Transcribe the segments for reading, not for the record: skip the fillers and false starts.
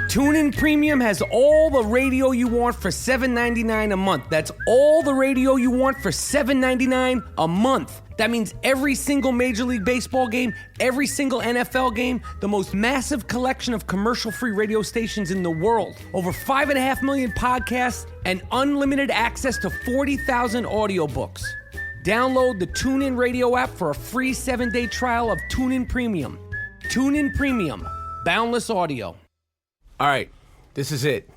TuneIn Premium has all the radio you want for $7.99 a month. That's all the radio you want for $7.99 a month. That means every single Major League Baseball game, every single NFL game, the most massive collection of commercial-free radio stations in the world, over 5.5 million podcasts, and unlimited access to 40,000 audiobooks. Download the TuneIn Radio app for a free 7-day trial of TuneIn Premium. TuneIn Premium. Boundless audio. All right, this is it.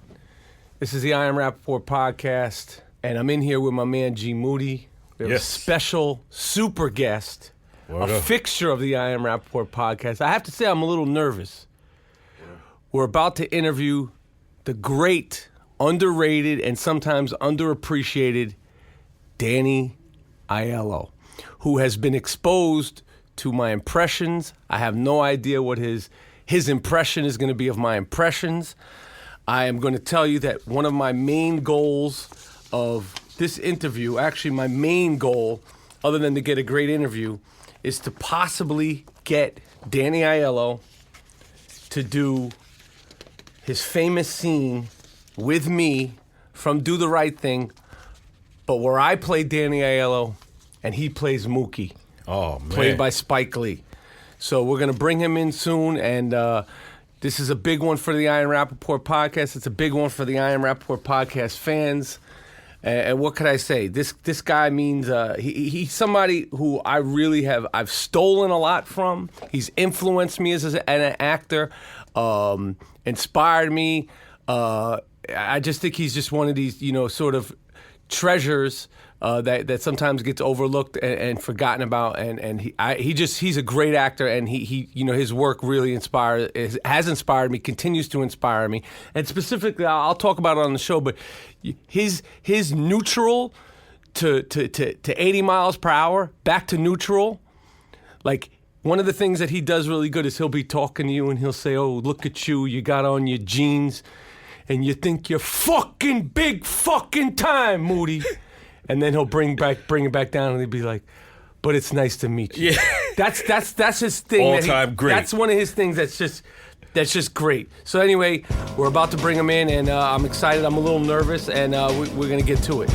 This is the I Am Rapaport podcast, and I'm in here with my man G. Moody. We have a special super guest, a fixture of the I Am Rapaport podcast. I have to say I'm a little nervous. We're about to interview the great, underrated, and sometimes underappreciated Danny Aiello, who has been exposed to my impressions. I have no idea what his impression is going to be of my impressions. I am going to tell you that one of my main goals of this interview, actually my main goal, other than to get a great interview, is to possibly get Danny Aiello to do his famous scene with me from Do the Right Thing, but where I play Danny Aiello and he plays Mookie. Oh, man. Played by Spike Lee. So we're going to bring him in soon, and this is a big one for the I Am Rapaport podcast. It's a big one for the I Am Rapaport podcast fans. And what could I say? This guy means he's somebody who I really I've stolen a lot from. He's influenced me as an actor, inspired me. I just think he's just one of these, sort of treasures that sometimes gets overlooked and forgotten about, and he's a great actor, and he his work really has inspired me, continues to inspire me, and specifically I'll talk about it on the show, but his neutral to 80 miles per hour back to neutral, like one of the things that he does really good is he'll be talking to you and he'll say, "Oh, look at you, you got on your jeans, and you think you're fucking big fucking time, Moody." And then he'll bring it back down, and he'll be like, "But it's nice to meet you." Yeah. That's his thing. All-time great. That's one of his things that's just great. So anyway, we're about to bring him in, and I'm excited. I'm a little nervous, and we're going to get to it.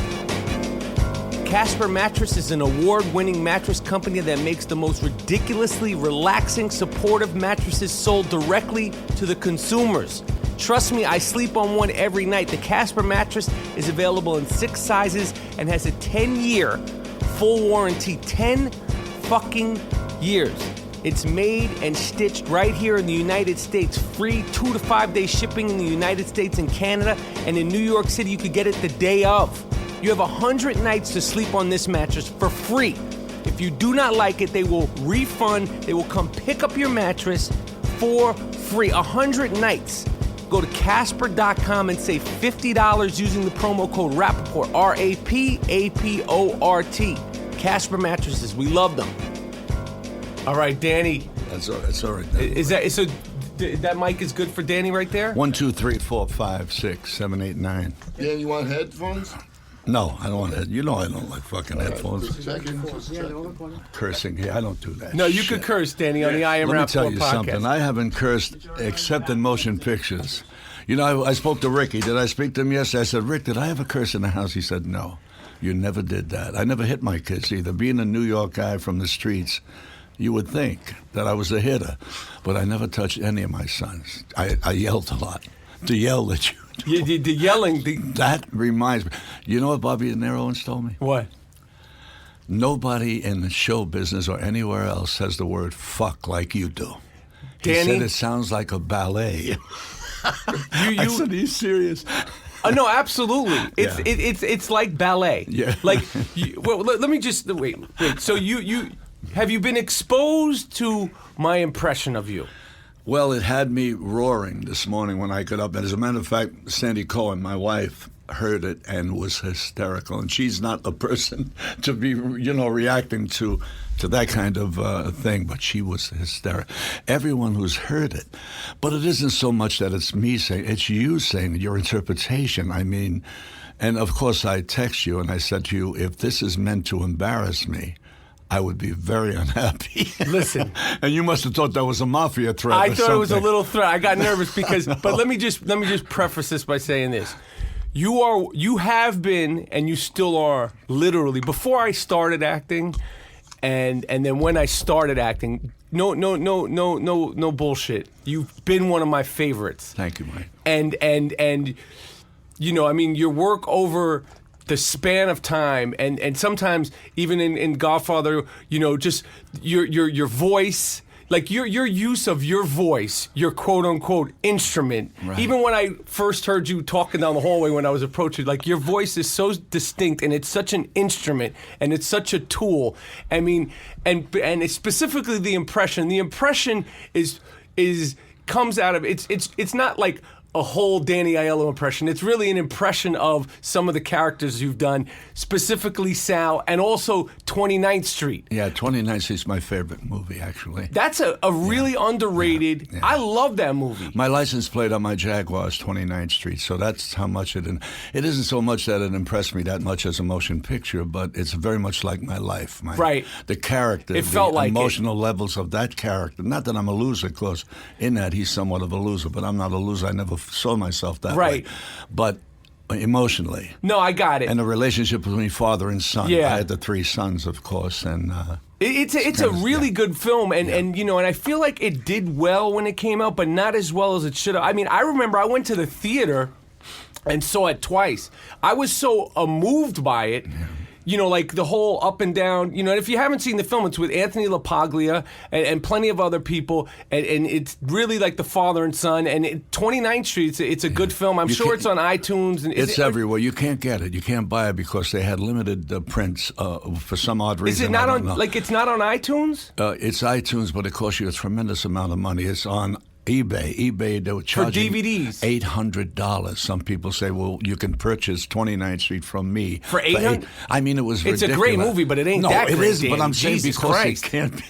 Casper Mattress is an award-winning mattress company that makes the most ridiculously relaxing, supportive mattresses sold directly to the consumers. Trust me, I sleep on one every night. The Casper mattress is available in 6 sizes and has a 10-year full warranty. 10 fucking years. It's made and stitched right here in the United States. Free 2 to 5 day shipping in the United States and Canada. And in New York City, you could get it the day of. You have 100 nights to sleep on this mattress for free. If you do not like it, they will refund. They will come pick up your mattress for free. 100 nights. Go to Casper.com and save $50 using the promo code Rapaport, RAPAPORT. Casper mattresses, we love them. All right, Danny. That's all right. Is that mic is good for Danny right there? 1, 2, 3, 4, 5, 6, 7, 8, 9. Yeah, you want headphones? No, I don't want that. You know I don't like fucking headphones. Just checking. Cursing here, I don't do that. No, you could curse, Danny, on the I Am Rapaport podcast. Let me tell you something. I haven't cursed except in motion pictures. I spoke to Ricky. Did I speak to him yesterday? I said, "Rick, did I ever curse in the house?" He said, "No, you never did that." I never hit my kids either. Being a New York guy from the streets, you would think that I was a hitter, but I never touched any of my sons. I yelled a lot. To yell at you. The yelling. That reminds me. You know what Bobby De Niro once told me? What? Nobody in the show business or anywhere else says the word fuck like you do. Danny? He said it sounds like a ballet. I said, he's serious. No, absolutely. It's like ballet. Yeah. Like, let me just wait. So you have you been exposed to my impression of you? Well, it had me roaring this morning when I got up. And as a matter of fact, Sandy Cohen, my wife, heard it and was hysterical. And she's not the person to be, reacting to that kind of thing. But she was hysterical. Everyone who's heard it. But it isn't so much that it's me saying, it's you saying it, your interpretation. I mean, and of course I text you and I said to you, if this is meant to embarrass me, I would be very unhappy. Listen. And you must have thought that was a mafia threat. I or thought it was a something. little threat. I got nervous because, but let me just preface this by saying this. You have been, and you still are, literally, before I started acting, and then when I started acting, no bullshit. You've been one of my favorites. Thank you, Mike. And you know, I mean, your work over the span of time, and sometimes even in Godfather, you know, just your voice, like your use of your voice, your quote unquote instrument. Right. Even when I first heard you talking down the hallway when I was approaching, like your voice is so distinct, and it's such an instrument, and it's such a tool. I mean, and it's specifically the impression. The impression is comes out of it's not like a whole Danny Aiello impression. It's really an impression of some of the characters you've done, specifically Sal, and also 29th Street. Yeah, 29th Street's my favorite movie, actually. That's a really underrated. Yeah. I love that movie. My license plate on my Jaguar is 29th Street, so that's how much it isn't so much that it impressed me that much as a motion picture, but it's very much like my life. Right. The character, It felt like emotional levels of that character. Not that I'm a loser, because in that he's somewhat of a loser, but I'm not a loser. I never saw myself that Right. way. But emotionally. No, I got it. And the relationship between father and son. Yeah. I had the 3 sons, of course, and It's a really good film, and you know, and I feel like it did well when it came out, but not as well as it should have. I mean, I remember I went to the theater and saw it twice. I was so moved by it. You know, like the whole up and down, you know, and if you haven't seen the film, it's with Anthony LaPaglia and plenty of other people, and it's really like the father and son, and 29th Street, it's a good film. I'm sure it's on iTunes. And it's everywhere. You can't get it. You can't buy it because they had limited prints for some odd reason. Is it not on, like it's not on iTunes? It's iTunes, but it costs you a tremendous amount of money. It's on eBay, they were charging for DVDs. $800. Some people say, well, you can purchase 29th Street from me. For $800? I mean, it was ridiculous. It's a great movie, but it ain't that great, No, it is, Danny. but I'm saying Jesus because Christ. it can't be...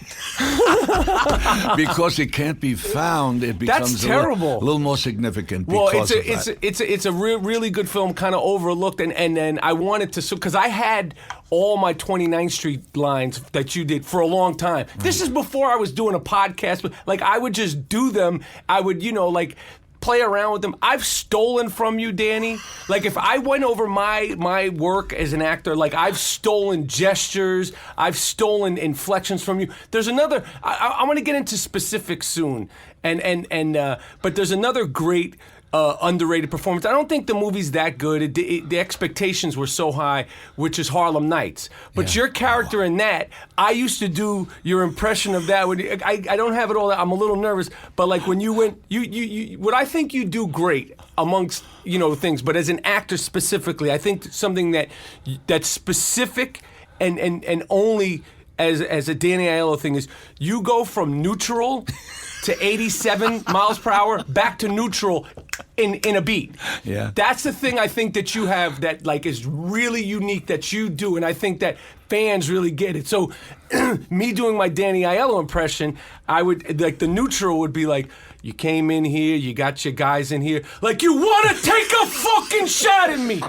because it can't be found, it becomes That's terrible. A little more significant well, because of that. it's a really good film, kind of overlooked, and then I wanted to, because I had all my 29th Street lines that you did for a long time. Right. This is before I was doing a podcast, but like I would just do them. I would, you know, like play around with them. I've stolen from you, Danny. Like if I went over my work as an actor, like I've stolen gestures, I've stolen inflections from you. There's another. I want to get into specifics soon, but there's another great. Underrated performance. I don't think the movie's that good. The expectations were so high, which is Harlem Nights. But your character in that, I used to do your impression of that. I don't have it all. I'm a little nervous, but like when you went, you what I think you do great amongst things. But as an actor specifically, I think something that's specific and only as a Danny Aiello thing is you go from neutral to 87 miles per hour back to neutral in a beat. Yeah. That's the thing I think that you have that like is really unique that you do, and I think that fans really get it. So me doing my Danny Aiello impression, I would like the neutral would be like, you came in here, you got your guys in here, like you want to take a fucking shot at me.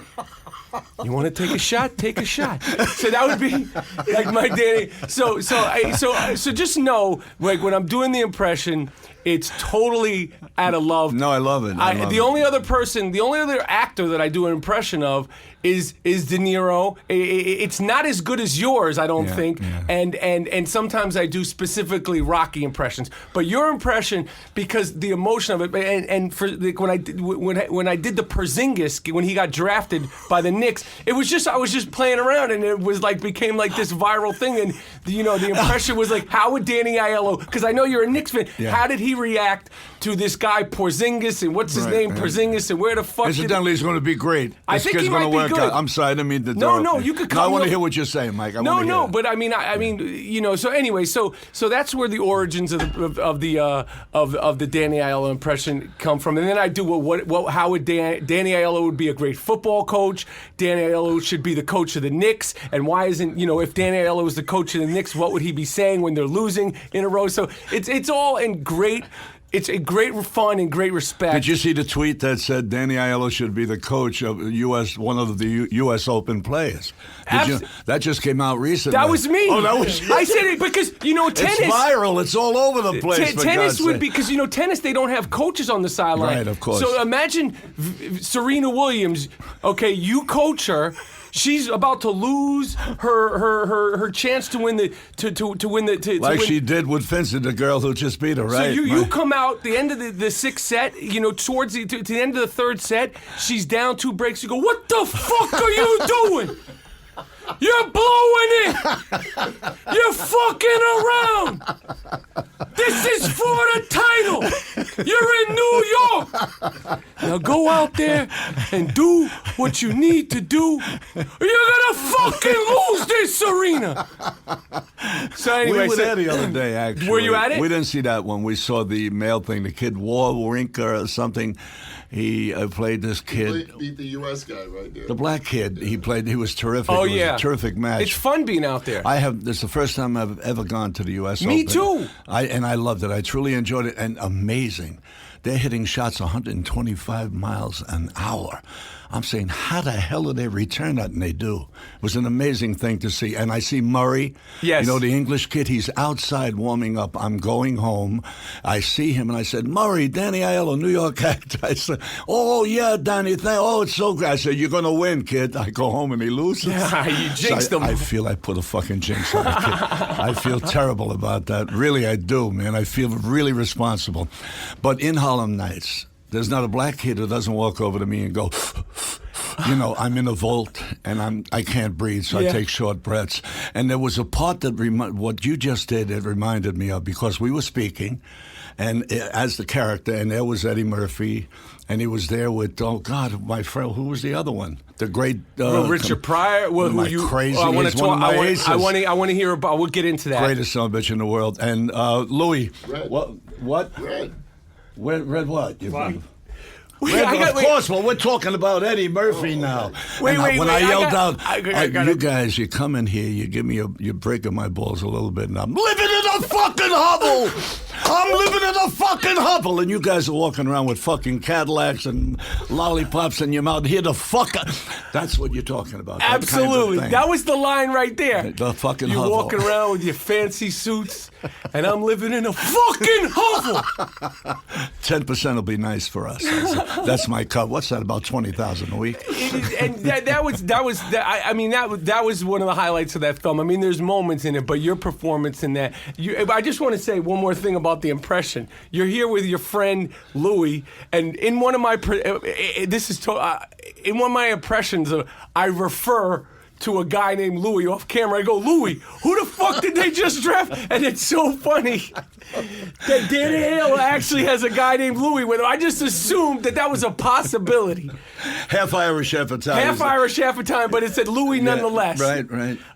You want to take a shot? Take a shot. So that would be like my Danny. So just know, like when I'm doing the impression, it's totally out of love. No, I love it. The only other actor that I do an impression of is De Niro. It's not as good as yours, I don't think. Yeah. And sometimes I do specifically Rocky impressions. But your impression, because the emotion of it, and for like, when I did the Porzingis when he got drafted by the Knicks, I was just playing around, and it was like became like this viral thing. And the impression was like, how would Danny Aiello? Because I know you're a Knicks fan. Yeah. How did he react to this guy Porzingis, and what's his name, Porzingis, and where the fuck? Incidentally, he's going to be great. I think he might be good. I'm sorry, I didn't mean to. No, you could come. I want to hear what you're saying, Mike. But I mean, so anyway, so that's where the origins of the Danny Aiello impression come from, and then I do how would Danny Aiello would be a great football coach. Danny Aiello should be the coach of the Knicks, and why isn't if Danny Aiello was the coach of the Knicks, what would he be saying when they're losing in a row? So it's all in great It's a great fun and great respect. Did you see the tweet that said Danny Aiello should be the coach of one of the U.S. Open players? That just came out recently. That was me. Oh, that was you. I said it because, tennis. It's viral. It's all over the place. Tennis would be, because, tennis, they don't have coaches on the sideline. Right, of course. So imagine Serena Williams, okay, you coach her. She's about to lose her chance to win the like she did with Vincent, the girl who just beat her, right? So you come out the end of the sixth set, towards to the end of the third set, she's down 2 breaks. You go, what the fuck are you doing? You're blowing it. You're fucking around. This is for the title. You're in New York. Now go out there and do what you need to do. Or you're gonna fucking lose this, Serena. So anyway, we were there the other day, actually. Were you at it? We didn't see that one. We saw the male thing. The kid Warrinker or something. He played this kid. He beat the U.S. guy right there. The black kid. He was terrific. Oh, it was yeah. a terrific match. It's fun being out there. This is the first time I've ever gone to the U.S. Open. Me too. I loved it. I truly enjoyed it. And amazing. They're hitting shots 125 miles an hour. I'm saying, how the hell do they return that? And they do. It was an amazing thing to see. And I see Murray, yes. The English kid, he's outside warming up. I'm going home. I see him, and I said, Murray, Danny Aiello, New York actor. I said, oh, yeah, Danny, it's so great. I said, you're going to win, kid. I go home, and he loses. Yeah, you jinxed him. I feel I put a fucking jinx on the kid. I feel terrible about that. Really, I do, man. I feel really responsible. But in Harlem Nights, there's not a black kid who doesn't walk over to me and go, I'm in a vault and I can't breathe, so I take short breaths. And there was a part that what you just did, it reminded me of, because we were speaking, and as the character, and there was Eddie Murphy, and he was there with, oh God, my friend, who was the other one? The great Richard Pryor. Well, my crazy. I want to hear about. We'll get into that. Greatest son of a bitch in the world. And Louis, Red. What? Red. Red what? Of course. Well, we're talking about Eddie Murphy now. When I yelled out, you guys, you come in here, you give me you're breaking my balls a little bit, and I'm living in a fucking hovel. I'm living in a fucking hovel, and you guys are walking around with fucking Cadillacs and lollipops in your mouth. Here, the fuck. That's what you're talking about. Absolutely. That was the line right there. The fucking You're hovel. walking around with your fancy suits, and I'm living in a fucking hovel. 10% will be nice for us. That's my cut. What's that? About 20,000 a week. And that was one of the highlights of that film. I mean, there's moments in it, but your performance in that. I just want to say one more thing about the impression. You're here with your friend Louis, and in one of my in one of my impressions, I refer to a guy named Louis off camera. I go, Louis, who the fuck did they just draft? And it's so funny that Danny Aiello actually has a guy named Louis with him. I just assumed that was a possibility. Half Irish, half Italian. Half Irish, half Italian, but it said Louis nonetheless. Right.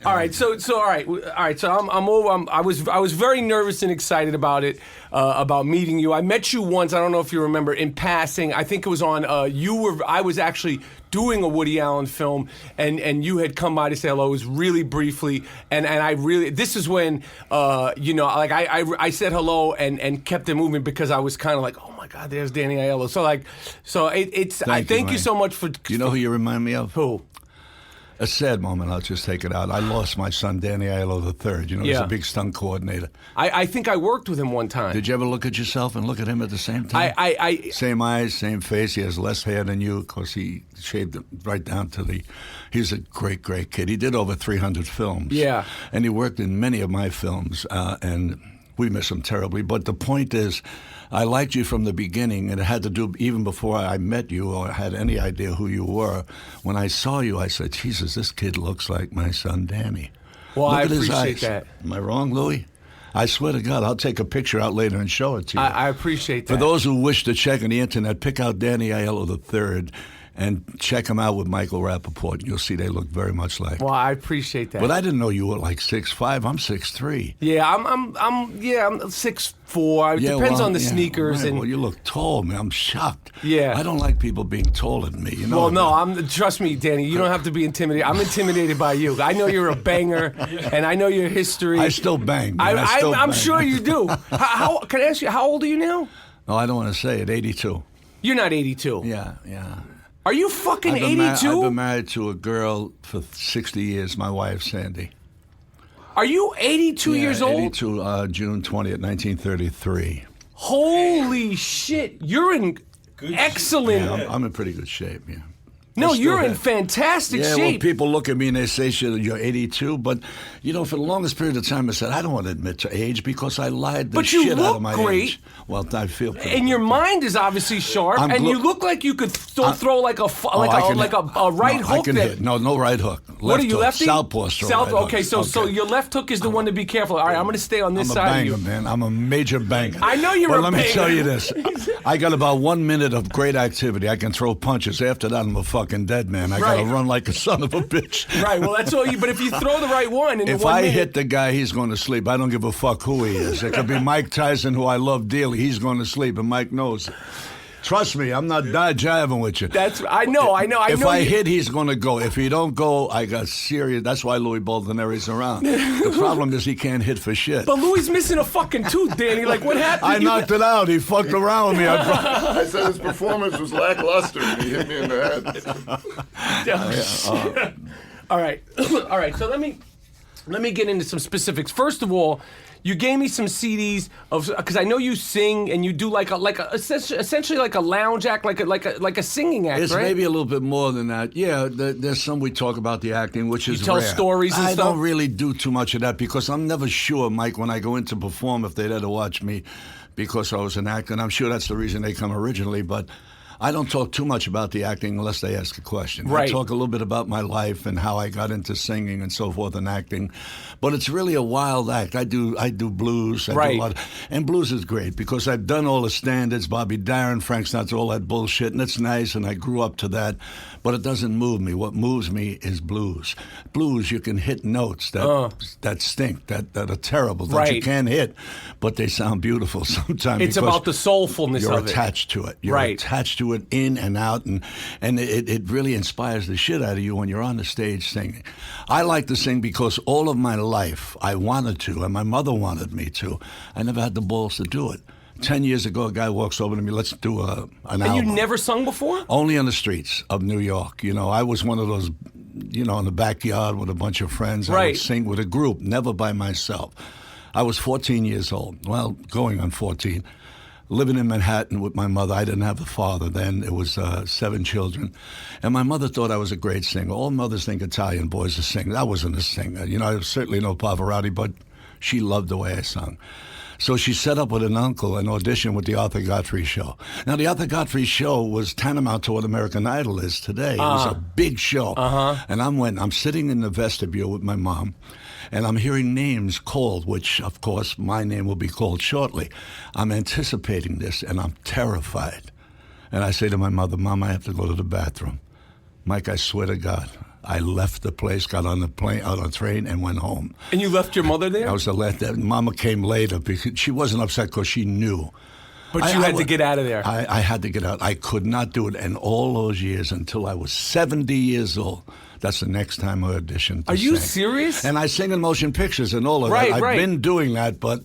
All right. So all right. So I'm over. I was very nervous and excited about it, about meeting you. I met you once. I don't know if you remember, in passing. I think it was on. I was actually doing a Woody Allen film, and you had come by to say hello. It was really briefly, and I really. This is when I said hello and kept it moving, because I was kind of like, oh my God, there's Danny Aiello. Thank you so much for. You know who you remind me of? Who? A sad moment. I'll just take it out. I lost my son, Danny Aiello III. He's a big stunt coordinator. I think I worked with him one time. Did you ever look at yourself and look at him at the same time? Same eyes, same face. He has less hair than you. Of course, he shaved it right down to the... He's a great, great kid. He did over 300 films. Yeah. And he worked in many of my films, and we miss him terribly. But the point is, I liked you from the beginning, and it had to do, even before I met you or had any idea who you were. When I saw you, I said, Jesus, this kid looks like my son, Danny. Well, Look I at his appreciate eyes. that. Am I wrong, Louis? I swear to God, I'll take a picture out later and show it to you. I appreciate that. For those who wish to check on the internet, pick out Danny Aiello III and check him out with Michael Rapaport, and you'll see they look very much like. Well, I appreciate that. But I didn't know you were like 6'5". I'm 6'3". Yeah, I'm 6'4". It depends on the sneakers. Right. And well, you look tall, man. I'm shocked. Yeah. I don't like people being taller than me. You know. Well, no, trust me, Danny. You don't have to be intimidated. I'm intimidated by you. I know you're a banger, and I know your history. I still bang. Man. I'm sure you do. Can I ask you, how old are you now? Oh, I don't want to say it. 82. You're not 82. Yeah. Are you fucking 82? I've been married to a girl for 60 years, my wife, Sandy. Are you 82 years old? 82, June 20th, 1933. Holy shit. You're in excellent... Yeah, I'm in pretty good shape, yeah. No, you're in fantastic shape. Yeah, well, people look at me and they say, you're 82, but, for the longest period of time, I said, I don't want to admit to age because I lied the shit out of my age. Well, I feel pretty and your mind is obviously sharp, and you look like you could still throw like a right hook. I can hit. No right hook. What are you, lefty? Southpaw throw. Okay, so your left hook is the one to be careful. All right, I'm going to stay on this side of you. I'm a banger, man. I'm a major banger. I know you're a banger. But let me tell you this. I got about 1 minute of great activity. I can throw punches. After that, I'm a fucking dead man. I gotta run like a son of a bitch. Right. Well, that's all you. But if you throw the right one, if I hit the guy, he's going to sleep. I don't give a fuck who he is. It could be Mike Tyson, who I love dearly. He's going to sleep, and Mike knows it. Trust me, I'm not jiving with you. I know. If I hit, he's going to go. If he don't go, I got serious. That's why Louis Baldineri's around. The problem is he can't hit for shit. But Louis missing a fucking tooth, Danny. Like, what happened? I knocked it out. He fucked around with me. I said his performance was lackluster, and he hit me in the head. All right. All right. So let me get into some specifics. First of all, you gave me some CDs because I know you sing and you do like essentially like a lounge act, like a singing act. It's right? Maybe a little bit more than that. Yeah, there's some we talk about the acting, which is you tell rare. Stories and stuff. I don't really do too much of that because I'm never sure, Mike, when I go in to perform if they'd ever watch me because I was an actor. And I'm sure that's the reason they come originally, but I don't talk too much about the acting unless they ask a question. Right. I talk a little bit about my life and how I got into singing and so forth and acting. But it's really a wild act. I do blues. I do a lot and blues is great because I've done all the standards, Bobby Darin, Frank Sinatra, all that bullshit, and it's nice, and I grew up to that. But it doesn't move me. What moves me is blues. Blues, you can hit notes that stink, that are terrible, that you can't hit, but they sound beautiful sometimes. It's about the soulfulness of it. You're attached to it. You're attached to it in and out, and it really inspires the shit out of you when you're on the stage singing. I like to sing because all of my life I wanted to, and my mother wanted me to. I never had the balls to do it. 10 years ago, a guy walks over to me, let's do an album. And you never sung before? Only on the streets of New York. I was one of those, in the backyard with a bunch of friends. I would sing with a group, never by myself. I was 14 years old. Well, going on 14. Living in Manhattan with my mother. I didn't have a father then. It was 7 children. And my mother thought I was a great singer. All mothers think Italian boys are singers. I wasn't a singer. I was certainly no Pavarotti, but she loved the way I sung. So she set up with an uncle an audition with the Arthur Godfrey Show. Now, the Arthur Godfrey Show was tantamount to what American Idol is today. It was a big show. And I'm sitting in the vestibule with my mom, and I'm hearing names called, which, of course, my name will be called shortly. I'm anticipating this, and I'm terrified. And I say to my mother, Mom, I have to go to the bathroom. Mike, I swear to God, I left the place, got on the plane, on a train, and went home. And you left your mother there? I was Mama came later because she wasn't upset because she knew. But you had to get out of there. I had to get out. I could not do it. And all those years until I was 70 years old, that's the next time I auditioned to Are you sing. serious? And I sing in motion pictures and all of that. I've been doing that, but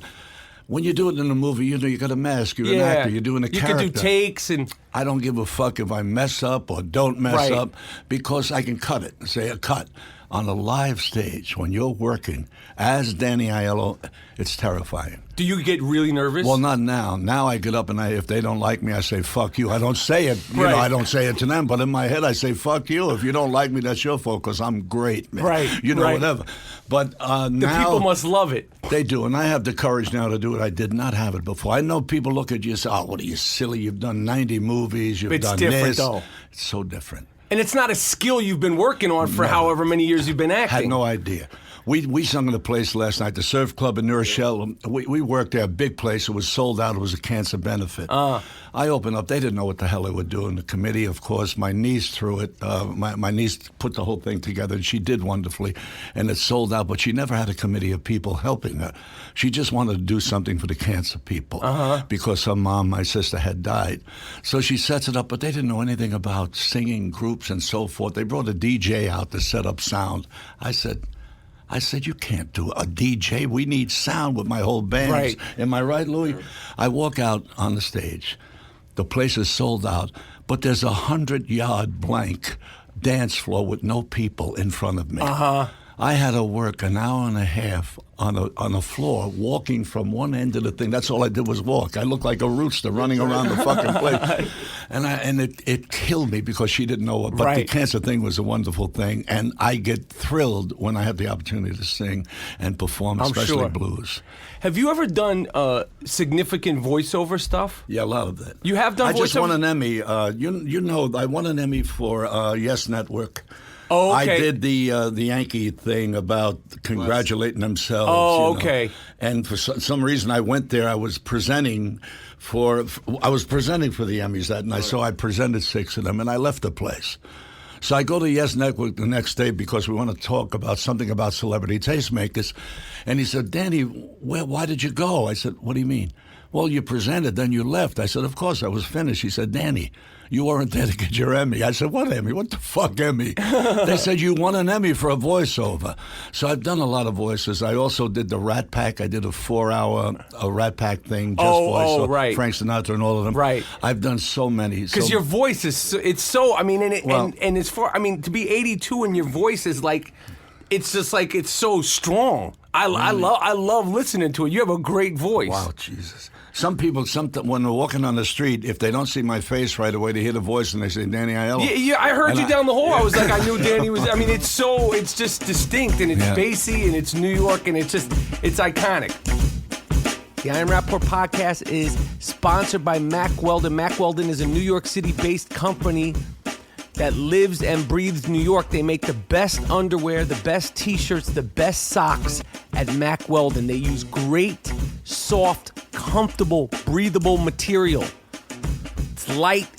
when you do it in a movie, you got a mask. You're an actor. You're doing a character. You can do takes and... I don't give a fuck if I mess up or don't mess up because I can cut it. Say a cut. On a live stage, when you're working as Danny Aiello, it's terrifying. Do you get really nervous? Well, not now. Now I get up and if they don't like me, I say, fuck you. I don't say it. I don't say it to them, but in my head I say, fuck you. If you don't like me, that's your fault because I'm great, man. Whatever. But now... people must love it. They do, and I have the courage now to do it. I did not have it before. I know people look at you and say, oh, what are you, silly? You've done 90 movies. You've done this. It's different, though. It's so different. And it's not a skill you've been working on for however many years you've been acting. Had no idea. We sung in a place last night, the Surf Club in New Rochelle. We worked there, a big place. It was sold out. It was a cancer benefit. I opened up. They didn't know what the hell they were doing. The committee, of course, my niece threw it. My niece put the whole thing together, and she did wonderfully. And it sold out, but she never had a committee of people helping her. She just wanted to do something for the cancer people because her mom, my sister, had died. So she sets it up, but they didn't know anything about singing groups and so forth. They brought a DJ out to set up sound. I said, I said, you can't do a DJ. We need sound with my whole band. Right. Am I right, Louis? I walk out on the stage. The place is sold out, but there's 100-yard blank dance floor with no people in front of me. I had to work an hour and a half on a floor, walking from one end of the thing. That's all I did was walk. I looked like a rooster running around the fucking place. And it killed me because she didn't know it. But the cancer thing was a wonderful thing. And I get thrilled when I have the opportunity to sing and perform, especially blues. Have you ever done significant voiceover stuff? Yeah, a lot of that. You have done voiceover? I just won an Emmy. You know, I won an Emmy for Yes Network. Oh, okay. I did the Yankee thing about congratulating themselves. Oh, okay. And for some reason, I went there. I was presenting for the Emmys that night, so I presented 6 of them, and I left the place. So I go to Yes Network the next day because we want to talk about something about celebrity tastemakers. And he said, Danny, why did you go? I said, what do you mean? Well, you presented, then you left. I said, of course, I was finished. He said, Danny, you weren't there to get your Emmy. I said, what Emmy? What the fuck Emmy? They said, you won an Emmy for a voiceover. So I've done a lot of voices. I also did the Rat Pack. I did a 4-hour Rat Pack thing. Right. Frank Sinatra and all of them. Right. I've done so many. Because your voice is, it's so, I mean, and it's for, I mean, to be 82 and your voice is like, it's just like, it's so strong. I love listening to it. You have a great voice. Wow, Jesus. Some people, when they're walking on the street, if they don't see my face right away, they hear the voice and they say, Danny Aiello. Yeah, I heard you down the hall. I was like, I knew Danny was, I mean, it's just distinct, and it's bassy, and it's New York, and it's iconic. The Iron Rapaport podcast is sponsored by Mack Weldon. Mack Weldon is a New York City-based company that lives and breathes New York. They make the best underwear, the best t-shirts, the best socks at Mack Weldon. They use great, soft, comfortable, breathable material. It's light.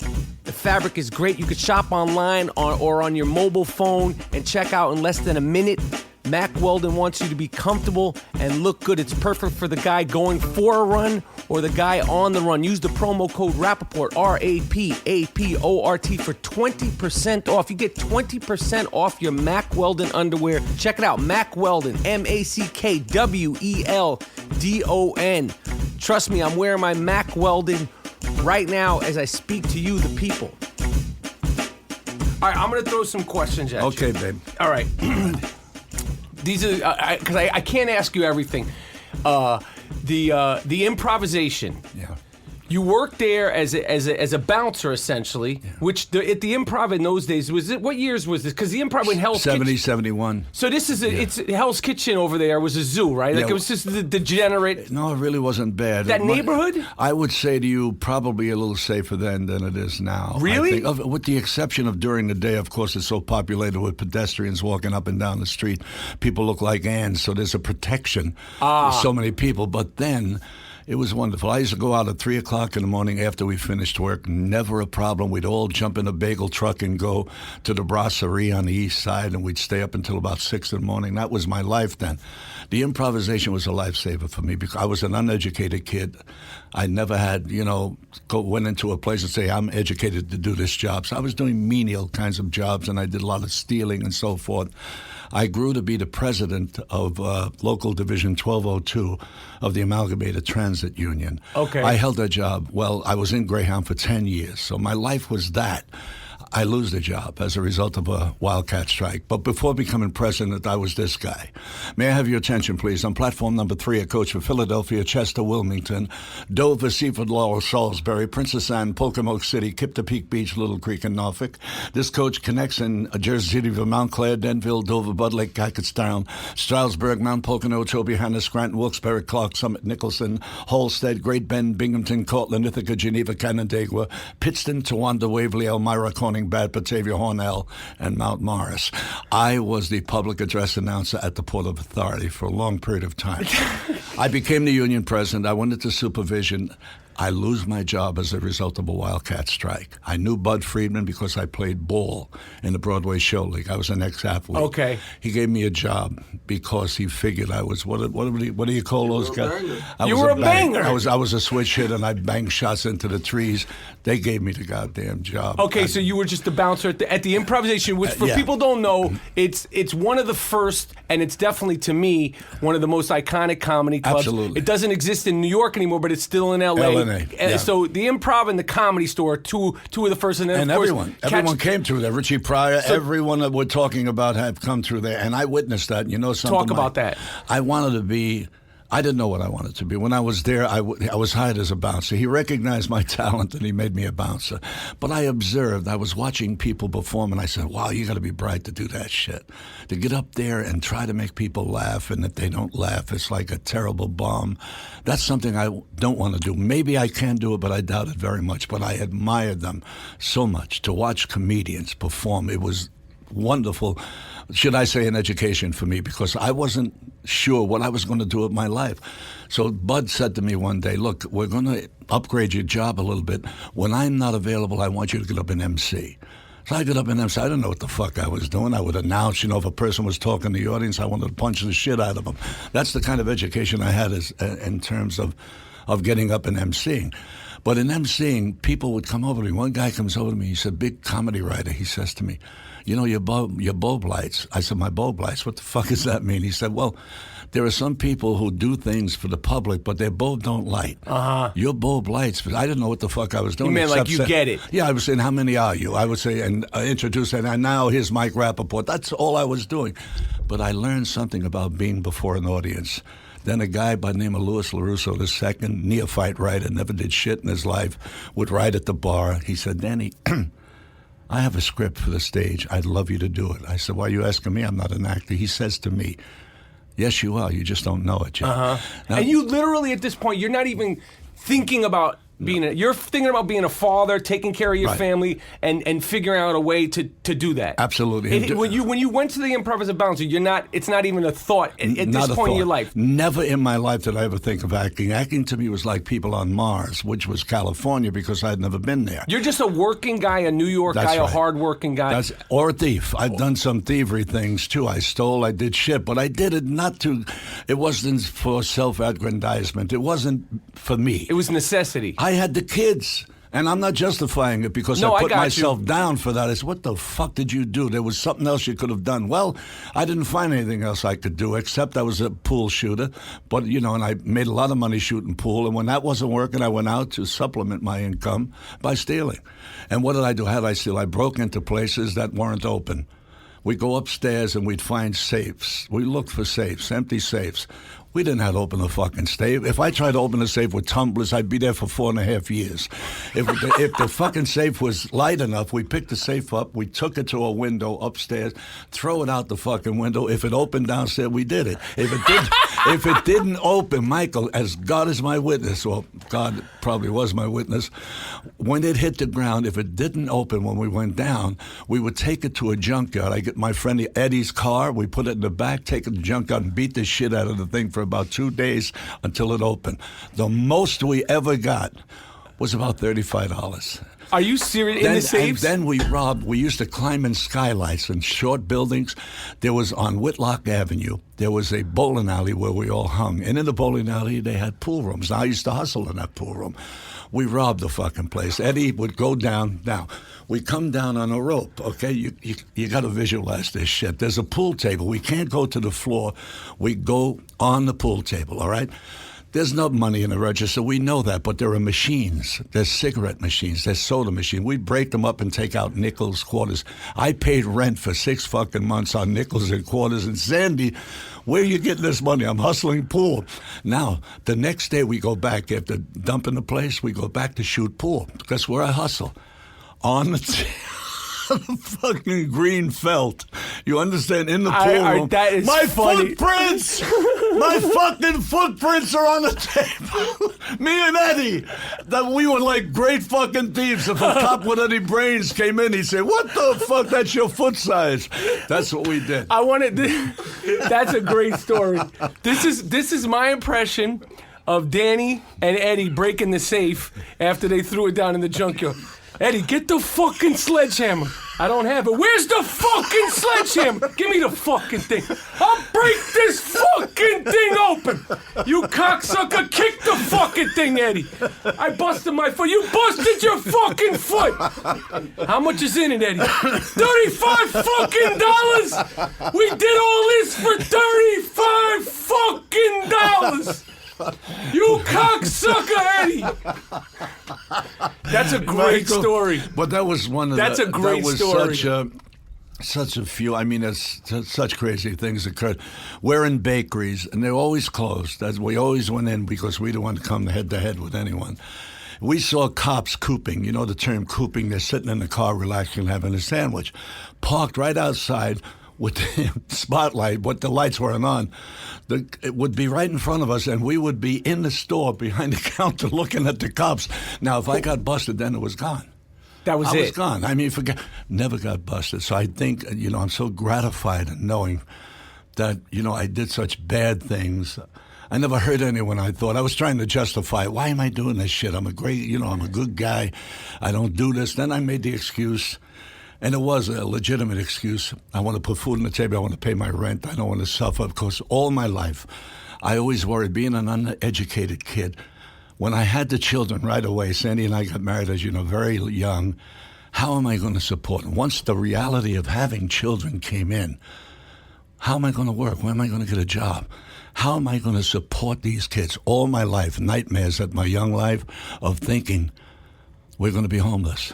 The fabric is great. You could shop online or on your mobile phone and check out in less than a minute. Mack Weldon wants you to be comfortable and look good. It's perfect for the guy going for a run or the guy on the run. Use the promo code Rapaport, RAPAPORT, for 20% off. You get 20% off your Mack Weldon underwear. Check it out, Mack Weldon, MackWeldon. Trust me, I'm wearing my Mack Weldon right now as I speak to you, the people. All right, I'm going to throw some questions at you. Okay, babe. All right. These are because I can't ask you everything. The improvisation. Yeah. You worked there as a bouncer essentially, which at the Improv in those days was it? What years was this? Because the Improv in Hell's 70, Kitchen. 71. So this is it's Hell's Kitchen over there was a zoo, right? Like it was just the degenerate. No, it really wasn't bad. That neighborhood? I would say to you, probably a little safer then than it is now. Really? I think, with the exception of during the day, of course, it's so populated with pedestrians walking up and down the street. People look like ants, so there's a protection with so many people. But then it was wonderful. I used to go out at 3 o'clock in the morning after we finished work. Never a problem. We'd all jump in a bagel truck and go to the brasserie on the east side, and we'd stay up until about 6 in the morning. That was my life then. The improvisation was a lifesaver for me because I was an uneducated kid. I never had, went into a place and say, I'm educated to do this job. So I was doing menial kinds of jobs, and I did a lot of stealing and so forth. I grew to be the president of local division 1202 of the Amalgamated Transit Union. Okay. I held that job. Well, I was in Greyhound for 10 years, so my life was that. I lose the job as a result of a wildcat strike. But before becoming president, I was this guy. May I have your attention, please? On platform number 3, a coach for Philadelphia, Chester, Wilmington, Dover, Seaford, Laurel, Salisbury, Princess Anne, Pocomoke City, Kiptopeke Beach, Little Creek, and Norfolk. This coach connects in Jersey City for Mount Clair, Denville, Dover, Bud Lake, Hackettstown, Stroudsburg, Mount Pocono, Toby, Hannah, Scranton, Wilkes-Barre, Clark, Summit, Nicholson, Holstead, Great Bend, Binghamton, Cortland, Ithaca, Geneva, Canandaigua, Pittston, Towanda, Waverly, Elmira, Corning, Bad Batavia, Hornell, and Mount Morris. I was the public address announcer at the Port of Authority for a long period of time. I became the union president. I went into supervision. I lose my job as a result of a wildcat strike. I knew Bud Friedman because I played ball in the Broadway Show League. I was an ex-athlete. Okay. He gave me a job because he figured I was, what do you call those guys? You were a banger. I was a switch hit, and I banged shots into the trees. They gave me the goddamn job. Okay, so you were just a bouncer at the improvisation, which for people don't know, it's one of the first, and it's definitely, to me, one of the most iconic comedy clubs. Absolutely. It doesn't exist in New York anymore, but it's still in L.A. Yeah. So the Improv and the Comedy Store, two of the first, and then and of course, everyone came through there. Richie Pryor, everyone that we're talking about have come through there, and I witnessed that. You know something? Talk about that. I wanted to be. I didn't know what I wanted to be. When I was there, I was hired as a bouncer. He recognized my talent and he made me a bouncer. But I observed, I was watching people perform, and I said, wow, you got to be bright to do that shit. To get up there and try to make people laugh, and if they don't laugh, it's like a terrible bomb. That's something I don't want to do. Maybe I can do it, but I doubt it very much. But I admired them so much. To watch comedians perform, it was wonderful, should I say, an education for me, because I wasn't sure what I was going to do with my life. So Bud said to me one day, look, we're going to upgrade your job a little bit. When I'm not available, I want you to get up and MC. So I got up and MC. I didn't know what the fuck I was doing. I would announce, if a person was talking to the audience, I wanted to punch the shit out of them. That's the kind of education I had in terms of getting up and MCing. But in MCing, people would come over to me. One guy comes over to me. He's a big comedy writer. He says to me, your bulb lights. I said, my bulb lights? What the fuck does that mean? He said, well, there are some people who do things for the public, but their bulb don't light. Your bulb lights. But I didn't know what the fuck I was doing. You mean like you get it? Yeah, I was saying, how many are you? I would say, and introduce it, and now here's Mike Rapaport. That's all I was doing. But I learned something about being before an audience. Then a guy by the name of Louis LaRusso, the second neophyte writer, never did shit in his life, would write at the bar. He said, Danny, I have a script for the stage. I'd love you to do it. I said, why are you asking me? I'm not an actor. He says to me, yes, you are. You just don't know it yet. Now, and you literally, at this point, you're not even thinking about you're thinking about being a father, taking care of your family, and figuring out a way to do that. Absolutely. When you went to the Improv as a bouncer, it's not even a thought at this point in your life. Never in my life did I ever think of acting. Acting to me was like people on Mars, which was California, because I'd never been there. You're just a working guy, a New York guy, a hard-working guy. Or a thief. I've done some thievery things, too. I stole, I did shit, but I did it it wasn't for self-aggrandizement. It wasn't for me. It was necessity. I had the kids, and I'm not justifying it because I put myself down for that. I said, what the fuck did you do? There was something else you could have done. Well, I didn't find anything else I could do, except I was a pool shooter. But, and I made a lot of money shooting pool, and when that wasn't working, I went out to supplement my income by stealing. And what did I do? How did I steal? I broke into places that weren't open. We'd go upstairs and we'd find safes. We looked for safes, empty safes. We didn't have to open the fucking safe. If I tried to open a safe with tumblers, I'd be there for 4.5 years. If the fucking safe was light enough, we picked the safe up, we took it to a window upstairs, throw it out the fucking window. If it opened downstairs, we did it. If it didn't open, Michael, as God is my witness, or God probably was my witness, when it hit the ground, if it didn't open when we went down, we would take it to a junkyard. I get my friend Eddie's car, we put it in the back, take it to the junkyard, and beat the shit out of the thing for about 2 days until it opened. The most we ever got was about $35. Are you serious? In the safes? And then we used to climb in skylights in short buildings. There was on Whitlock Avenue, there was a bowling alley where we all hung. And in the bowling alley, they had pool rooms. Now, I used to hustle in that pool room. We robbed the fucking place. Eddie would go down. Now, we come down on a rope, okay? You got to visualize this shit. There's a pool table. We can't go to the floor. We go on the pool table, all right? There's no money in the register. We know that, but there are machines. There's cigarette machines. There's soda machines. We break them up and take out nickels, quarters. I paid rent for 6 fucking months on nickels and quarters. And Sandy, where are you getting this money? I'm hustling pool. Now, the next day we go back. After dumping the place, we go back to shoot pool. That's where I hustle. On the fucking green felt. You understand? In the pool room. That is my funny. Footprints! My fucking footprints are on the table. Me and Eddie. That we were like great fucking thieves. If a cop with any brains came in, he'd say, what the fuck? That's your foot size. That's what we did. That's a great story. This is my impression of Danny and Eddie breaking the safe after they threw it down in the junkyard. Eddie, get the fucking sledgehammer. I don't have it. Where's the fucking sledgehammer? Give me the fucking thing. I'll break this fucking thing open. You cocksucker, kick the fucking thing, Eddie. I busted my foot. You busted your fucking foot. How much is in it, Eddie? $35 fucking dollars. We did all this for $35 fucking dollars. You cocksucker, Eddie! That's a great story. But that was one of That's a great story. Such a few. I mean, such crazy things occurred. We're in bakeries, and they're always closed. We always went in because we didn't want to come head to head with anyone. We saw cops cooping. You know the term cooping? They're sitting in the car, relaxing, having a sandwich, parked right outside with the spotlight. What the lights weren't on. It would be right in front of us, and we would be in the store behind the counter looking at the cops. Now, if I got busted, then it was gone. That was it. I was gone. I mean, never got busted. So I think, I'm so gratified in knowing that, I did such bad things. I never hurt anyone, I thought. I was trying to justify, why am I doing this shit? I'm a I'm a good guy. I don't do this. Then I made the excuse. And it was a legitimate excuse. I want to put food on the table. I want to pay my rent. I don't want to suffer. Because all my life, I always worried, being an uneducated kid, when I had the children right away, Sandy and I got married, as you know, very young, how am I going to support them? Once the reality of having children came in, how am I going to work? When am I going to get a job? How am I going to support these kids? All my life, nightmares at my young life of thinking, we're going to be homeless.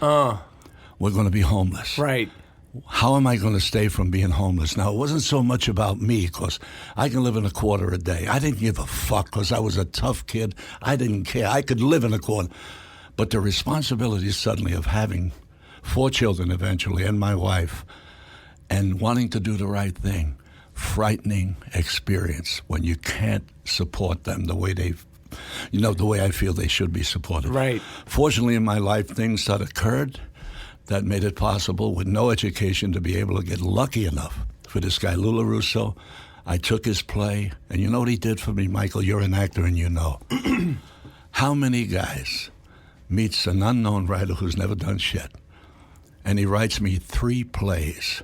We're going to be homeless. Right. How am I going to stay from being homeless? Now, it wasn't so much about me, because I can live in a quarter a day. I didn't give a fuck, because I was a tough kid. I didn't care. I could live in a quarter. But the responsibility suddenly of having 4 children eventually, and my wife, and wanting to do the right thing, frightening experience when you can't support them the way the way I feel they should be supported. Right. Fortunately, in my life, things that occurred that made it possible with no education to be able to get lucky enough for this guy, Lula Russo. I took his play, and you know what he did for me, Michael? You're an actor and you know. How many guys meets an unknown writer who's never done shit, and he writes me 3 plays: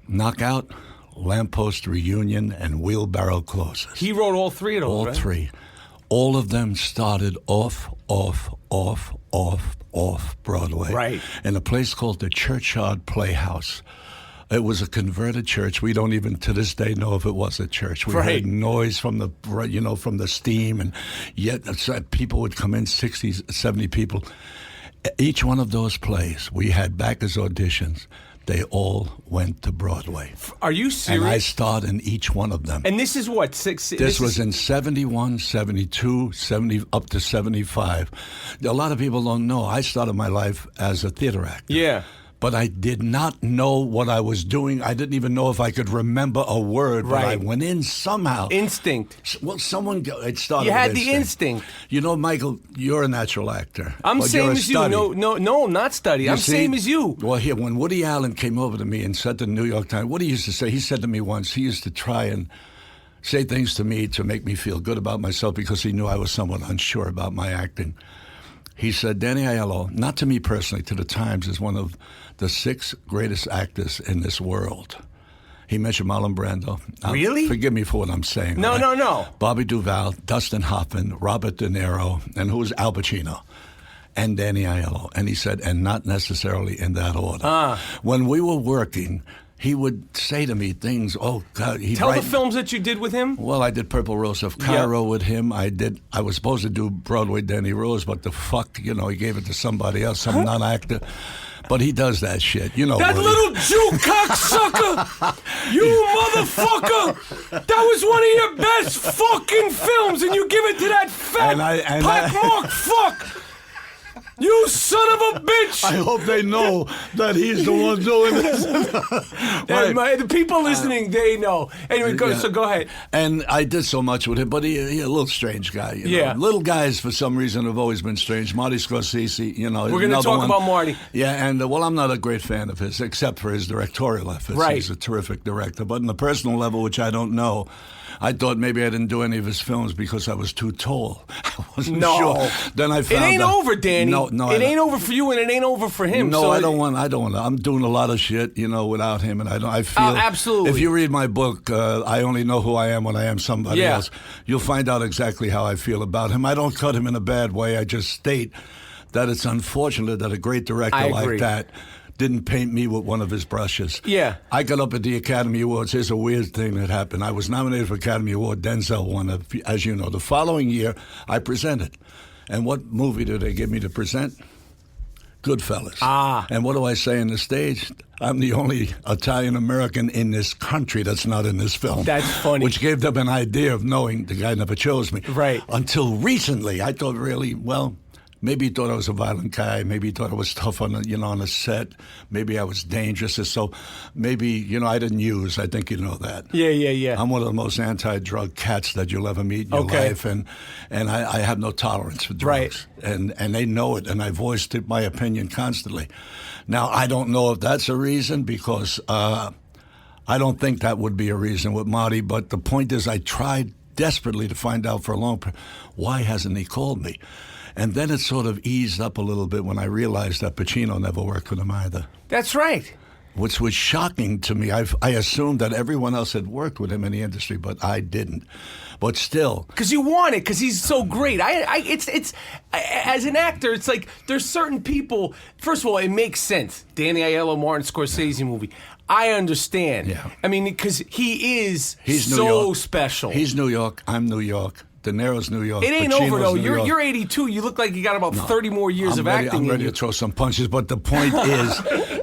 Knockout, Lamppost Reunion, and Wheelbarrow Closes. He wrote all 3 of those, All right? 3. All of them started off Broadway. Right. In a place called the Churchyard Playhouse. It was a converted church. We don't even to this day know if it was a church. We heard noise from the steam, and yet people would come in, 60, 70 people. Each one of those plays, we had back as auditions. They all went to Broadway. Are you serious? And I starred in each one of them. And this is what, This was in 71, 72, 70, up to 75. A lot of people don't know. I started my life as a theater actor. Yeah. But I did not know what I was doing. I didn't even know if I could remember a word. But I went in somehow. Instinct. Well, it started. You had with the instinct. You know, Michael, you're a natural actor. I'm same as you. No, I'm not study. I'm see? Same as you. Well, here, when Woody Allen came over to me and said to the New York Times, what he used to say, he said to me once, he used to try and say things to me to make me feel good about myself because he knew I was somewhat unsure about my acting. He said, Danny Aiello, not to me personally, to the Times, is one of the 6 greatest actors in this world. He mentioned Marlon Brando. Really? Forgive me for what I'm saying. No, right? no. Bobby Duvall, Dustin Hoffman, Robert De Niro, and who's Al Pacino, and Danny Aiello. And he said, and not necessarily in that order. When we were working, he would say to me things, oh, God. Tell the films that you did with him. Well, I did Purple Rose of Cairo with him. I was supposed to do Broadway Danny Rose, but the fuck, he gave it to somebody else, some non-actor. But he does that shit, That Woody. Little Jew cocksucker! You motherfucker! That was one of your best fucking films, and you give it to that fat pockmarked fuck! You son of a bitch! I hope they know that he's the one doing this. Right. The people listening, they know. Anyway, so go ahead. And I did so much with him, but he's a little strange guy. You know? Little guys, for some reason, have always been strange. Marty Scorsese, you know. We're going to talk about Marty. Yeah, and well, I'm not a great fan of his, except for his directorial efforts. Right. He's a terrific director. But on the personal level, which I don't know, I thought maybe I didn't do any of his films because I was too tall. I wasn't sure. Then I found it ain't over, Danny. No, it ain't over for you, and it ain't over for him. No, so I don't want. I'm doing a lot of shit, you know, without him, and I feel absolutely. If you read my book, I only know who I am when I am somebody else. You'll find out exactly how I feel about him. I don't cut him in a bad way. I just state that it's unfortunate that a great director like that didn't paint me with one of his brushes. Yeah. I got up at the Academy Awards. Here's a weird thing that happened. I was nominated for Academy Award. Denzel won, as you know. The following year, I presented. And what movie did they give me to present? Goodfellas. And what do I say on the stage? I'm the only Italian-American in this country that's not in this film. That's funny. Which gave them an idea of knowing the guy never chose me. Right. Until recently, I thought really, well, maybe he thought I was a violent guy. Maybe he thought I was tough on the set. Maybe I was dangerous. So maybe, I didn't use. I think you know that. Yeah. I'm one of the most anti-drug cats that you'll ever meet in your life. And I have no tolerance for drugs. Right. And they know it. And I voiced my opinion constantly. Now, I don't know if that's a reason because I don't think that would be a reason with Marty. But the point is I tried desperately to find out for a long time, why hasn't he called me? And then it sort of eased up a little bit when I realized that Pacino never worked with him either. That's right. Which was shocking to me. I assumed that everyone else had worked with him in the industry, but I didn't. But still, because you want it, because he's so great. It's as an actor, it's like there's certain people. First of all, it makes sense. Danny Aiello, Martin Scorsese movie. I understand. Yeah. I mean, because he's New so York. special. He's New York. I'm New York. De Niro's New York. It ain't Pacino's over though. New York. You're 82. You look like you got about 30 more years of acting. I'm ready to throw some punches. But the point is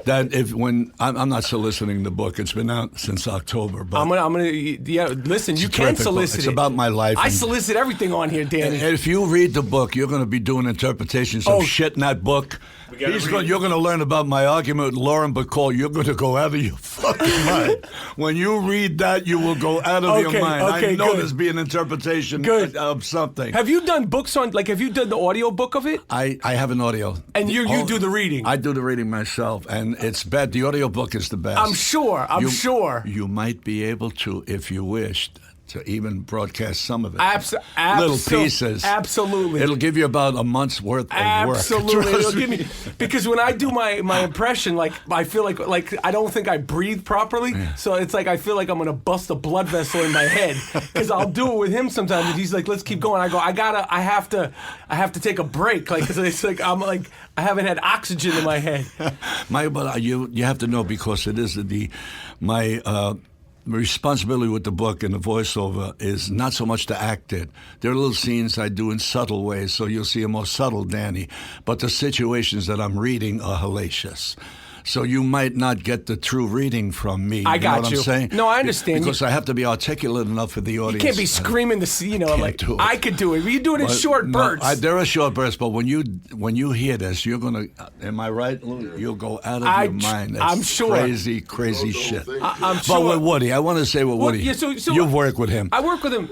that I'm not soliciting the book. It's been out since October. But I'm gonna. Listen, you can solicit it. It's it. about my life. I solicit everything on here, Danny. And if you read the book, you're going to be doing interpretations of shit in that book. You're going to learn about my argument with Lauren Bacall. You're going to go out of your fucking mind. When you read that, you will go out of your mind. I know there's be an interpretation of something. Have you done books on, have you done the audio book of it? I have an audio. And you do the reading? I do the reading myself, and it's bad. The audio book is the best. I'm sure. sure. You might be able to, if you wished, to even broadcast some of it. Little pieces. Absolutely. It'll give you about a month's worth of work. Absolutely. It'll give me, because when I do my impression, I feel like I don't think I breathe properly. Yeah. So it's like I feel like I'm going to bust a blood vessel in my head. Because I'll do it with him sometimes. And he's like, let's keep going. I go, I have to take a break. Cause it's like, I haven't had oxygen in my head. But you have to know, because it is my responsibility with the book and the voiceover is not so much to act it. There are little scenes I do in subtle ways, so you'll see a more subtle Danny. But the situations that I'm reading are hellacious. So you might not get the true reading from me. I got you. Know what I'm saying? No, I understand. Because I have to be articulate enough for the audience. You can't be screaming I could do it. You do it in short bursts. There are short bursts, but when you hear this, you're going to, am I right, Lou? You'll go out of your mind. That's I'm sure. Crazy shit. I'm sure. But with Woody, I want to say with Woody, you've worked with him. I work with him.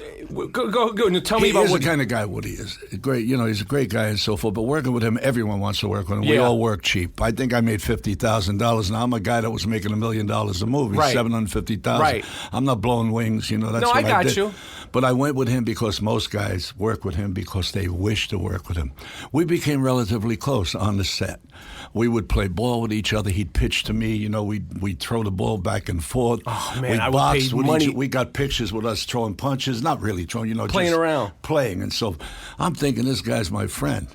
Go. Tell me about Woody. He's the kind of guy Woody is. Great, he's a great guy and so forth, but working with him, everyone wants to work with him. Yeah. We all work cheap. I think I made $50,000. Now I'm a guy that was making $1 million a movie, right. $750,000. Right. I'm not blowing wings, that's what I did. I got you. But I went with him because most guys work with him because they wish to work with him. We became relatively close on the set. We would play ball with each other. He'd pitch to me. We'd throw the ball back and forth. Oh, man, I boxed with money. We got pictures with us throwing punches. Not really throwing, playing just around. Playing. And so I'm thinking, this guy's my friend.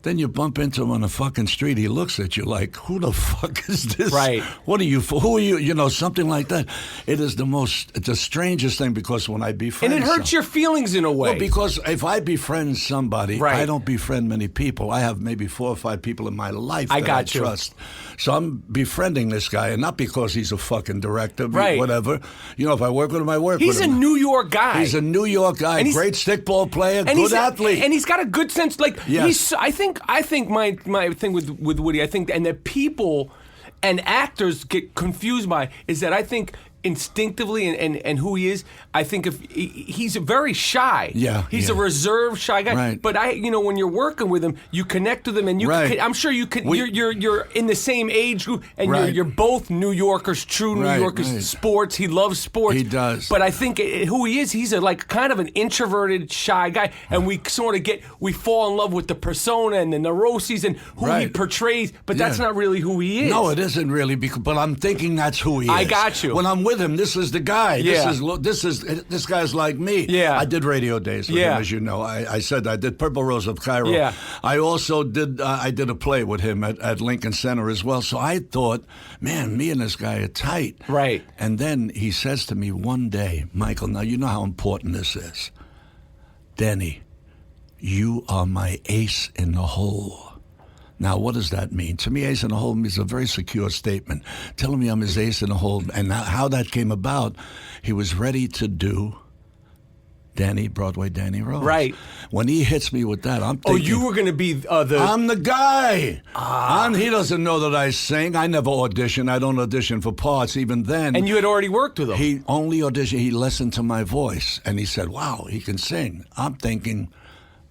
Then you bump into him on the fucking street. He looks at you like, who the fuck is this? Right. What are you for? Who are you? Something like that. It is the strangest thing, because when I befriend and it hurts your feelings in a way. Well, because if I befriend somebody, right. I don't befriend many people. I have maybe 4 or 5 people in my life that I trust. So I'm befriending this guy, and not because he's a fucking director, right. whatever. If I work with him, I work with him. He's a New York guy. He's a New York guy, great stickball player, good athlete. And he's got a good sense. I think look, I think my thing with Woody, I think, and that people and actors get confused by, is that I think instinctively and who he is, I think if he's very shy. Yeah, he's a reserved, shy guy. Right. But when you're working with him, you connect with him, and I'm sure you could. You're in the same age group, and you're both New Yorkers, true New Yorkers. Right. Sports, he loves sports. He does. But I think who he is, he's kind of an introverted, shy guy, and we sort of we fall in love with the persona and the neuroses and who he portrays. But that's not really who he is. No, it isn't really. But I'm thinking that's who he is. I got you. When I'm with him, this is the guy. Yeah. This guy's like me. Yeah. I did radio days with him, as you know. I said I did Purple Rose of Cairo. Yeah. I also did I did a play with him at Lincoln Center as well. So I thought, man, me and this guy are tight. Right. And then he says to me one day, Michael, now you know how important this is. Danny, you are my ace in the hole. Now, what does that mean? To me, ace in the hole means a very secure statement, telling me I'm his ace in the hole. And how that came about, he was ready to do Broadway Danny Rose. Right. When he hits me with that, I'm thinking... Oh, you were going to be the... I'm the guy. He doesn't know that I sing. I never audition. I don't audition for parts even then. And you had already worked with him. He only auditioned. He listened to my voice, and he said, wow, he can sing. I'm thinking...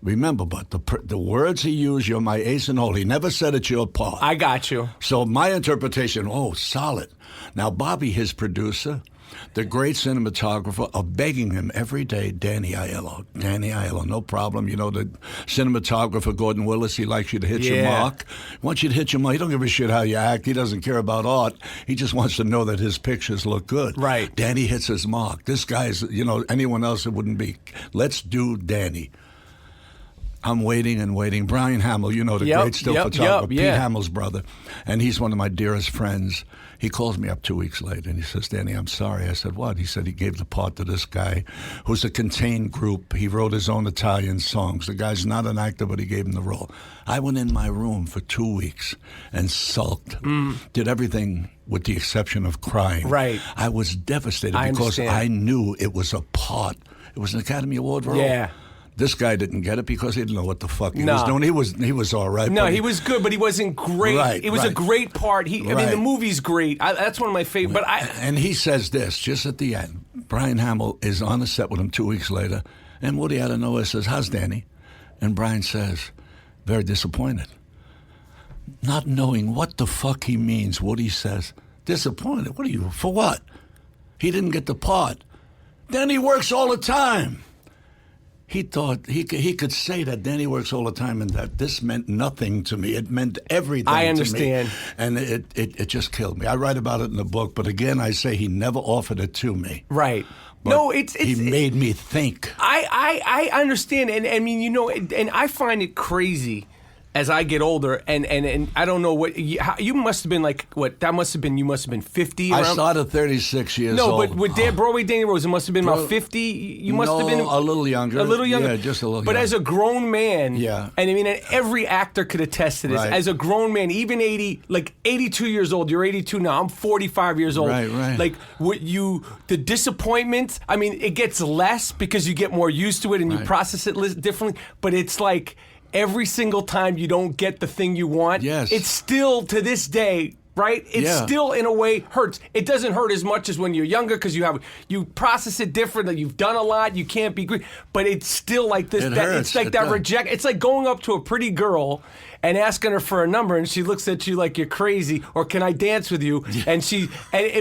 Remember, but the words he used, you're my ace in the hole. He never said it's your part. I got you. So my interpretation, solid. Now, Bobby, his producer, the great cinematographer, are begging him every day, Danny Aiello, no problem. You know, the cinematographer, Gordon Willis, he likes you to hit your mark. He wants you to hit your mark. He don't give a shit how you act. He doesn't care about art. He just wants to know that his pictures look good. Right. Danny hits his mark. This guy's, anyone else, it wouldn't be. Let's do Danny. I'm waiting and waiting. Brian Hamill, the great still photographer, Pete Hamill's brother, and he's one of my dearest friends. He calls me up 2 weeks later, and he says, Danny, I'm sorry. I said, what? He said he gave the part to this guy who's a contained group. He wrote his own Italian songs. The guy's not an actor, but he gave him the role. I went in my room for 2 weeks and sulked, did everything with the exception of crying. Right. I was devastated because I knew it was a part. It was an Academy Award role. Yeah. This guy didn't get it because he didn't know what the fuck he was doing. He was all right. No, he was good, but he wasn't great. Right, it was a great part. I mean, the movie's great. That's one of my favorite. And he says this just at the end. Brian Hamill is on the set with him 2 weeks later, and Woody out of nowhere says, how's Danny? And Brian says, very disappointed. Not knowing what the fuck he means, Woody says, disappointed? What are you, for what? He didn't get the part. Danny works all the time. He thought he could say that Danny works all the time and that this meant nothing to me. It meant everything I understand. to me. And it just killed me. I write about it in the book, but again, I say he never offered it to me. Right. But he made me think. I understand. And I mean, and I find it crazy as I get older, and I don't know you must have been like, that must have been, you must have been 50 around. I started 36 years old. No, but with Broadway Danny Rose, it must have been about 50. You must have been a little younger. A little younger. Yeah, just a little But younger. as a grown man, and I mean, every actor could attest to this. Right. As a grown man, even 82 years old, you're 82 now, I'm 45 years old. Right. Like, the disappointments, I mean, it gets less because you get more used to it and you process it differently, but it's like, every single time you don't get the thing you want, it's still, to this day, right? It's still, in a way, hurts. It doesn't hurt as much as when you're younger because you process it differently. You've done a lot. You can't be great. But it's still like this. It's like that rejection. It's like going up to a pretty girl and asking her for a number, and she looks at you like you're crazy, or can I dance with you? And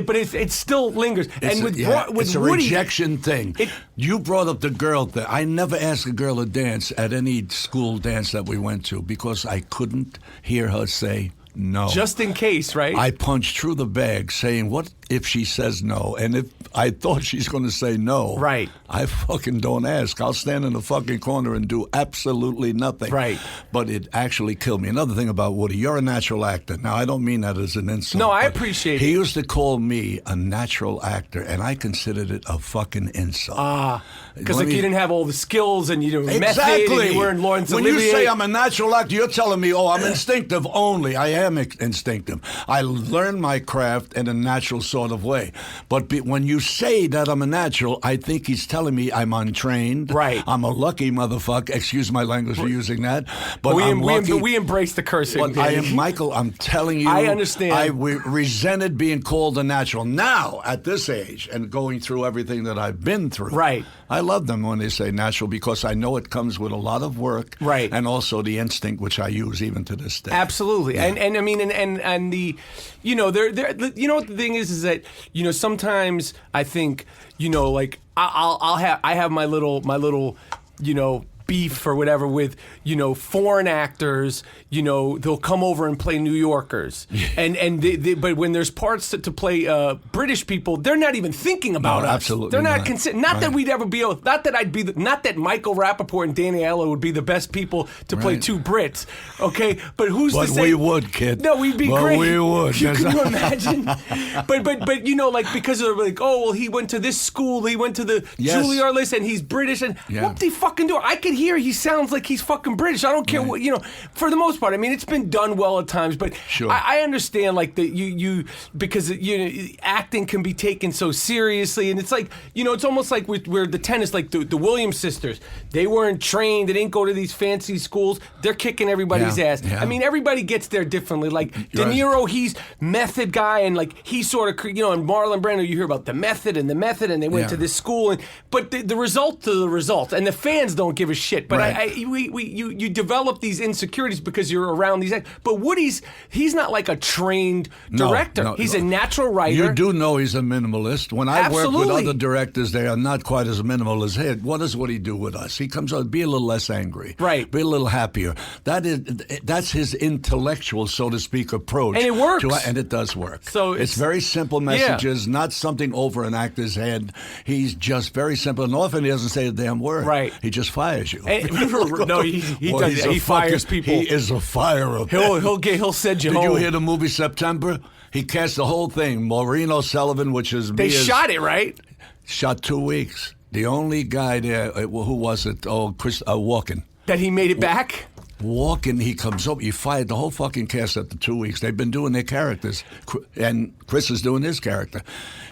but it still lingers. It's a Woody, rejection thing. You brought up the girl thing. I never asked a girl to dance at any school dance that we went to because I couldn't hear her say no. Just in case, right? I punched through the bag saying, what if she says no? And if I thought she's going to say no, right, I fucking don't ask. I'll stand in the fucking corner and do absolutely nothing. Right. But it actually killed me. Another thing about Woody, you're a natural actor. Now, I don't mean that as an insult. No, I appreciate it. He used to call me a natural actor, and I considered it a fucking insult. Because you didn't have all the skills and you didn't method and you weren't Laurence Olivier. When you say I'm a natural actor, you're telling me, I'm instinctive only. I am instinctive. I learn my craft in a natural sort of way. But when you say that I'm a natural, I think he's telling me I'm untrained. Right. I'm a lucky motherfucker. Excuse my language for using that. But we embrace the cursing. But I am, Michael, I'm telling you. I understand. I resented being called a natural. Now, at this age, and going through everything that I've been through. Right. I love them when they say natural because I know it comes with a lot of work. Right. And also the instinct, which I use even to this day. Absolutely. Yeah. And I mean, and the, you know, you know what the thing is that, you know, sometimes I think, you know, like I have my little, you know, beef or whatever with, you know, foreign actors. You know, they'll come over and play New Yorkers, and but when there's parts to play British people, they're not even thinking about us. Absolutely, they're not not that we'd ever be able, not that Michael Rapaport and Danny Aiello would be the best people to play two Brits. Okay, but who's to say? We would, kid. No, we'd be great. We would. Can you imagine? but you know, like because of like, oh well, he went to this school, he went to the Juilliard list, and he's British, and what the fucking do? I could hear he sounds like he's fucking British. I don't care what, you know, for the most part. I mean, it's been done well at times, but sure. I understand like that you because you know acting can be taken so seriously, and it's like, you know, it's almost like where the tennis, like the Williams sisters, they weren't trained, they didn't go to these fancy schools, they're kicking everybody's ass. I mean, everybody gets there differently. Like De Niro, he's method guy, and like he sort of, you know, and Marlon Brando, you hear about the method, and they went to this school, but the result to the result, and the fans don't give a shit. But you develop these insecurities because you're around these actors. But Woody's, he's not like a trained director. No, he's a natural writer. You do know he's a minimalist. When I work with other directors, they are not quite as minimal as him. What does Woody do with us? He comes out, be a little less angry. Right. Be a little happier. That's his intellectual, so to speak, approach. And it works. And it does work. So it's very simple messages, not something over an actor's head. He's just very simple. And often he doesn't say a damn word. Right. He just fires you. No, he fires people. He is a firer. He'll send you home. Did you hear the movie September? He cast the whole thing. Maureen O'Sullivan, which is they shot it, right? Shot 2 weeks. The only guy there, who was it? Oh, Chris Walken. That he made it back? Walken, he comes up. He fired the whole fucking cast after 2 weeks. They've been doing their characters, and Chris is doing his character.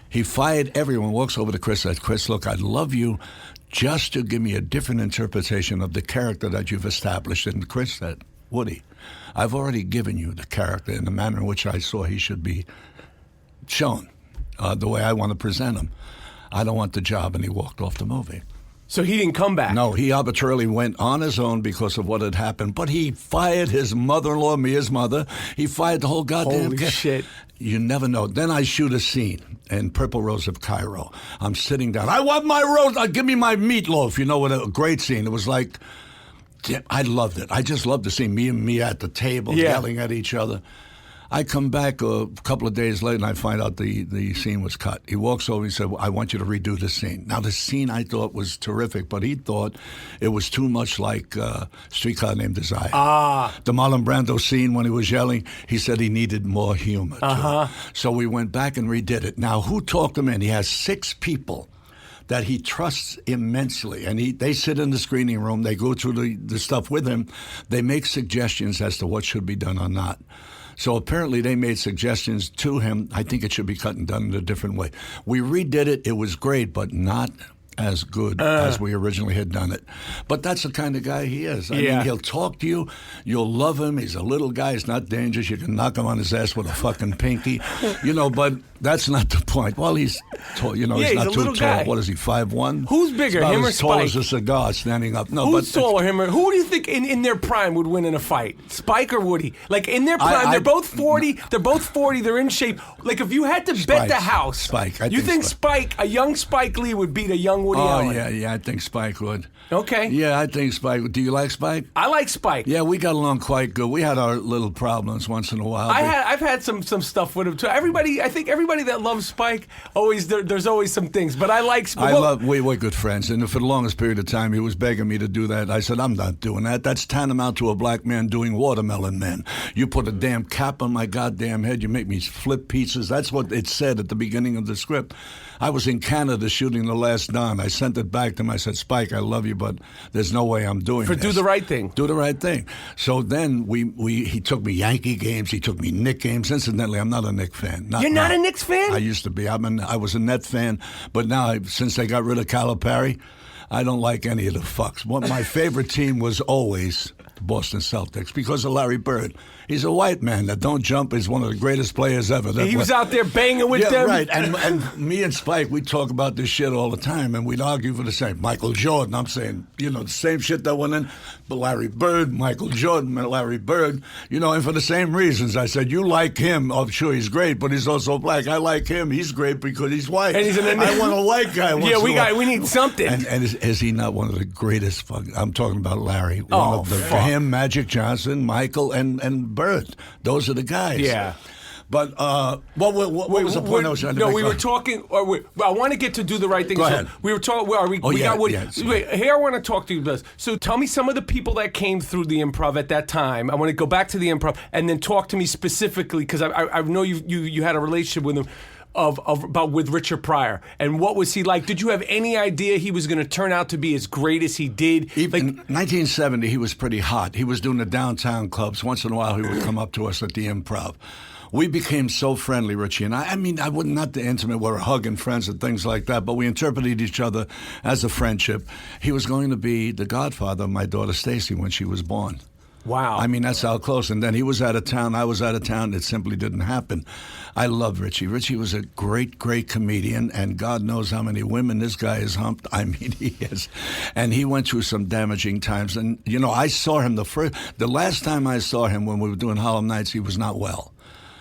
He fired everyone. Walks over to Chris, says, "Chris, look, I'd love you just to give me a different interpretation of the character that you've established." And Chris said, "Woody, I've already given you the character in the manner in which I saw he should be shown, the way I want to present him. I don't want the job," and he walked off the movie. So he didn't come back? No, he arbitrarily went on his own because of what had happened. But he fired his mother-in-law, Mia's mother. He fired the whole goddamn Holy shit. You never know. Then I shoot a scene in Purple Rose of Cairo. I'm sitting down. I want my rose. Give me my meatloaf. You know what? A great scene. It was like, I loved it. I just loved to see me and Mia at the table yelling at each other. I come back a couple of days later and I find out the scene was cut. He walks over and he said, "I want you to redo the scene." Now, the scene I thought was terrific, but he thought it was too much like Streetcar Named Desire. The Marlon Brando scene when he was yelling, he said he needed more humor. So we went back and redid it. Now, who talked him in? He has 6 people that he trusts immensely. And they sit in the screening room. They go through the stuff with him. They make suggestions as to what should be done or not. So apparently they made suggestions to him. I think it should be cut and done in a different way. We redid it. It was great, but not as good as we originally had done it. But that's the kind of guy he is. I mean, he'll talk to you. You'll love him. He's a little guy. He's not dangerous. You can knock him on his ass with a fucking pinky. But that's not the point. Well, he's tall. He's not too tall. Guy. What is he, 5'1"? Who's bigger, him or Spike? As tall as a cigar standing up. No, who's taller, him or who do you think in their prime would win in a fight? Spike or Woody? Like in their prime, they're both 40. They're both 40. They're in shape. Like if you had to bet the house, Spike. You think Spike, a young Spike Lee would beat a young Woody Allen? Yeah, I think Spike would. Okay. Yeah, I think Spike. Do you like Spike? I like Spike. Yeah, we got along quite good. We had our little problems once in a while. I've had some stuff with him too. I think everybody that loves Spike there's always some things. But I like Spike. We're good friends, and for the longest period of time, he was begging me to do that. I said, "I'm not doing that. That's tantamount to a black man doing Watermelon Man. You put a damn cap on my goddamn head. You make me flip pieces." That's what it said at the beginning of the script. I was in Canada shooting The Last Don. down. I sent it back to him. I said, Spike, I love you, but there's no way I'm doing this. Do the right thing. Do the right thing. So then he took me Yankee games. He took me Knick games. Incidentally, I'm not a Knick fan. You're not a Knicks fan? I used to be. I was a Net fan, but now since they got rid of Calipari, I don't like any of the fucks. My favorite team was always the Boston Celtics because of Larry Bird. He's a white man that don't jump. He's one of the greatest players ever. He was out there banging with them? Right. And me and Spike, we talk about this shit all the time, and we'd argue for the same. Michael Jordan, I'm saying, the same shit that went in. But Larry Bird, Michael Jordan, and Larry Bird, and for the same reasons. I said, you like him. Oh, sure, he's great, but he's also black. I like him. He's great because he's white. And I want a white guy. We need something. And is he not one of the greatest I'm talking about Larry. Him, Magic Johnson, Michael, and Bird. Those are the guys. Yeah. But what was the point I was trying to make? We were talking. I want to get to do the right thing. Go ahead. We were talking. Wait, here I want to talk to you about. So tell me some of the people that came through the Improv at that time. I want to go back to the Improv and then talk to me specifically because I know you had a relationship with him. With Richard Pryor, and what was he like? Did you have any idea he was going to turn out to be as great as he did? In 1970, he was pretty hot. He was doing the downtown clubs. Once in a while, he would come up to us at the Improv. We became so friendly, Richie and I. I mean, I wouldn't not the intimate, we were hugging friends and things like that, but we interpreted each other as a friendship. He was going to be the godfather of my daughter Stacy when she was born. Wow. I mean, that's how close. And then he was out of town. I was out of town. It simply didn't happen. I love Richie. Richie was a great, great comedian, and God knows how many women this guy has humped. I mean, he is. And he went through some damaging times. And, I saw him the last time I saw him when we were doing Harlem Nights, he was not well.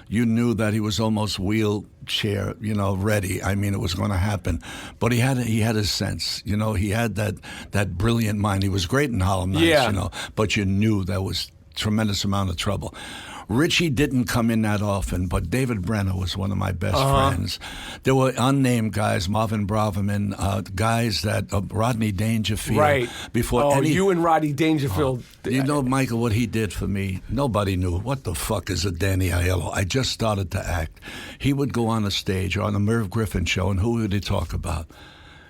You knew that he was almost wheelchair, ready. I mean, it was going to happen. But he had his sense. He had that brilliant mind. He was great in Harlem Nights, but you knew there was tremendous amount of trouble. Richie didn't come in that often, but David Brenner was one of my best friends. There were unnamed guys, Marvin Braverman, guys that Rodney Dangerfield. Right. You and Rodney Dangerfield. Michael, what he did for me, nobody knew. What the fuck is a Danny Aiello? I just started to act. He would go on a stage or on the Merv Griffin show, and who would he talk about?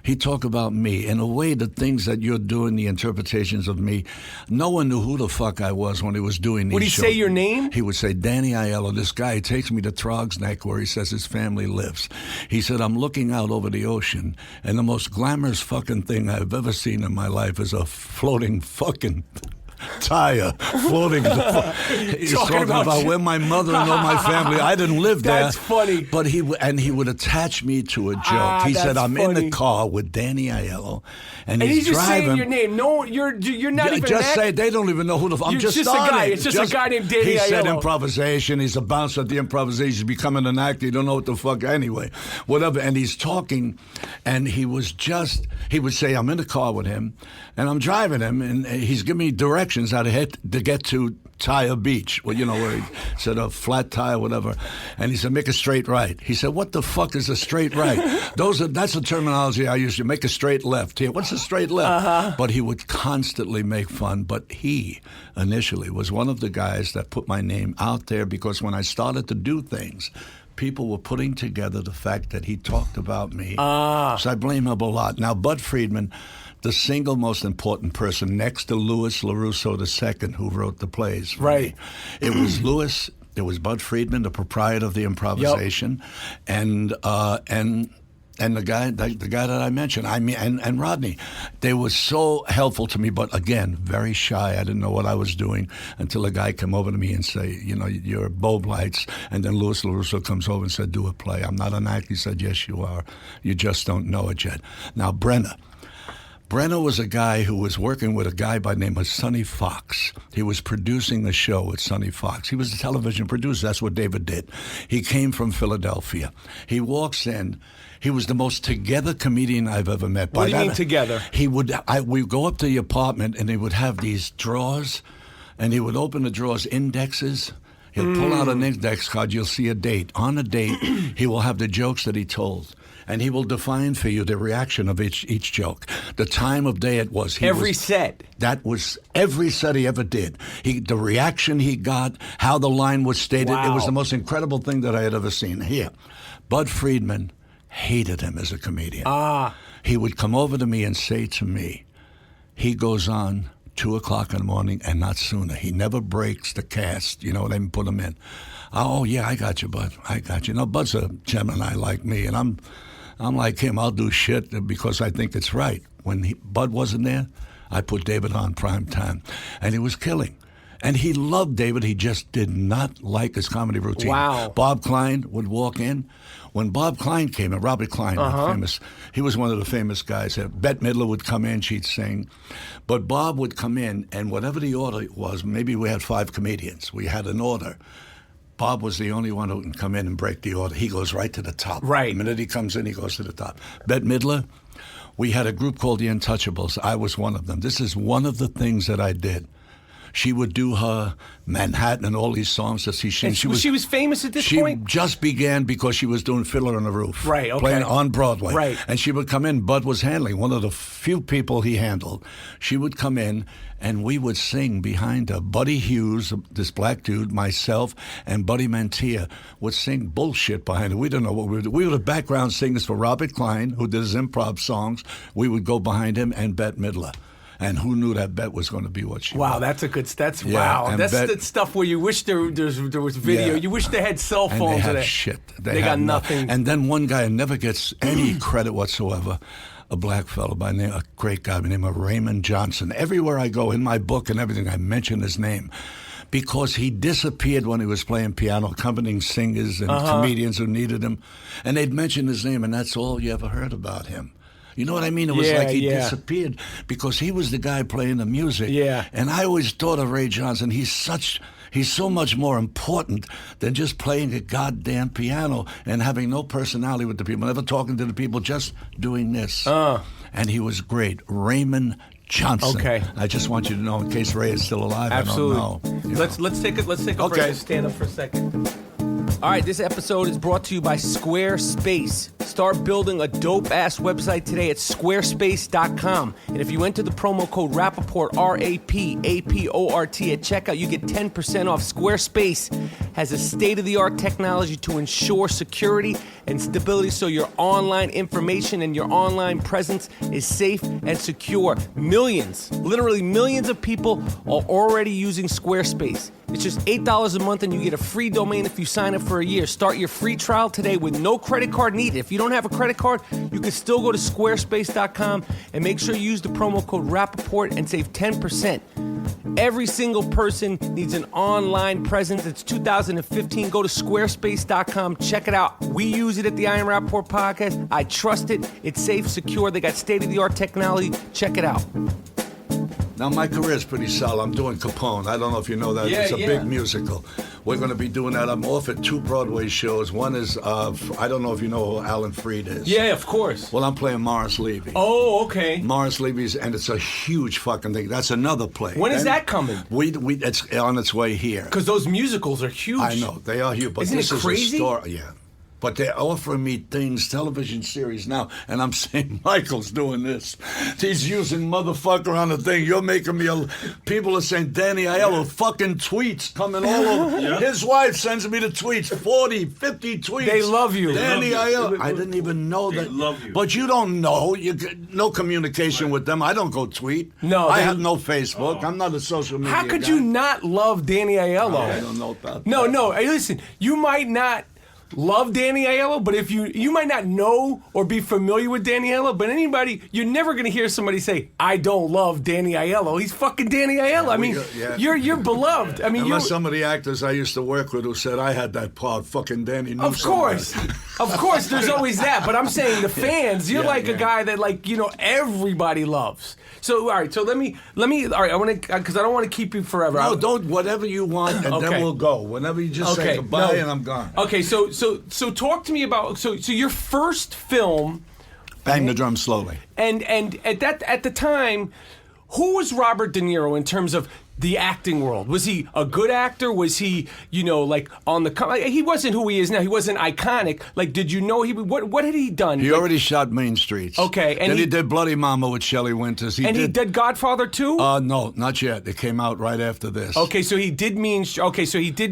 He'd talk about me. In a way, the things that you're doing, the interpretations of me, no one knew who the fuck I was when he was doing these shows. Would he say your name? He would say, Danny Aiello, this guy. He takes me to Trog's Neck where he says his family lives. He said, I'm looking out over the ocean, and the most glamorous fucking thing I've ever seen in my life is a floating fucking tire floating. He's talking about where my mother and all my family. I didn't live there. That's funny. But he would attach me to a joke. He said, "I'm in the car with Danny Aiello, and he's just driving." saying your name. No, you're not even. Just say they don't even know who the. I'm just starting. A guy. It's just a guy named Danny Aiello. He said improvisation. He's a bouncer at the improvisation. He's becoming an actor. You don't know what the fuck anyway. Whatever. And he's talking, and he would say, "I'm in the car with him, and I'm driving him, and he's giving me directions how to get to Tire Beach, where he said a flat tire, whatever. And he said, make a straight right. He said, what the fuck is a straight right? That's the terminology I used to make a straight left. Here, what's a straight left? But he would constantly make fun. But he initially was one of the guys that put my name out there because when I started to do things, people were putting together the fact that he talked about me. So I blame him a lot. Now, Bud Friedman, the single most important person next to Louis LaRusso II, who wrote the plays. Right. It was Louis, it was Bud Friedman, the proprietor of the improvisation, and the guy that I mentioned, and Rodney. They were so helpful to me, but again, very shy. I didn't know what I was doing until a guy came over to me and say, you're Bob Lights. And then Louis LaRusso comes over and said, do a play. I'm not an actor. He said, yes, you are. You just don't know it yet. Now, Brenner was a guy who was working with a guy by the name of Sonny Fox. He was producing a show with Sonny Fox. He was a television producer. That's what David did. He came from Philadelphia. He walks in. He was the most together comedian I've ever met. What do you mean together? We would go up to the apartment, and he would have these drawers, and he would open the drawers, indexes. He'll pull out an index card. You'll see a date. On a date, he will have the jokes that he told. And he will define for you the reaction of each joke, the time of day it was. Every set. That was every set he ever did. The reaction he got, how the line was stated. Wow. It was the most incredible thing that I had ever seen. Here, Bud Friedman hated him as a comedian. he would come over to me and say to me, he goes on 2 o'clock in the morning and not sooner. He never breaks the cast, you know, they put him in. Oh, yeah, I got you, Bud. I got you. No, Bud's a Gemini like me, and I'm like him. I'll do shit because I think it's right. When Bud wasn't there, I put David on prime time, and he was killing. And he loved David. He just did not like his comedy routine. Wow. Bob Klein would walk in. When Bob Klein came in, Robert Klein, famous, he was one of the famous guys. Bette Midler would come in, she'd sing. But Bob would come in, and whatever the order was, maybe we had 5 comedians. We had an order. Bob was the only one who can come in and break the order. He goes right to the top. Right. The minute he comes in, he goes to the top. Bette Midler, we had a group called the Untouchables. I was one of them. This is one of the things that I did. She would do her Manhattan and all these songs that she was famous at this point? She just began because she was doing Fiddler on the Roof. Right, okay. Playing on Broadway. Right. And she would come in. Bud was handling, one of the few people he handled. She would come in, and we would sing behind her. Buddy Hughes, this black dude, myself, and Buddy Mantia would sing bullshit behind her. We didn't know what we were doing. We were the background singers for Robert Klein, who did his improv songs. We would go behind him, and Bette Midler. And who knew that Bette was going to be what she was? Wow, that's wow. That's the stuff where you wish there was video. Yeah. You wish they had cell phones. And they had today. shit. They got nothing. And then one guy never gets any credit whatsoever, a black fellow by name, a great guy by the name of Raymond Johnson. Everywhere I go, in my book and everything, I mention his name. Because he disappeared when he was playing piano, accompanying singers and comedians who needed him. And they'd mention his name, and that's all you ever heard about him. You know what I mean? It was like he disappeared because he was the guy playing the music. Yeah. And I always thought of Ray Johnson. He's so much more important than just playing a goddamn piano and having no personality with the people, never talking to the people, just doing this. And he was great. Raymond Johnson. Okay. I just want you to know, in case Ray is still alive. Absolutely. I don't know. Let's take a break. Stand up for a second. All right, this episode is brought to you by Squarespace. Start building a dope-ass website today at squarespace.com. And if you enter the promo code Rapaport, RAPAPORT, at checkout, you get 10% off. Squarespace has a state-of-the-art technology to ensure security and stability so your online information and your online presence is safe and secure. Millions, literally millions of people are already using Squarespace. It's just $8 a month and you get a free domain if you sign up for a year. Start your free trial today with no credit card needed. If you don't have a credit card, you can still go to squarespace.com and make sure you use the promo code Rapaport and save 10%. Every single person needs an online presence. It's 2015. Go to squarespace.com. Check it out. We use it at the I Am Rapaport podcast. I trust it. It's safe, secure. They got state-of-the-art technology. Check it out. Now, my career is pretty solid. I'm doing Capone. I don't know if you know that. Yeah, it's a big musical. We're going to be doing that. I'm off at 2 Broadway shows. One is, I don't know if you know who Alan Freed is. Yeah, of course. Well, I'm playing Morris Levy. Oh, okay. Morris Levy's, and it's a huge fucking thing. That's another play. When is that coming? It's on its way here. Because those musicals are huge. I know, they are huge. But Isn't this it crazy? is a story. Yeah. But they're offering me things, television series now, and I'm saying, Michael's doing this. He's using motherfucker on the thing. You're making me people are saying, Danny Aiello, fucking tweets coming all over. Yeah. His wife sends me the tweets, 40, 50 tweets. They love you. Danny Aiello. I didn't even know that. They love you. But you don't know. You get no communication with them. I don't go tweet. No. I have no Facebook. I'm not a social media How could guy. you not love Danny Aiello? I don't know about that. No. Hey, listen, you might not love Danny Aiello, but if you might not know or be familiar with Danny Aiello, but you're never going to hear somebody say, I don't love Danny Aiello. He's fucking Danny Aiello. I mean, you're beloved. I mean, unless some of the actors I used to work with who said I had that part, fucking Danny knew Of course, there's always that. But I'm saying the fans, you're a guy that everybody loves. So all right, so let me. All right, I want to because I don't want to keep you forever. No, don't. Whatever you want, and then we'll go. Whenever you just say goodbye, and I'm gone. Okay, so talk to me about so your first film. Bang the drum slowly. And at the time, who was Robert De Niro in terms of the acting world? Was he a good actor? Was he, like on the... He wasn't who he is now. He wasn't iconic. Like, did you know what had he done? He already shot Main Streets. Okay. And then he did Bloody Mama with Shelley Winters. He did Godfather too? No, not yet. It came out right after this. Okay, so he did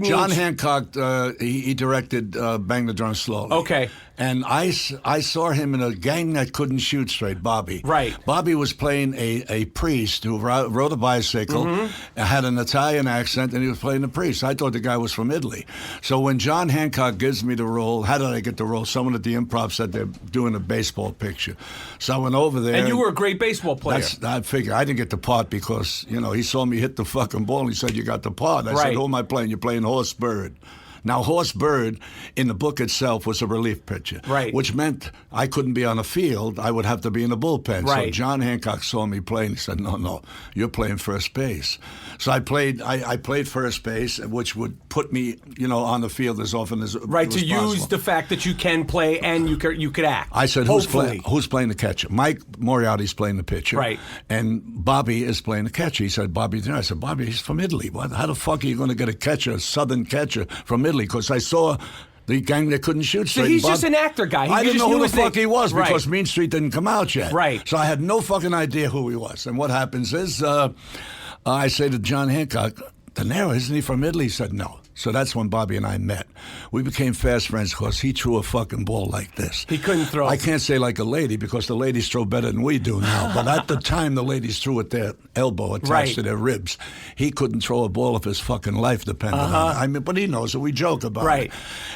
John Hancock, he directed Bang the Drum Slowly. Okay. And I saw him in a Gang That Couldn't Shoot Straight, Bobby. Right. Bobby was playing a priest who rode a bicycle, had an Italian accent, and he was playing a priest. I thought the guy was from Italy. So when John Hancock gives me the role, how did I get the role? Someone at the Improv said they're doing a baseball picture. So I went over there. And you were a great baseball player. I figured. I didn't get the part because, he saw me hit the fucking ball and he said, you got the part. I said, who am I playing? You're playing Horse Bird. Now, Horse Bird, in the book itself, was a relief pitcher. Right. Which meant I couldn't be on a field. I would have to be in the bullpen. Right. So John Hancock saw me play and he said, no, you're playing first base. So I played first base, which would put me, on the field as often as right, as to possible. use the fact that you can play and you could act. I said, who's playing the catcher? Mike Moriarty's playing the pitcher. Right. And Bobby is playing the catcher. He said, Bobby, I said, Bobby, he's from Italy. How the fuck are you going to get a catcher, a southern catcher from Italy? Because I saw the Gang That Couldn't Shoot Straight. So he's just an actor guy. I didn't know who the fuck he was right. because Mean Street didn't come out yet. Right. So I had no fucking idea who he was. And what happens is, I say to John Hancock, De Niro, isn't he from Italy? He said, no. So that's when Bobby and I met. We became fast friends because he threw a fucking ball like this. He couldn't throw. I can't say like a lady because the ladies throw better than we do now. But at the time, the ladies threw with their elbow attached to their ribs. He couldn't throw a ball if his fucking life depended on it. I mean, but he knows it. We joke about it.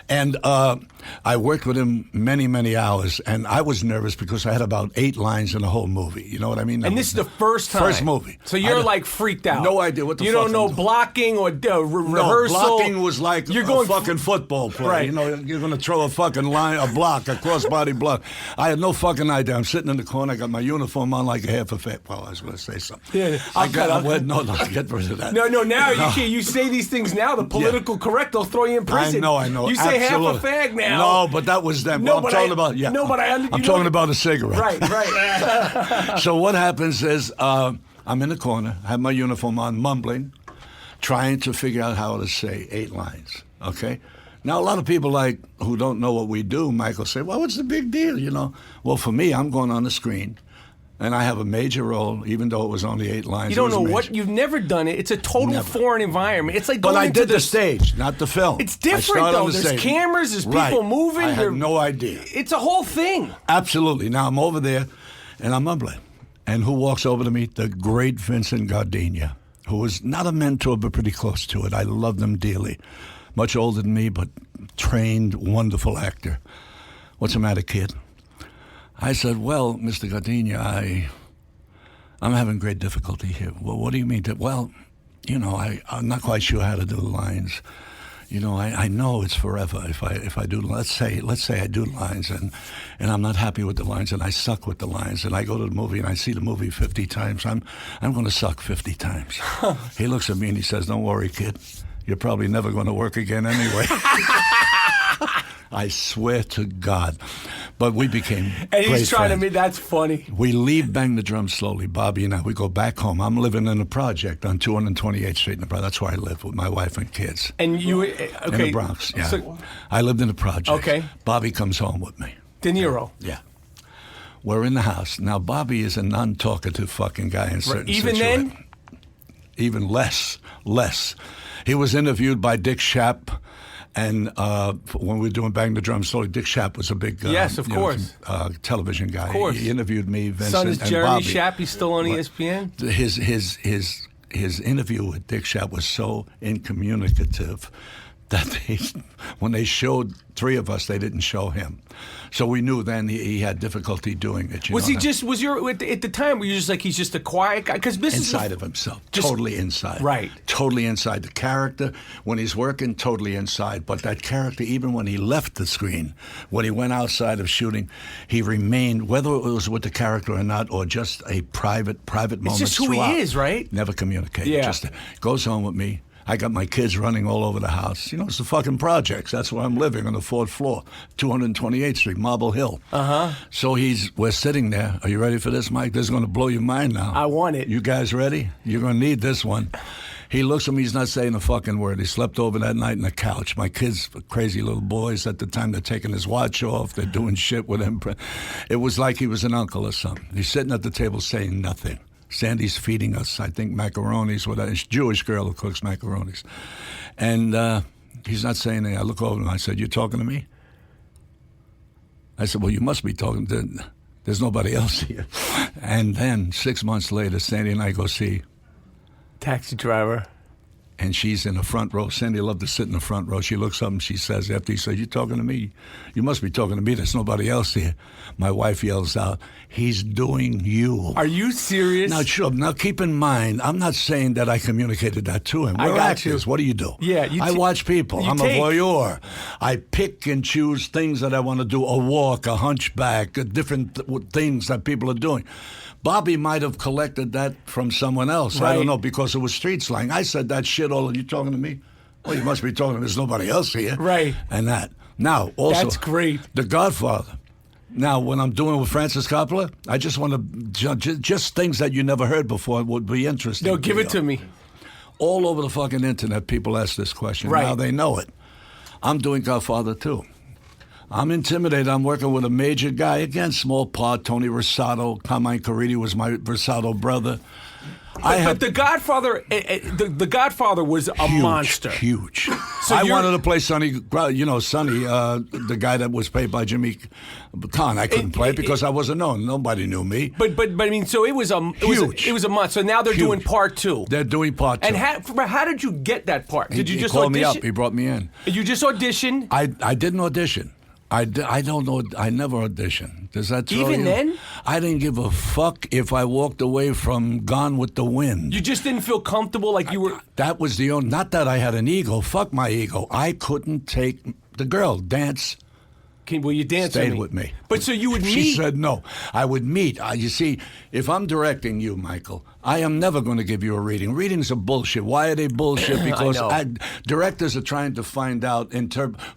And I worked with him many, many hours. And I was nervous because I had about 8 lines in the whole movie. You know what I mean? And this is the first time? First movie. So you're like freaked out. No idea what the fuck you don't know blocking or rehearsal. No, blocking was like a fucking football play. Right. You're going to throw a fucking line, a block, a cross-body block. I had no fucking idea. I'm sitting in the corner. I got my uniform on like a half a fat. Well, I was going to say something. Yeah, No, get rid of that. No, now you can't. You say these things now. The political correct, they'll throw you in prison. I know. You say absolutely. half a fag now. No, but that was them. No, I'm but talking about, No, but I'm talking about a cigarette. Right. So what happens is I'm in the corner, have my uniform on, mumbling, trying to figure out how to say 8 lines, okay? Now, a lot of people who don't know what we do, Michael, say, well, what's the big deal, Well, for me, I'm going on the screen, and I have a major role, even though it was only 8 lines. You don't know what, you've never done it. It's a total foreign environment. It's like going But I into did the stage, not the film. It's different, though. There's cameras, there's people moving. I had no idea. It's a whole thing. Absolutely. Now, I'm over there, and I'm mumbling. And who walks over to me? The great Vincent Gardenia, who was not a mentor, but pretty close to it. I loved him dearly. Much older than me, but trained, wonderful actor. What's the matter, kid? I said, well, Mr. Gardenia, I'm having great difficulty here. Well, what do you mean? Well, I'm not quite sure how to do the lines. I know it's forever if I do. Let's say I do lines and I'm not happy with the lines and I suck with the lines and I go to the movie and I see the movie 50 times. I'm going to suck 50 times. He looks at me and he says, "Don't worry, kid. You're probably never going to work again anyway." I swear to God. But we became and great he's trying friends. to be, that's funny. We leave Bang the Drum Slowly, Bobby and I. We go back home. I'm living in a project on 228th Street in the Bronx. That's where I live with my wife and kids. And you, In the Bronx, yeah. So, I lived in a project. Okay. Bobby comes home with me. De Niro. Yeah. We're in the house. Now, Bobby is a non-talkative fucking guy in certain Even situations. then? Even less. He was interviewed by Dick Schaap. And when we were doing Bang the Drum Slowly, Dick Schaap was a big yes, of course, television guy. Of course. He interviewed me, Vincent, son is and Jeremy Bobby. Schaap. He's still on ESPN. His interview with Dick Schaap was so incommunicative that when they showed 3 of us, they didn't show him. So we knew then he had difficulty doing it. Was at the time, were you just like, he's just a quiet guy? Because this inside of himself. Just, totally inside. Right. Totally inside. The character, when he's working, totally inside. But that character, even when he left the screen, when he went outside of shooting, he remained, whether it was with the character or not, or just a private moment. It's just who he is, right? Never communicated. Yeah. Just goes home with me. I got my kids running all over the house. It's the fucking projects. That's where I'm living, on the 4th floor, 228th Street, Marble Hill. So we're sitting there. Are you ready for this, Mike? This is going to blow your mind now. I want it. You guys ready? You're going to need this one. He looks at me, he's not saying a fucking word. He slept over that night on the couch. My kids, crazy little boys at the time, they're taking his watch off. They're doing shit with him. It was like he was an uncle or something. He's sitting at the table saying nothing. Sandy's feeding us, I think, macaronis. It's a Jewish girl who cooks macaronis. And he's not saying anything. I look over and I said, you talking to me? I said, well, you must be talking to... There's nobody else here. And then 6 months later, Sandy and I go see... Taxi driver. And she's in the front row. Sandy loved to sit in the front row. She looks up and she says, after he says, you talking to me? You must be talking to me. There's nobody else here. My wife yells out, he's doing you. Are you serious? Now, sure. Now, keep in mind, I'm not saying that I communicated that to him. We're actors. What do you do? Yeah, I watch people. I'm a voyeur. I pick and choose things that I want to do, a walk, a hunchback, different things that people are doing. Bobby might have collected that from someone else. Right. I don't know, because it was street slang. I said that shit all. Are you talking to me? Well, you must be talking to me. There's nobody else here. Right. And that. Now, also. That's great. The Godfather. Now, when I'm doing it with Francis Coppola, I just want to, just things that you never heard before would be interesting. No, give it to me. All over the fucking internet, people ask this question. Right. Now they know it. I'm doing Godfather 2. I'm intimidated. I'm working with a major guy. Again, small part. Tony Rosato. Carmine Caridi was my Rosato brother. But The Godfather, the Godfather was a monster. Huge. So I wanted to play Sonny, Sonny, the guy that was played by Jimmy Kahn. I couldn't play because I wasn't known. Nobody knew me. But I mean, so it was a monster. So now they're doing part 2. They're doing part 2. And how did you get that part? Did you just called audition? me up. He brought me in. You just auditioned? I didn't audition. I don't know. I never auditioned. Does that throw Even you? then? I didn't give a fuck if I walked away from Gone with the Wind. You just didn't feel comfortable, like you were... That was the only... Not that I had an ego. Fuck my ego. I couldn't take the girl dance. Will you dance Stayed with me. But so you would meet... She said no. I would meet. You see, if I'm directing you, Michael, I am never going to give you a reading. Readings are bullshit. Why are they bullshit? Because directors are trying to find out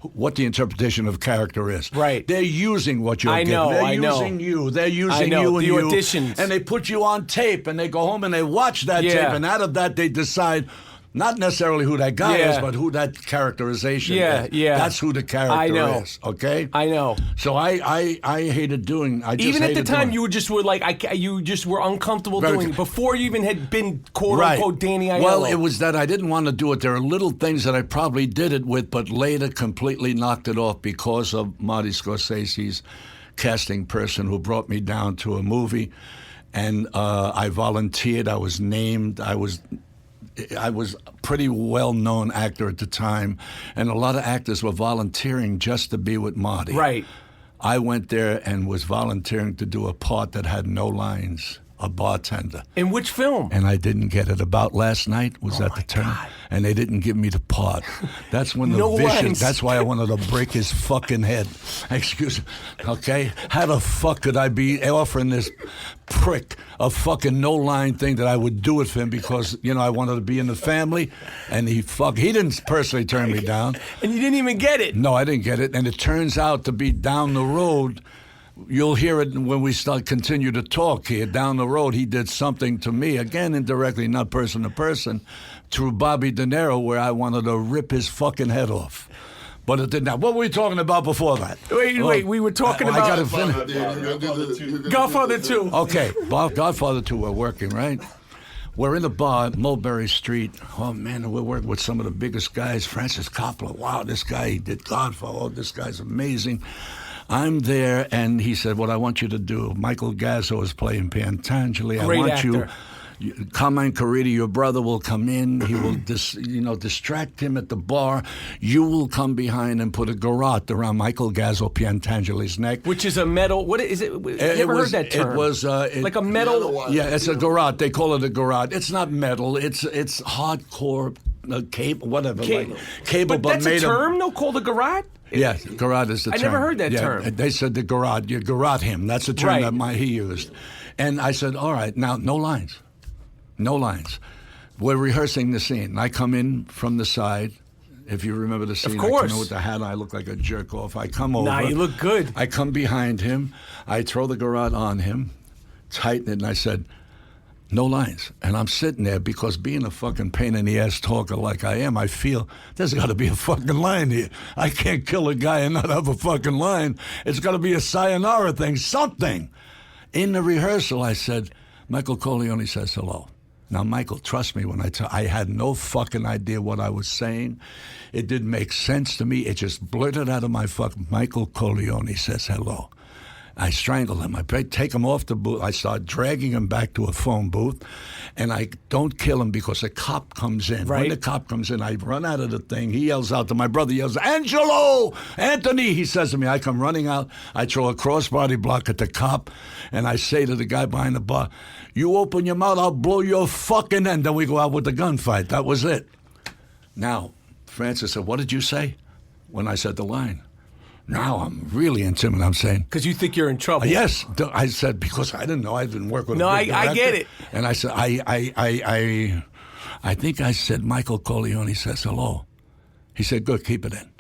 what the interpretation of character is. Right. They're using what you're giving. They're using you. They're using you and the you. auditions. And they put you on tape, and they go home and they watch that tape, and out of that they decide... Not necessarily who that guy is, but who that characterization is. Yeah. That's who the character is, okay? I know. So I hated doing... Even at the time, you just were uncomfortable doing it, before you even had been quote-unquote Danny Aiello. Well, it was that I didn't want to do it. There are little things that I probably did it with, but later completely knocked it off because of Marty Scorsese's casting person who brought me down to a movie. And I volunteered. I was named. I was a pretty well-known actor at the time, and a lot of actors were volunteering just to be with Marty. Right. I went there and was volunteering to do a part that had no lines, a bartender. In which film? And I didn't get it. About Last Night was at the turn, and they didn't give me the part. That's when the lines. That's why I wanted to break his fucking head. Excuse me. Okay? How the fuck could I be offering this prick a fucking no-line thing that I would do it for him because, I wanted to be in the family, and he didn't personally turn me down. And you didn't even get it? No, I didn't get it, and it turns out to be down the road. You'll hear it when we continue to talk here. Down the road, he did something to me, again, indirectly, not person to person, through Bobby De Niro, where I wanted to rip his fucking head off. But it did not. What were we talking about before that? Wait, we were talking about... I got to finish. Godfather 2. Okay, Godfather 2, we're working, right? We're in the bar at Mulberry Street. Oh, man, we're working with some of the biggest guys. Francis Coppola. Wow, this guy, he did Godfather. Oh, this guy's amazing. I'm there, and he said, what I want you to do, Michael Gazzo is playing Pantangeli. Great I want actor. Carmine Caridi, your brother, will come in. He will distract him at the bar. You will come behind and put a garrote around Michael Gazzo Pantangeli's neck. Which is a metal... What is it? You ever heard that term? It was... like a metal... Yeah, it's a garrote. They call it a garrote. It's not metal. It's hardcore cable, whatever. Cable, but that's a term, though, called a garrote? Yeah, garrote is the term. I never heard that term. They said the garrote. You garrote him. That's the term that he used. And I said, all right, now, no lines. No lines. We're rehearsing the scene. I come in from the side. If you remember the scene, of course. I come in with the hat. I look like a jerk off. I come over. Nah, you look good. I come behind him. I throw the garrote on him, tighten it, and I said, No lines. And I'm sitting there because being a fucking pain in the ass talker like I am, I feel there's got to be a fucking line here. I can't kill a guy and not have a fucking line. It's got to be a sayonara thing, something. In the rehearsal, I said, Michael Corleone says hello. Now, Michael, trust me when I had no fucking idea what I was saying. It didn't make sense to me. It just blurted out of my fucking, Michael Corleone says hello. I strangle him. I take him off the booth. I start dragging him back to a phone booth, and I don't kill him because a cop comes in. Right. When the cop comes in, I run out of the thing. He yells out to my brother, yells, Angelo! Anthony! He says to me, I come running out. I throw a crossbody block at the cop, and I say to the guy behind the bar, you open your mouth, I'll blow your fucking end. Then we go out with the gunfight. That was it. Now, Francis said, what did you say? When I said the line. Now I'm really intimidated. I'm saying. Because you think you're in trouble. Yes. I said, because I didn't know. I didn't work with a big director. I get it. And I said, I think I said, Michael Corleone says hello. He said, good, keep it in.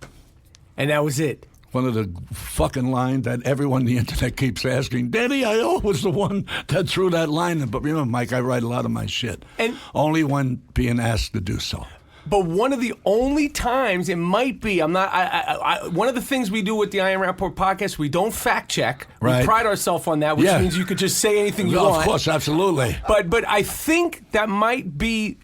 And that was it. One of the fucking lines that everyone on the internet keeps asking. Danny Aiello was the one that threw that line in. But remember, Mike, I write a lot of my shit. And only when being asked to do so. But one of the only times it might be, one of the things we do with the Ian Rapaport podcast, we don't fact check. Right. We pride ourselves on that, which means you could just say anything you want. Of course, absolutely. But I think that might be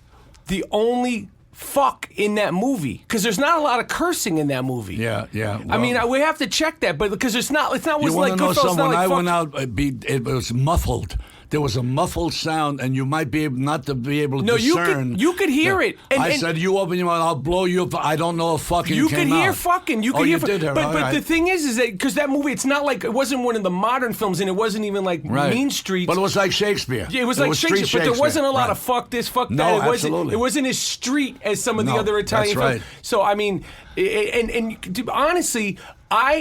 the only fuck in that movie, because there's not a lot of cursing in that movie. Yeah. Well, I mean, we have to check that, but because it's not what's like Goodfellas. You want to know something? Like I went out, it was muffled. There was a muffled sound, and you might be able not to be able to discern. No, you could hear it. I said, you open your mouth, I'll blow you up. I don't know if fucking you came could hear out. fucking. You could oh, hear. You did hear. But the thing is that because that movie, it's not like, it wasn't one of the modern films, and it wasn't even like Mean Streets. But it was like Shakespeare. Yeah, it was like Shakespeare, but there wasn't a lot of fuck this, fuck that. No, absolutely. It wasn't as street as some of the other Italian films. Right. So I mean, and honestly,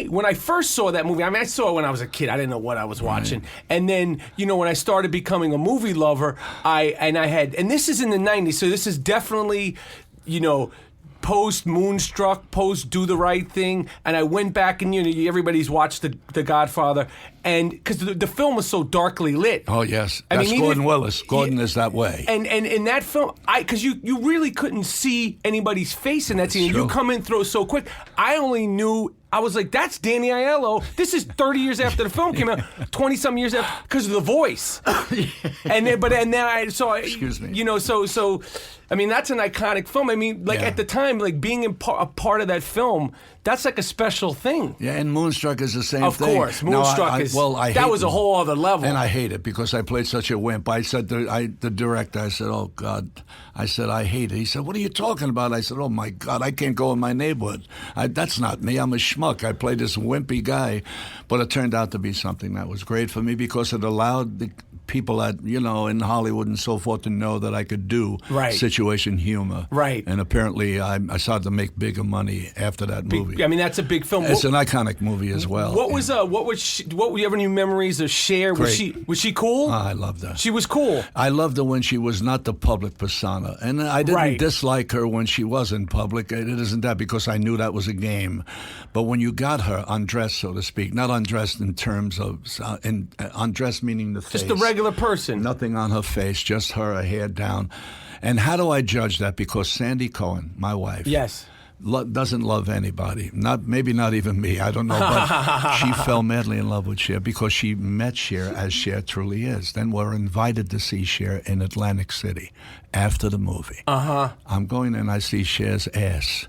when I first saw that movie, I mean, I saw it when I was a kid. I didn't know what I was watching. Right. And then, when I started becoming a movie lover, and this is in the 90s, so this is definitely, post Moonstruck, post Do the Right Thing, and I went back and everybody's watched the Godfather, and because the film was so darkly lit. Oh yes, that's Gordon Willis. Gordon is that way. And in that film, because you really couldn't see anybody's face in that scene. True. You come in through so quick. I only knew. I was like, that's Danny Aiello. This is 30 years after the film came out, 20-some years after, because of the voice. And then I saw, excuse me. So I mean, that's an iconic film. I mean, at the time, like being a part of that film, that's like a special thing. Yeah, and Moonstruck is the same thing. Of course, Moonstruck that was a whole other level. And I hate it because I played such a wimp. I said the director, I said, oh God, I said, I hate it. He said, what are you talking about? I said, oh my God, I can't go in my neighborhood. That's not me. I'm a schmuck. I played this wimpy guy, but it turned out to be something that was great for me because it allowed the people that, in Hollywood and so forth to know that I could do situation humor. Right. And apparently I started to make bigger money after that movie. I mean, that's a big film. It's an iconic movie as well. What were you ever any memories of Cher? Great. Was she cool? I loved her. She was cool. I loved her when she was not the public persona. And I didn't dislike her when she was in public. It isn't that because I knew that was a game. But when you got her undressed, so to speak, not undressed in terms of, undressed meaning the face. Just a regular person. Nothing on her face, just her hair down. And how do I judge that? Because Sandy Cohen, my wife. Yes. Doesn't love anybody. Maybe not even me. I don't know. But she fell madly in love with Cher because she met Cher as Cher truly is. Then we're invited to see Cher in Atlantic City after the movie. I'm going and I see Cher's ass.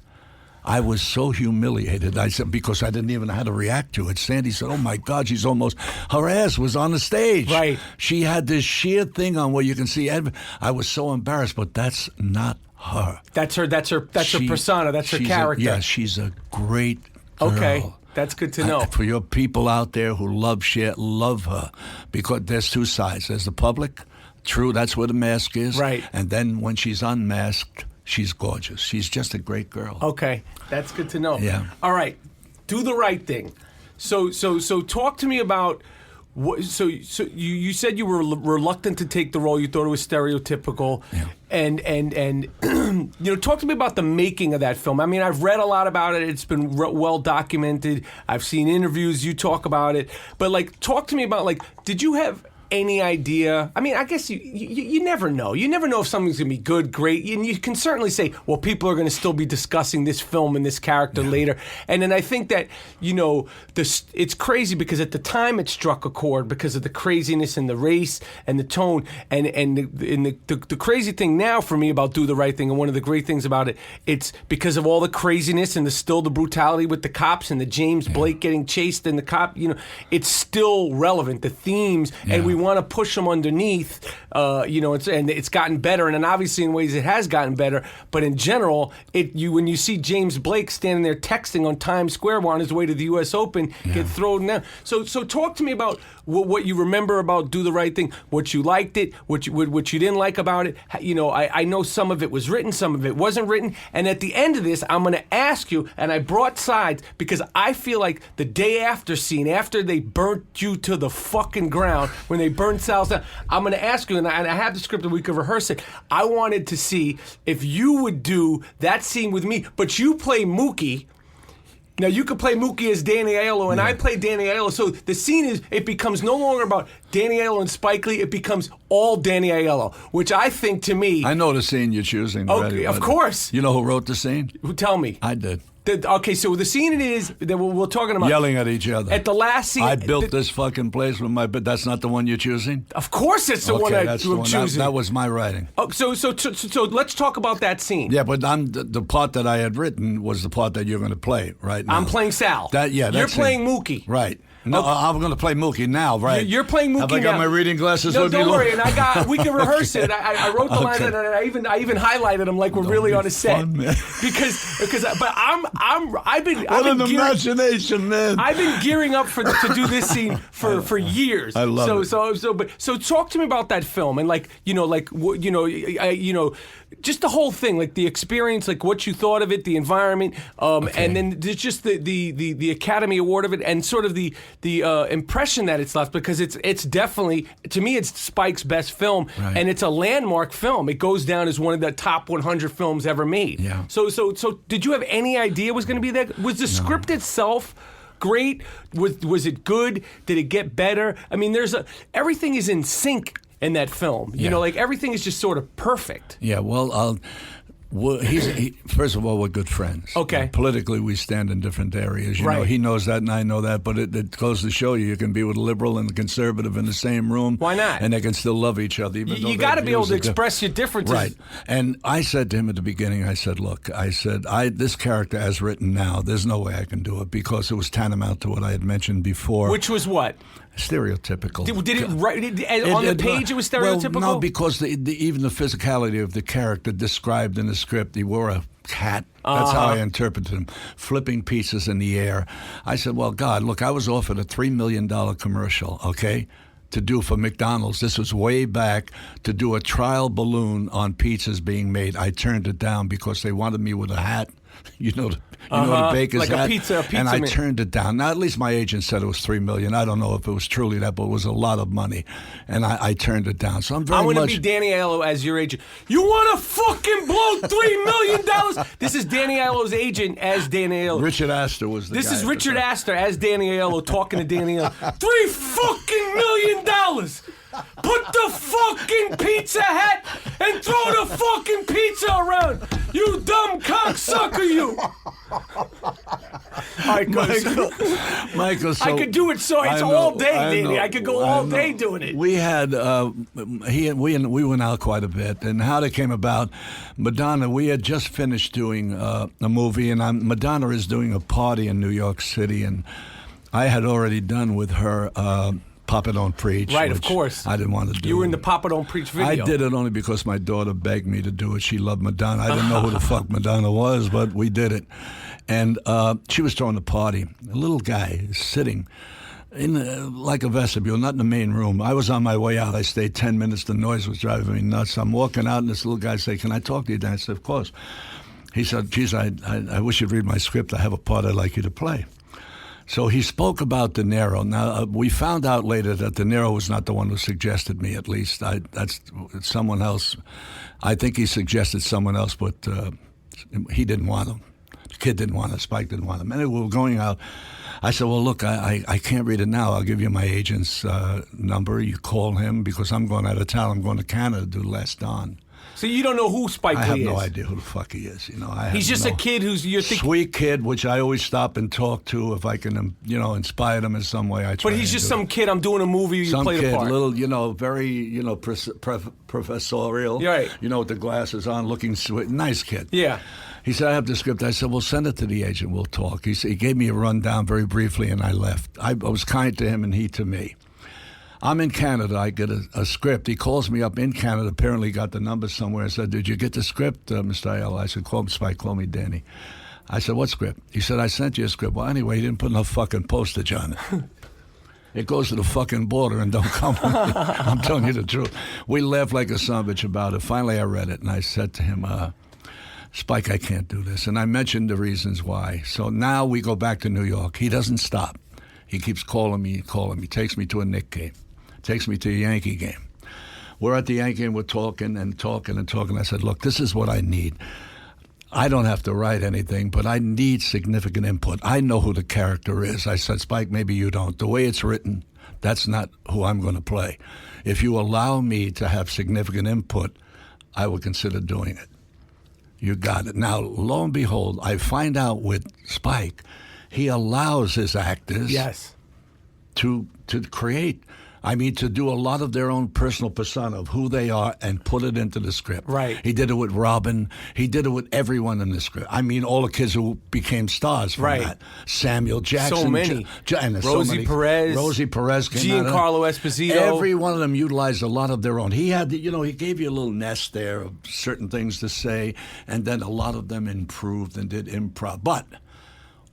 I was so humiliated. I said, because I didn't even know how to react to it. Sandy said, oh my God, her ass was on the stage. Right. She had this sheer thing on where you can see. I was so embarrassed, but that's not her. That's her persona. That's her character. She's a great girl. Okay. That's good to know. For your people out there who love Cher, love her. Because there's two sides. There's the public. True, that's where the mask is. Right. And then when she's unmasked, she's gorgeous. She's just a great girl. Okay, that's good to know. Yeah. All right, Do the Right Thing. So talk to me about. So you said you were reluctant to take the role. You thought it was stereotypical. Yeah. And talk to me about the making of that film. I mean, I've read a lot about it. It's been well documented. I've seen interviews. You talk about it. But talk to me about did you have any idea? I mean, I guess you never know. You never know if something's going to be good, great. And you can certainly say, well, people are going to still be discussing this film and this character later. And then I think that, it's crazy because at the time it struck a chord because of the craziness and the race and the tone. And the crazy thing now for me about Do the Right Thing, and one of the great things about it, it's because of all the craziness and the brutality with the cops and the James Blake getting chased and the cop, it's still relevant, the themes, and we want to push them underneath, it's gotten better, and then obviously in ways it has gotten better, but in general, when you see James Blake standing there texting on Times Square on his way to the U.S. Open, get thrown down. So talk to me about what you remember about Do the Right Thing, what you liked it, what you didn't like about it. I know some of it was written, some of it wasn't written, and at the end of this, I'm going to ask you, and I brought sides because I feel like the day after scene, after they burnt you to the fucking ground, when they burned Sal's down, I'm going to ask you, and I have the script and we could rehearse it. I wanted to see if you would do that scene with me, but you play Mookie. Now, you could play Mookie as Danny Aiello, and I play Danny Aiello. So the scene it becomes no longer about Danny Aiello and Spike Lee. It becomes all Danny Aiello, which I think, to me... I know the scene you're choosing. Okay, of course. You know who wrote the scene? Tell me. I did. Okay, so the scene it is that we're talking about... Yelling at each other. At the last scene... I built this fucking place with my... But that's not the one you're choosing? Of course it's the one I'm choosing. That was my writing. Oh, so let's talk about that scene. Yeah, but the part that I had written was the part that you're going to play right now. I'm playing Sal. You're playing Mookie. Right. No, I'm going to play Mookie now, right? You're playing Mookie now. Have I got my reading glasses? No, don't worry. And we can rehearse it. I wrote the lines and I even highlighted them like we're really on a set. Fun, man. I've been imagination, man. I've been gearing up to do this scene for years. I love it. So talk to me about that film and just the whole thing, like the experience, like what you thought of it, the environment, and then there's just the Academy Award of it, and sort of the impression that it's left, because it's definitely, to me, it's Spike's best film, and it's a landmark film. It goes down as one of the top 100 films ever made. Yeah. So did you have any idea it was going to be that? Was the script itself great? Was it good? Did it get better? I mean, everything is in sync in that film. Everything is just sort of perfect. Yeah, well, first of all, we're good friends. Okay. Politically, we stand in different areas. You know, he knows that and I know that, but it goes to show you can be with a liberal and a conservative in the same room. Why not? And they can still love each other. You got to be able to express your differences. Right. And I said to him at the beginning, I said, look, this character as written now, there's no way I can do it, because it was tantamount to what I had mentioned before. Which was what? Stereotypical. Did it on the page? It was stereotypical. Well, no, because even the physicality of the character described in the script, he wore a hat. That's how I interpreted him, flipping pieces in the air. I said, well, God, look, I was offered a $3 million commercial, okay, to do for McDonald's. This was way back, to do a trial balloon on pizzas being made. I turned it down because they wanted me with a hat. The baker's like hat. A pizza and I man. turned it down. Now, at least my agent said it was $3 million. I don't know if it was truly that, but it was a lot of money, and I turned it down. So I'm going to be Danny Aiello as your agent. You want to fucking blow $3 million? This is Danny Aiello's agent as Danny Aiello. Richard Astor was the guy. This is Richard Astor as Danny Aiello talking to Danny Aiello. $3 fucking million. Put the fucking pizza hat and throw the fucking pizza around. You dumb cocksucker, you. Michael, so I could do it it's all day, Danny. I could go all day doing it. We had, we went out quite a bit, and how that came about, Madonna, we had just finished doing a movie, and Madonna is doing a party in New York City, and I had already done with her Papa Don't Preach. Right, of course. I didn't want to do. You were in the Papa Don't Preach video. I did it only because my daughter begged me to do it. She loved Madonna. I didn't know who the fuck Madonna was, but we did it. And she was throwing a party. A little guy sitting in like a vestibule, not in the main room. I was on my way out. I stayed 10 minutes. The noise was driving me nuts. I'm walking out, and this little guy said, "Can I talk to you, Dan?" I said, "Of course." He said, "Geez, I wish you'd read my script. I have a part I'd like you to play." So he spoke about De Niro. Now, we found out later that De Niro was not the one who suggested me, at least. That's someone else. I think he suggested someone else, but he didn't want him. The kid didn't want him. Spike didn't want him. Anyway, we were going out. I said, well, look, I can't read it now. I'll give you my agent's number. You call him because I'm going out of town. I'm going to Canada to do Last Don. So you don't know who Spike Lee is? I have no idea who the fuck he is. He's just a kid who's sweet kid, which I always stop and talk to if I can, inspire them in some way. I try. But he's just some kid. I'm doing a movie. You play the part. Little, very, professorial. Right. With the glasses on, looking sweet, nice kid. Yeah. He said, I have the script. I said, well, send it to the agent. We'll talk. He gave me a rundown very briefly, and I left. I was kind to him, and he to me. I'm in Canada. I get a script. He calls me up in Canada. Apparently got the number somewhere. I said, did you get the script, Mr. Aiello? I said, call me Spike, call me Danny. I said, what script? He said, I sent you a script. Well, anyway, he didn't put enough fucking postage on it. It goes to the fucking border and don't come with me. I'm telling you the truth. We laughed like a son of a bitch about it. Finally, I read it, and I said to him, Spike, I can't do this. And I mentioned the reasons why. So now we go back to New York. He doesn't stop. He keeps calling me. Takes me to a Knicks game. Takes me to a Yankee game. We're at the Yankee game, we're talking. I said, look, this is what I need. I don't have to write anything, but I need significant input. I know who the character is. I said, Spike, maybe you don't. The way it's written, that's not who I'm going to play. If you allow me to have significant input, I would consider doing it. You got it. Now, lo and behold, I find out with Spike, he allows his actors to create, to do a lot of their own personal persona of who they are and put it into the script. Right. He did it with Robin. He did it with everyone in the script. All the kids who became stars from that. Samuel Jackson. So many. Rosie Perez. Giancarlo Esposito. Every one of them utilized a lot of their own. He had, he gave you a little nest there of certain things to say, and then a lot of them improved and did improv. But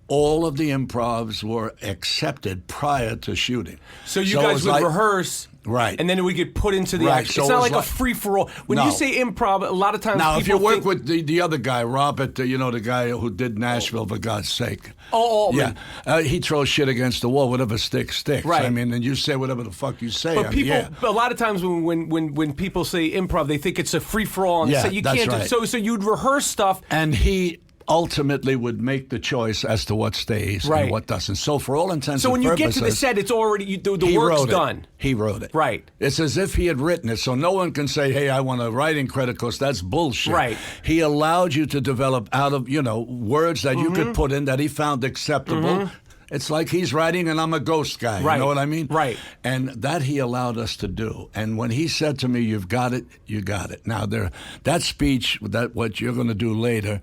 all of the improvs were accepted prior to shooting. So you guys would rehearse, right, and then it would get put into the action. So it's not like a free-for-all. When you say improv, a lot of times now, people if you work with the other guy, Robert, the guy who did Nashville, for God's sake. Altman. Yeah. He throws shit against the wall, whatever sticks. Right. And you say whatever the fuck you say. But a lot of times when people say improv, they think it's a free-for-all. And say you that's can't right. So you'd rehearse stuff. And he ultimately would make the choice as to what stays and what doesn't. So for all intents and purposes... So when you get to the set, it's already... the work's done. He wrote it. Right. It's as if he had written it, so no one can say, hey, I want a writing credit, because that's bullshit. Right. He allowed you to develop out of, words that you could put in that he found acceptable. It's like he's writing and I'm a ghost guy. Right. You know what I mean? Right. And that he allowed us to do. And when he said to me, you've got it, you got it. Now, that speech, what you're going to do later,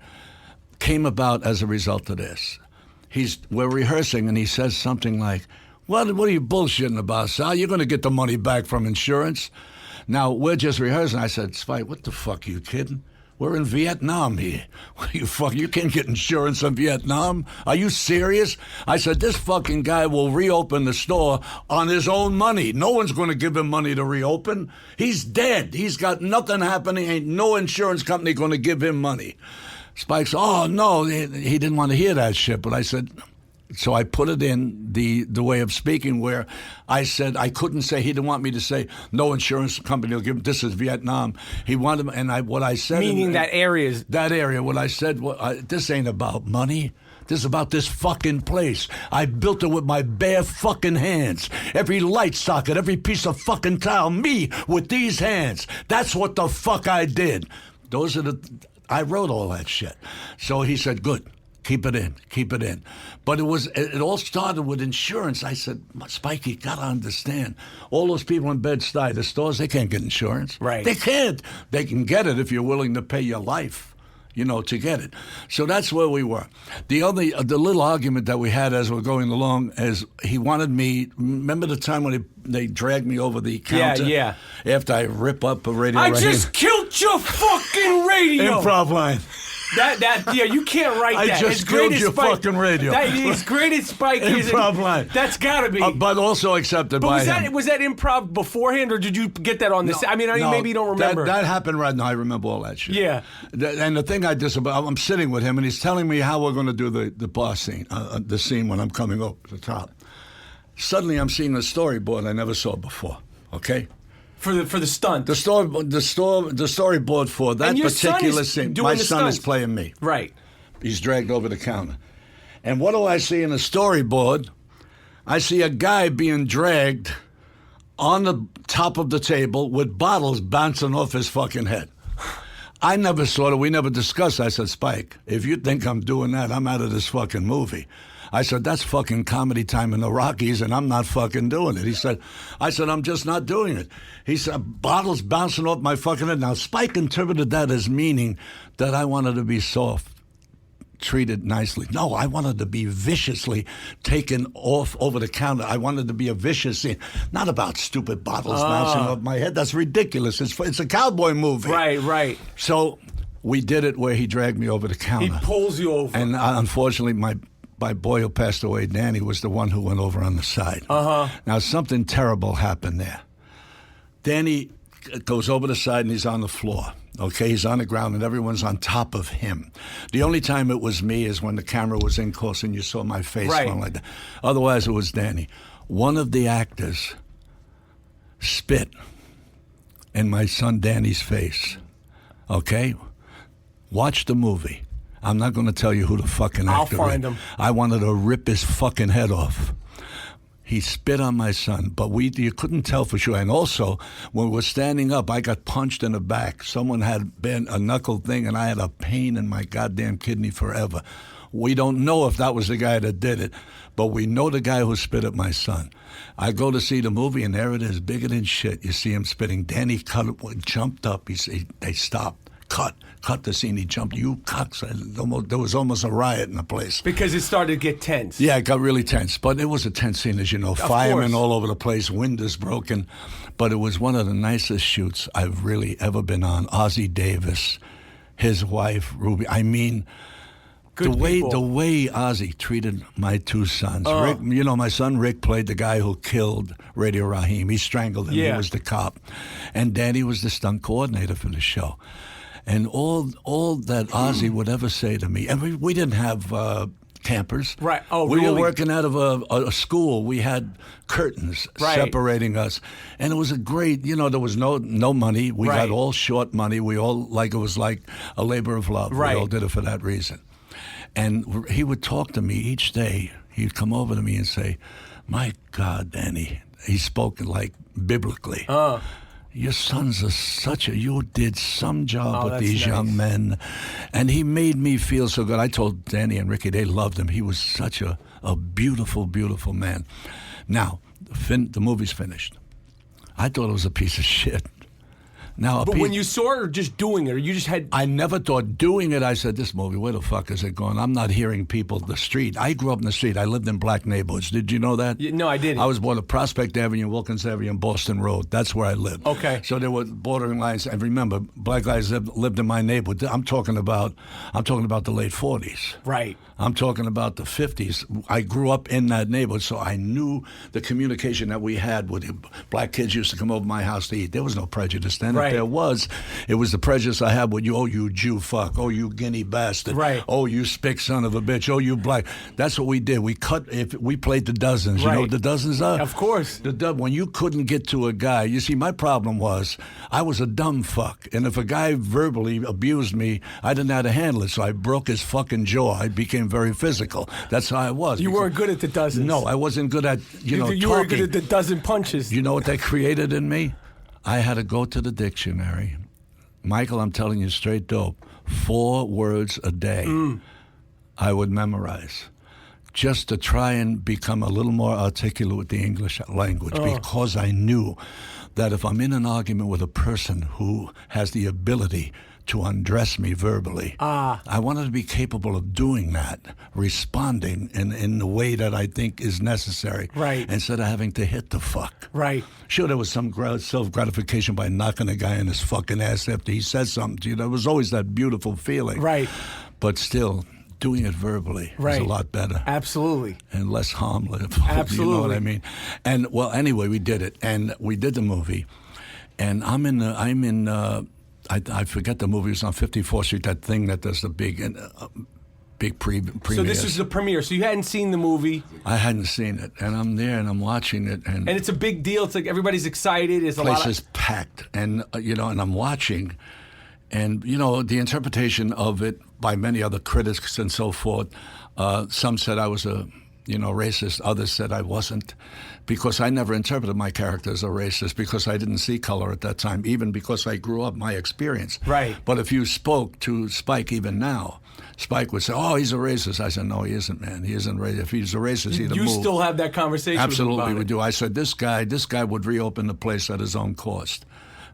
came about as a result of this. We're rehearsing, and he says something like, what are you bullshitting about, Sal? You're going to get the money back from insurance. Now, we're just rehearsing. I said, Spike, what the fuck, are you kidding? We're in Vietnam here. You can't get insurance in Vietnam? Are you serious? I said, this fucking guy will reopen the store on his own money. No one's going to give him money to reopen. He's dead. He's got nothing happening. Ain't no insurance company going to give him money. Spike said, oh, no, he didn't want to hear that shit. But I said, so I put it in the way of speaking where I said I couldn't say, he didn't want me to say, no insurance company will give him, this is Vietnam. He wanted, what I said. Meaning that area. That area, what I said, this ain't about money. This is about this fucking place. I built it with my bare fucking hands. Every light socket, every piece of fucking tile, me with these hands. That's what the fuck I did. I wrote all that shit. So he said, good, keep it in. But it all started with insurance. I said, Spike, you got to understand, all those people in Bed-Stuy, the stores, they can't get insurance. Right. They can't. They can get it if you're willing to pay your life, to get it. So that's where we were. The little argument that we had as we're going along is he wanted me, remember the time when they dragged me over the counter? Yeah. After I rip up a radio I just killed your fucking radio. Improv line. You can't write that. I just killed your fucking radio. As great as Spike is. Improv line. That's got to be. But also accepted by him. Was that improv beforehand, or did you get that on the set? Maybe you don't remember. That happened right now. I remember all that shit. Yeah. And the thing I'm sitting with him, and he's telling me how we're going to do the bar scene, the scene when I'm coming up to the top. Suddenly I'm seeing a storyboard I never saw before, okay? For the stunt. The storyboard for that particular scene. My son is playing me. Right. He's dragged over the counter. And what do I see in the storyboard? I see a guy being dragged on the top of the table with bottles bouncing off his fucking head. I never saw it. We never discussed. I said, Spike, if you think I'm doing that, I'm out of this fucking movie. I said, that's fucking comedy time in the Rockies, and I'm not fucking doing it. I said, I'm just not doing it. He said, bottles bouncing off my fucking head. Now, Spike interpreted that as meaning that I wanted to be soft, treated nicely. No, I wanted to be viciously taken off over the counter. I wanted to be a vicious scene. Not about stupid bottles bouncing off my head. That's ridiculous. It's a cowboy movie. Right. So we did it where he dragged me over the counter. He pulls you over. And unfortunately, my boy who passed away, Danny, was the one who went over on the side. Now, something terrible happened there. Danny goes over the side and he's on the floor. Okay, he's on the ground and everyone's on top of him. The only time it was me is when the camera was in close and you saw my face going like that. Otherwise, it was Danny. One of the actors spit in my son Danny's face. Okay? Watch the movie. I'm not going to tell you who the fucking actor is. I'll find him. I wanted to rip his fucking head off. He spit on my son, but you couldn't tell for sure. And also, when we were standing up, I got punched in the back. Someone had bent a knuckle thing, and I had a pain in my goddamn kidney forever. We don't know if that was the guy that did it, but we know the guy who spit at my son. I go to see the movie, and there it is, bigger than shit. You see him spitting. Danny jumped up. They stopped. Cut the scene. He jumped. You cocks. There was almost a riot in the place. Because it started to get tense. Yeah, it got really tense. But it was a tense scene, as you know. Firemen all over the place. Windows broken. But it was one of the nicest shoots I've really ever been on. Ozzie Davis, his wife, Ruby. I mean, the way Ozzie treated my two sons. Rick, my son Rick played the guy who killed Radio Raheem. He strangled him. Yeah. He was the cop. And Danny was the stunt coordinator for the show. And all that Ozzie would ever say to me, and we didn't have campers. Right. Oh, we really? were working out of a school. We had curtains separating us. And it was a great, there was no money. We got all short money. We all, it was like a labor of love. Right. We all did it for that reason. And he would talk to me each day. He'd come over to me and say, my God, Danny. He spoke like biblically. Your sons are you did some job with these young men. And he made me feel so good. I told Danny and Ricky they loved him. He was such a beautiful, beautiful man. Now, the movie's finished. I thought it was a piece of shit. Now, but when you saw it or just doing it, or you just had... I never thought doing it. I said, this movie, where the fuck is it going? I'm not hearing people the street. I grew up in the street. I lived in black neighborhoods. Did you know that? No, I didn't. I was born at Prospect Avenue, Wilkins Avenue, and Boston Road. That's where I lived. Okay. So there were bordering lines. And remember, black guys lived in my neighborhood. I'm talking about the late 40s. Right. I'm talking about the 50s. I grew up in that neighborhood, so I knew the communication that we had with black kids used to come over my house to eat. There was no prejudice then. Right. If there was, it was the prejudice I had with you. Oh, you Jew fuck. Oh, you guinea bastard. Right. Oh, you spick son of a bitch. Oh, you black. That's what we did. We played the dozens. You know what the dozens are? Of course. When you couldn't get to a guy, you see, my problem was I was a dumb fuck. And if a guy verbally abused me, I didn't know how to handle it. So I broke his fucking jaw. I became very physical. That's how I was. You weren't good at the dozens. No, I wasn't good at, You weren't good at the dozen punches. You know what they created in me? I had to go to the dictionary. Michael, I'm telling you straight dope. 4 words a day I would memorize just to try and become a little more articulate with the English language because I knew that if I'm in an argument with a person who has the ability to undress me verbally, I wanted to be capable of doing that, responding in the way that I think is necessary, instead of having to hit the fuck. Right. Sure, there was some self-gratification by knocking a guy in his fucking ass after he said something to you. There was always that beautiful feeling. Right. But still, doing it verbally is a lot better. Absolutely. And less harmless. Absolutely. You know what I mean? And, well, anyway, we did it. And we did the movie. And I forget the movie. It was on 54th Street, that thing that does the big premiere. So this is the premiere. So you hadn't seen the movie. I hadn't seen it. And I'm there and I'm watching it. And it's a big deal. It's like everybody's excited. It's the place is packed. And, and I'm watching. And, the interpretation of it by many other critics and so forth, some said I was a racist. Others said I wasn't, because I never interpreted my character as a racist, because I didn't see color at that time, even because I grew up, my experience. Right. But if you spoke to Spike even now, Spike would say, "Oh, he's a racist." I said, "No, he isn't, man. He isn't racist. If he's a racist, he'd have moved." You still have that conversation Absolutely, with him about we it. do. I said, this guy would reopen the place at his own cost.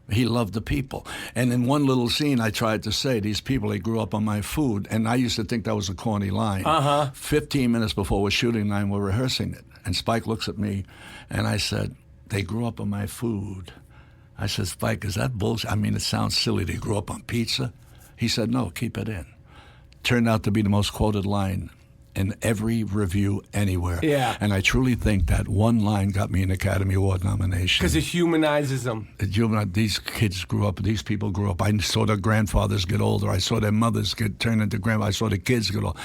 He loved the people. And in one little scene, I tried to say, these people, they grew up on my food. And I used to think that was a corny line. 15 minutes before we're shooting line, we're rehearsing it. And Spike looks at me, and I said, they grew up on my food. I said, Spike, is that bullshit? I mean, it sounds silly. They grew up on pizza. He said, no, keep it in. Turned out to be the most quoted line in every review anywhere. Yeah. And I truly think that one line got me an Academy Award nomination. Because it humanizes them. These kids grew up, these people grew up. I saw their grandfathers get older. I saw their mothers get turned into grandma. I saw the kids get older.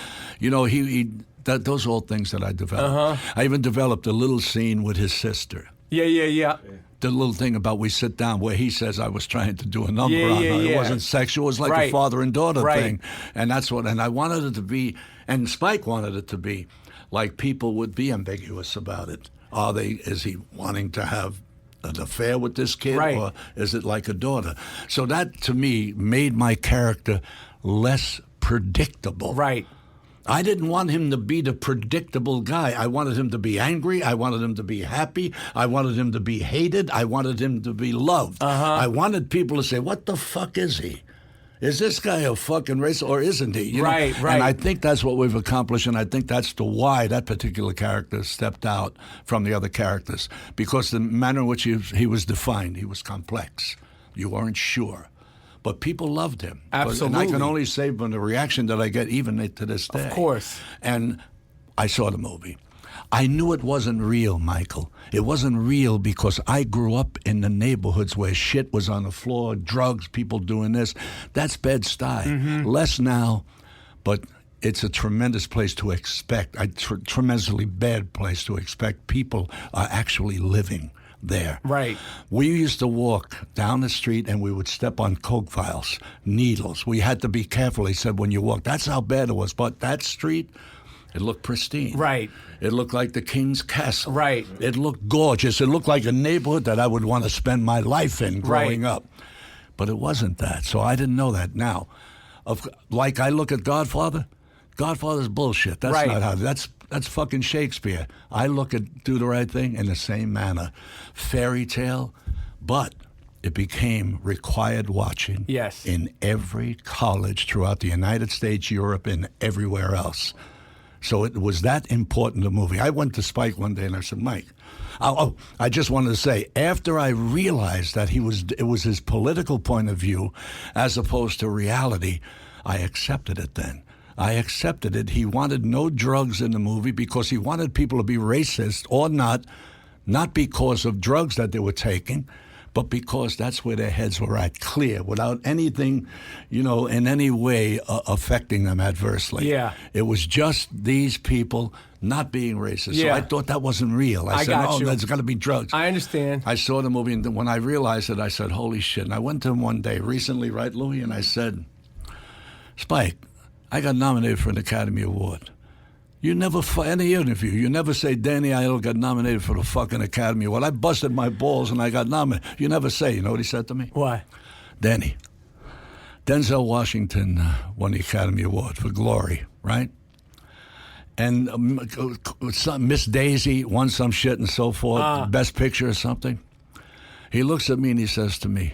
Those are all things that I developed. I even developed a little scene with his sister. Yeah. The little thing about we sit down where he says I was trying to do a number on her. It wasn't sexual. It was like a father and daughter thing. And that's what, and I wanted it to be, and Spike wanted it to be, like people would be ambiguous about it. Is he wanting to have an affair with this kid, or is it like a daughter? So that, to me, made my character less predictable. Right. I didn't want him to be the predictable guy. I wanted him to be angry. I wanted him to be happy. I wanted him to be hated. I wanted him to be loved. I wanted people to say, what the fuck is he? Is this guy a fucking racist or isn't he? You know? Right. And I think that's what we've accomplished, and I think that's why that particular character stepped out from the other characters, because the manner in which he was defined, he was complex. You weren't sure. But people loved him. Absolutely. And I can only say from the reaction that I get even to this day. Of course. And I saw the movie. I knew it wasn't real, Michael. It wasn't real because I grew up in the neighborhoods where shit was on the floor, drugs, people doing this. That's Bed-Stuy. Less now, but it's a tremendous place to expect, a tremendously bad place to expect people are actually living there. Right. We used to walk down the street and we would step on coke vials, needles. We had to be careful, he said, when you walk. That's how bad it was. But that street, it looked pristine. Right. It looked like the King's Castle. Right. It looked gorgeous. It looked like a neighborhood that I would want to spend my life in growing up. But it wasn't that. So I didn't know that. Now, like I look at Godfather, Godfather's bullshit. That's not how. That's fucking Shakespeare. I look at Do the Right Thing in the same manner. Fairy tale, but it became required watching in every college throughout the United States, Europe, and everywhere else. So it was that important, the movie. I went to Spike one day and I said, Mike, I just wanted to say, after I realized that it was his political point of view as opposed to reality, I accepted it then. I accepted it. He wanted no drugs in the movie because he wanted people to be racist or not because of drugs that they were taking, but because that's where their heads were at, clear, without anything, in any way affecting them adversely. Yeah. It was just these people not being racist. Yeah. So I thought that wasn't real. I said, there's got to be drugs. I understand. I saw the movie, and when I realized it, I said, holy shit. And I went to him one day recently, right, Louis, and I said, Spike, I got nominated for an Academy Award. You never, any interview, you never say Danny Aiello got nominated for the fucking Academy Award. I busted my balls and I got nominated. You never say. You know what he said to me? Why? Danny, Denzel Washington won the Academy Award for Glory, right? And Miss Daisy won some shit and so forth, Best Picture or something. He looks at me and he says to me,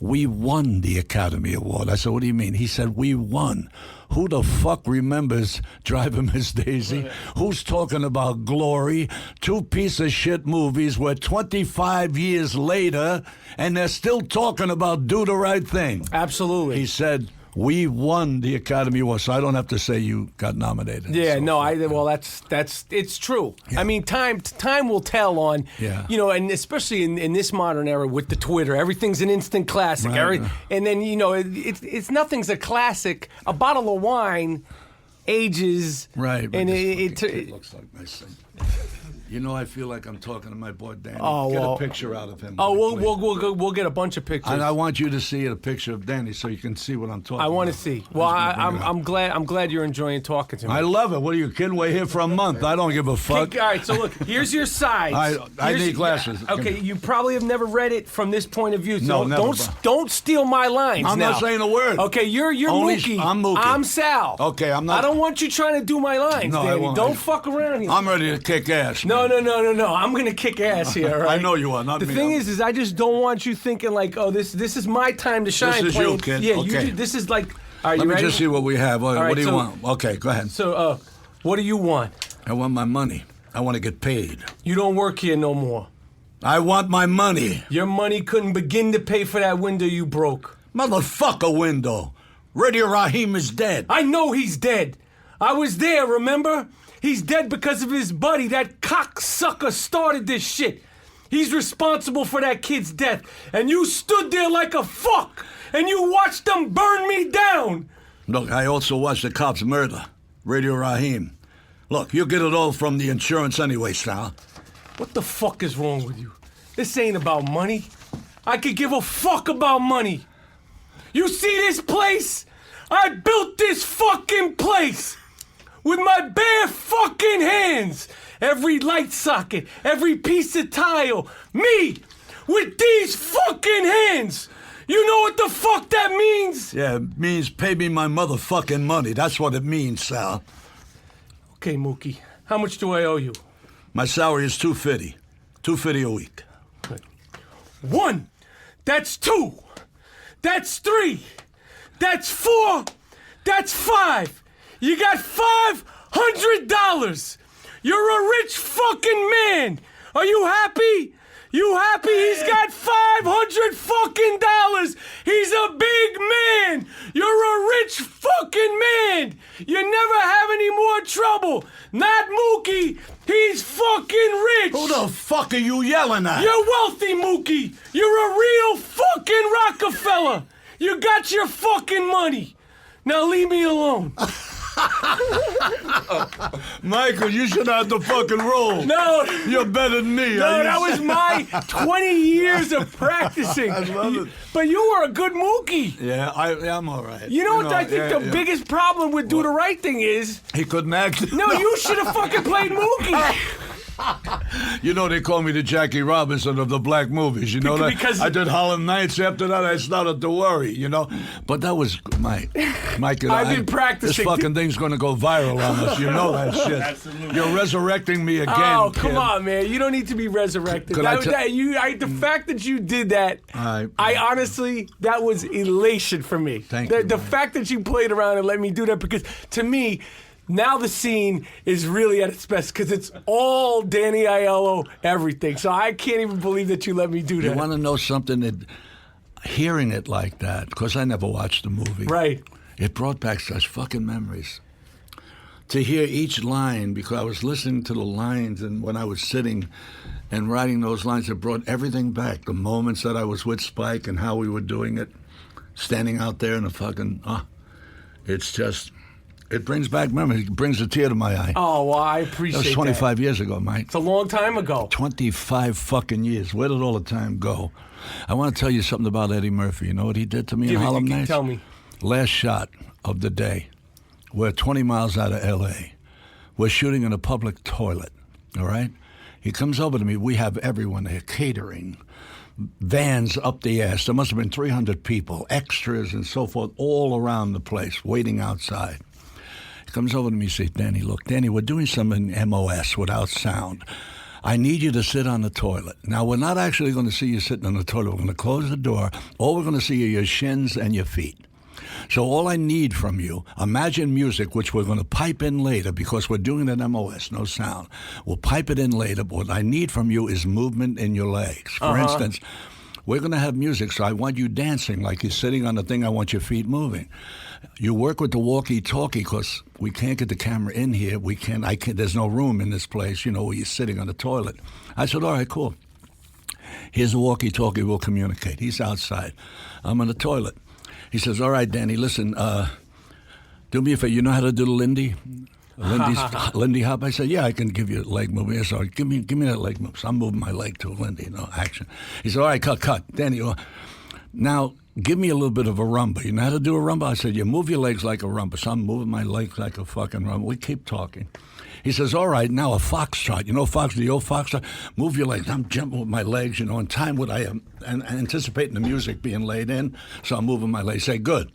we won the Academy Award. I said, what do you mean? He said, we won. Who the fuck remembers Driving Miss Daisy? Who's talking about Glory? Two piece of shit movies where 25 years later, and they're still talking about Do the Right Thing. Absolutely. He said, we won the Academy Award, so I don't have to say you got nominated. Yeah, so no, it's true. Yeah. I mean, time will tell on, and especially in this modern era with the Twitter, everything's an instant classic. Right. And then, it's nothing's a classic. A bottle of wine ages. Right. And it looks like my son. You know, I feel like I'm talking to my boy Danny. Oh, Get well. a picture out of him. Oh, please. we'll get a bunch of pictures. And I want you to see a picture of Danny so you can see what I'm talking about. I want to see. Well, I'm I'm glad you're enjoying talking to me. I love it. What are you kidding? We're here for a month. I don't give a fuck. All right, so look, here's your sides. I need glasses. Okay, you probably have never read it from this point of view. So No, never, don't steal my lines. I'm now. not saying a word. Okay, you're Only- Mookie. I'm Mookie. I'm Sal. Okay, I'm not. I don't want you trying to do my lines, No, I Danny. won't. Don't fuck around here. I'm ready to kick ass. No. I'm gonna kick ass here. All right? I know you are. Not the me. thing is I just don't want you thinking like, oh, this is my time to shine. This is playing. you, kid. Yeah, Okay. this is like. All right, Let you me ready? just see what we have. What right, do you so- want? Okay, go ahead. So, what do you want? I want my money. I want to get paid. You don't work here no more. I want my money. Your money couldn't begin to pay for that window you broke. Motherfucker window. Radio Raheem is dead. I know he's dead. I was there, remember? He's dead because of his buddy. That cocksucker started this shit. He's responsible for that kid's death. And you stood there like a fuck. And you watched them burn me down. Look, I also watched the cops murder Radio Raheem. Look, you get it all from the insurance anyway, Sal. What the fuck is wrong with you? This ain't about money. I could give a fuck about money. You see this place? I built this fucking place with my bare fucking hands. Every light socket, every piece of tile. Me, with these fucking hands. You know what the fuck that means? Yeah, it means pay me my motherfucking money. That's what it means, Sal. Okay, Mookie, how much do I owe you? My salary is $250. $250 a week. One. That's two. That's three. That's four. That's five. You got $500. You're a rich fucking man. Are you happy? You happy? He's got $500 fucking dollars. He's a big man. You're a rich fucking man. You never have any more trouble. Not Mookie. He's fucking rich. Who the fuck are you yelling at? You're wealthy, Mookie. You're a real fucking Rockefeller. You got your fucking money. Now leave me alone. Michael, you should have the fucking role. No. You're better than me. No, that was my 20 years of practicing. I love it. But you were a good Mookie. Yeah, I'm all right. You know what I think the biggest problem with Do the Right Thing is? He couldn't act. No, you should have fucking played Mookie. You know, they call me the Jackie Robinson of the black movies. You know that? Because I did Harlem Nights. After that, I started to worry, you know? But that was, Mike and I've been practicing. This fucking thing's going to go viral on us. You know that shit. Absolutely. You're resurrecting me again, Oh, kid. come on, man. You don't need to be resurrected. Could The fact that you did that, I honestly, that was elation for me. Thank you, The man. fact that you played around and let me do that, because to me, now the scene is really at its best because it's all Danny Aiello, everything. So I can't even believe that you let me do You that. want to know something? Hearing it like that, because I never watched the movie. Right. It brought back such fucking memories. To hear each line, because I was listening to the lines, and when I was sitting and writing those lines, it brought everything back. The moments that I was with Spike and how we were doing it, standing out there in the fucking, it's just, it brings back memories. It brings a tear to my eye. Oh, well, I That appreciate was 25 years ago, Mike. It's a long time ago. 25 fucking years. Where did all the time go? I want to tell you something about Eddie Murphy. You know what he did to me in Harlem Nights? Tell me. Last shot of the day. We're 20 miles out of L.A. We're shooting in a public toilet, all right? He comes over to me. We have everyone there, catering, vans up the ass. There must have been 300 people, extras and so forth, all around the place, waiting outside. He comes over to me and says, Danny, look, Danny, we're doing something MOS without sound. I need you to sit on the toilet. Now, we're not actually going to see you sitting on the toilet. We're going to close the door. All we're going to see are your shins and your feet. So all I need from you, imagine music, which we're going to pipe in later because we're doing an MOS, no sound. We'll pipe it in later, but what I need from you is movement in your legs. For instance, we're going to have music, so I want you dancing like you're sitting on the thing. I want your feet moving. You work with the walkie-talkie because we can't get the camera in here. There's no room in this place, you know, where you're sitting on the toilet. I said, all right, cool. Here's the walkie-talkie. We'll communicate. He's outside. I'm on the toilet. He says, all right, Danny, listen, do me a favor. You know how to do the Lindy? Lindy Hop. I said, yeah, I can give you a leg move. He said, give me that leg move. So I'm moving my leg to Lindy, action. He said, all right, cut. Danny, now give me a little bit of a rumba. You know how to do a rumba? I said, you move your legs like a rumba. So I'm moving my legs like a fucking rumba. We keep talking. He says, all right, now a foxtrot. You know the old foxtrot? Move your legs. I'm jumping with my legs, in time what I am, and anticipating the music being laid in, so I'm moving my legs. Say, good.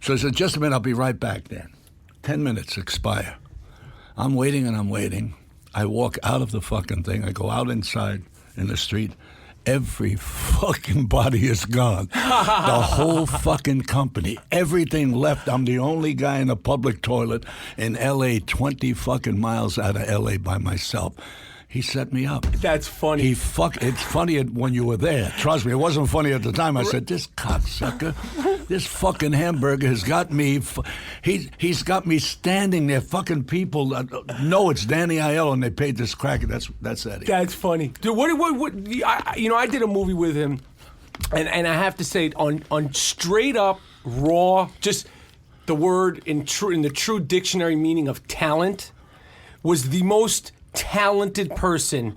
So he said, just a minute, I'll be right back, Dan. 10 minutes expire. I'm waiting and I'm waiting. I walk out of the fucking thing. I go out inside in the street. Every fucking body is gone. The whole fucking company. Everything left. I'm the only guy in a public toilet in L.A., 20 fucking miles out of L.A. by myself. He set me up. That's funny. It's funny when you were there. Trust me, it wasn't funny at the time. I said, this cocksucker, this fucking hamburger has got me. He's got me standing there. Fucking people know it's Danny Aiello, and they paid this cracker. That's Eddie. That's funny, dude. What? I did a movie with him, and I have to say, on straight up raw, just the word in the true dictionary meaning of talent, was the most talented person.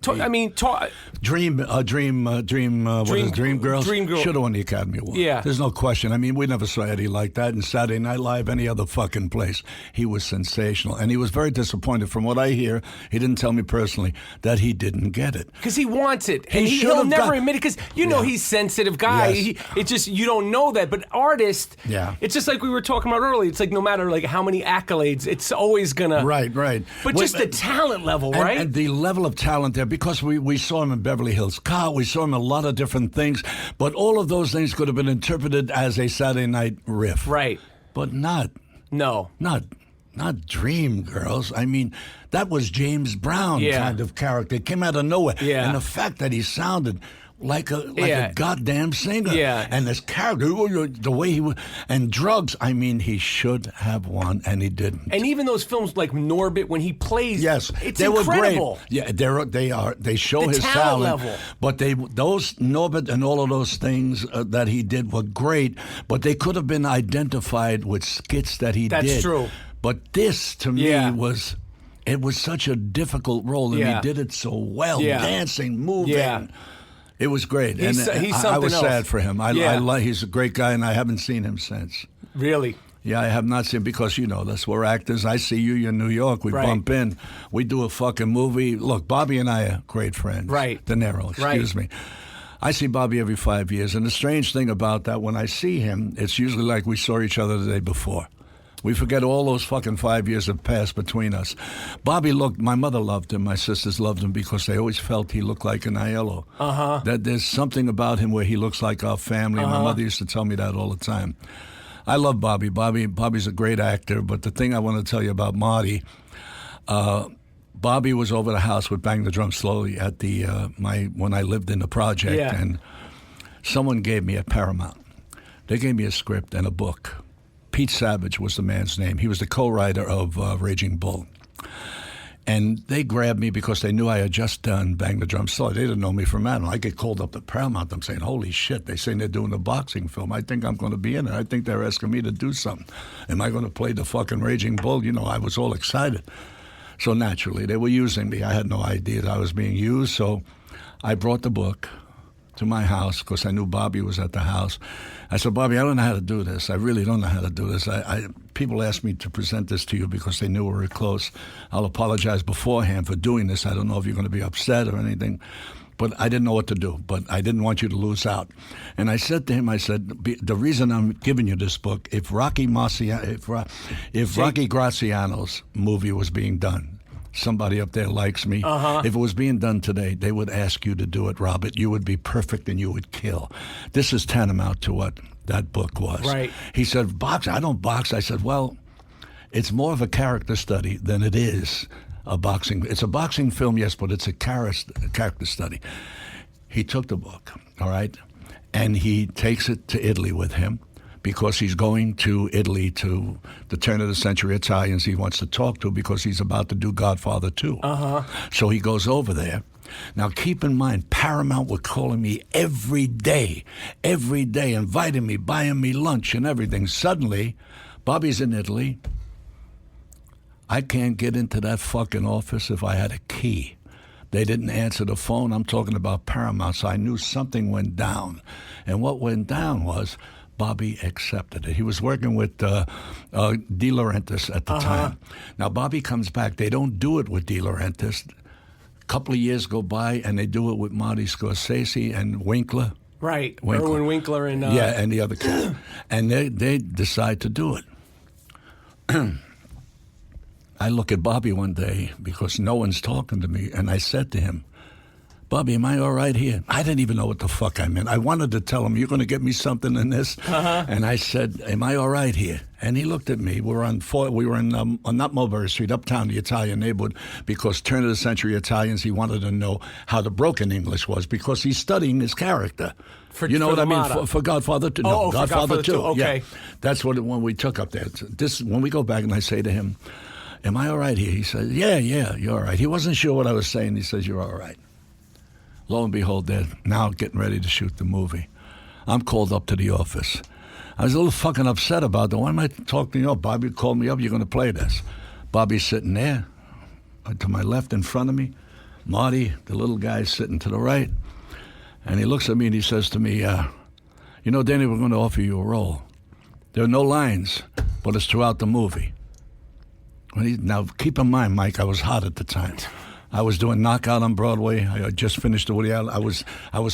Dream Girls? Dream Girls should have won the Academy Award. Yeah. There's no question. I mean, we never saw Eddie like that in Saturday Night Live, any other fucking place. He was sensational. And he was very disappointed. From what I hear, he didn't tell me personally that he didn't get it. Because he wants it. And he'll never admit it, because he's a sensitive guy. Yes. It's just, you don't know that. But artist, it's just like we were talking about earlier. It's like no matter like how many accolades, it's always going to... Right. But just the talent level, right? And the level of talent there, because we saw him in Beverly Hills Cop, we saw him in a lot of different things, but all of those things could have been interpreted as a Saturday night riff. Right. But not Dream Girls. I mean, that was James Brown kind of character. It came out of nowhere. Yeah. And the fact that he sounded like a goddamn singer. Yeah. And this character, the way he was, and drugs, I mean, he should have won, and he didn't. And even those films like Norbit, when he plays, it's incredible. Were great. Yeah, they show the his talent level. But those Norbit and all of those things that he did were great, but they could have been identified with skits that he did. That's true. But this, to me, was such a difficult role, and he did it so well, dancing, moving. Yeah. It was great, I was sad for him. He's a great guy, and I haven't seen him since. Really? Yeah, I have not seen, because we're actors. I see you're in New York. We bump in. We do a fucking movie. Look, Bobby and I are great friends. Right. De Niro, excuse me. I see Bobby every 5 years, and the strange thing about that, when I see him, it's usually like we saw each other the day before. We forget all those fucking 5 years have passed between us. Bobby my mother loved him, my sisters loved him, because they always felt he looked like an Aiello. That there's something about him where he looks like our family. My mother used to tell me that all the time. I love Bobby. Bobby's a great actor, but the thing I want to tell you about Marty, Bobby was over the house with Bang the Drum Slowly at when I lived in the project, and someone gave me a Paramount. They gave me a script and a book. Pete Savage was the man's name. He was the co-writer of Raging Bull. And they grabbed me because they knew I had just done Bang the Drum Slowly. They didn't know me from Adam. I get called up to Paramount. I'm saying, holy shit, they're saying they're doing a boxing film. I think I'm going to be in it. I think they're asking me to do something. Am I going to play the fucking Raging Bull? I was all excited. So naturally, they were using me. I had no idea that I was being used. So I brought the book to my house because I knew Bobby was at the house. I said, Bobby, I don't know how to do this. I really don't know how to do this. People asked me to present this to you because they knew we were close. I'll apologize beforehand for doing this. I don't know if you're going to be upset or anything. But I didn't know what to do. But I didn't want you to lose out. And I said to him, the reason I'm giving you this book, if Rocky Graziano's movie was being done, somebody up there likes me. If it was being done today, they would ask you to do it, Robert. You would be perfect and you would kill. This is tantamount to what that book was. Right. He said, box? I don't box. I said, well, it's more of a character study than it is a boxing. It's a boxing film, yes, but it's a character study. He took the book, all right, and he takes it to Italy with him, because he's going to Italy to the turn of the century Italians he wants to talk to, because he's about to do Godfather 2. So he goes over there. Now keep in mind, Paramount were calling me every day, inviting me, buying me lunch and everything. Suddenly, Bobby's in Italy. I can't get into that fucking office if I had a key. They didn't answer the phone. I'm talking about Paramount, so I knew something went down. And what went down was Bobby accepted it. He was working with De Laurentiis at the time. Now, Bobby comes back. They don't do it with De Laurentiis. A couple of years go by, and they do it with Marty Scorsese and Winkler. Right, Erwin Winkler and... Yeah, and the other kid. And they decide to do it. I look at Bobby one day because no one's talking to me, and I said to him, Bobby, am I all right here? I didn't even know what the fuck I meant. I wanted to tell him, you're going to get me something in this? And I said, am I all right here? And he looked at me. We were in not Mulberry Street, uptown, the Italian neighborhood, because turn-of-the-century Italians, he wanted to know how the broken English was, because he's studying his character. You know what I mean? For Godfather 2. No, Godfather 2. Okay. Yeah. That's what when we took up there. When we go back and I say to him, am I all right here? He says, yeah, you're all right. He wasn't sure what I was saying. He says, you're all right. Lo and behold, they're now getting ready to shoot the movie. I'm called up to the office. I was a little fucking upset about that. Why am I talking to you? Oh, Bobby called me up. You're going to play this. Bobby's sitting there to my left in front of me. Marty, the little guy, is sitting to the right. And he looks at me and he says to me, you know, Danny, we're going to offer you a role. There are no lines, but it's throughout the movie. Now, keep in mind, Mike, I was hot at the time. I was doing Knockout on Broadway. I just finished the Woody Allen. I was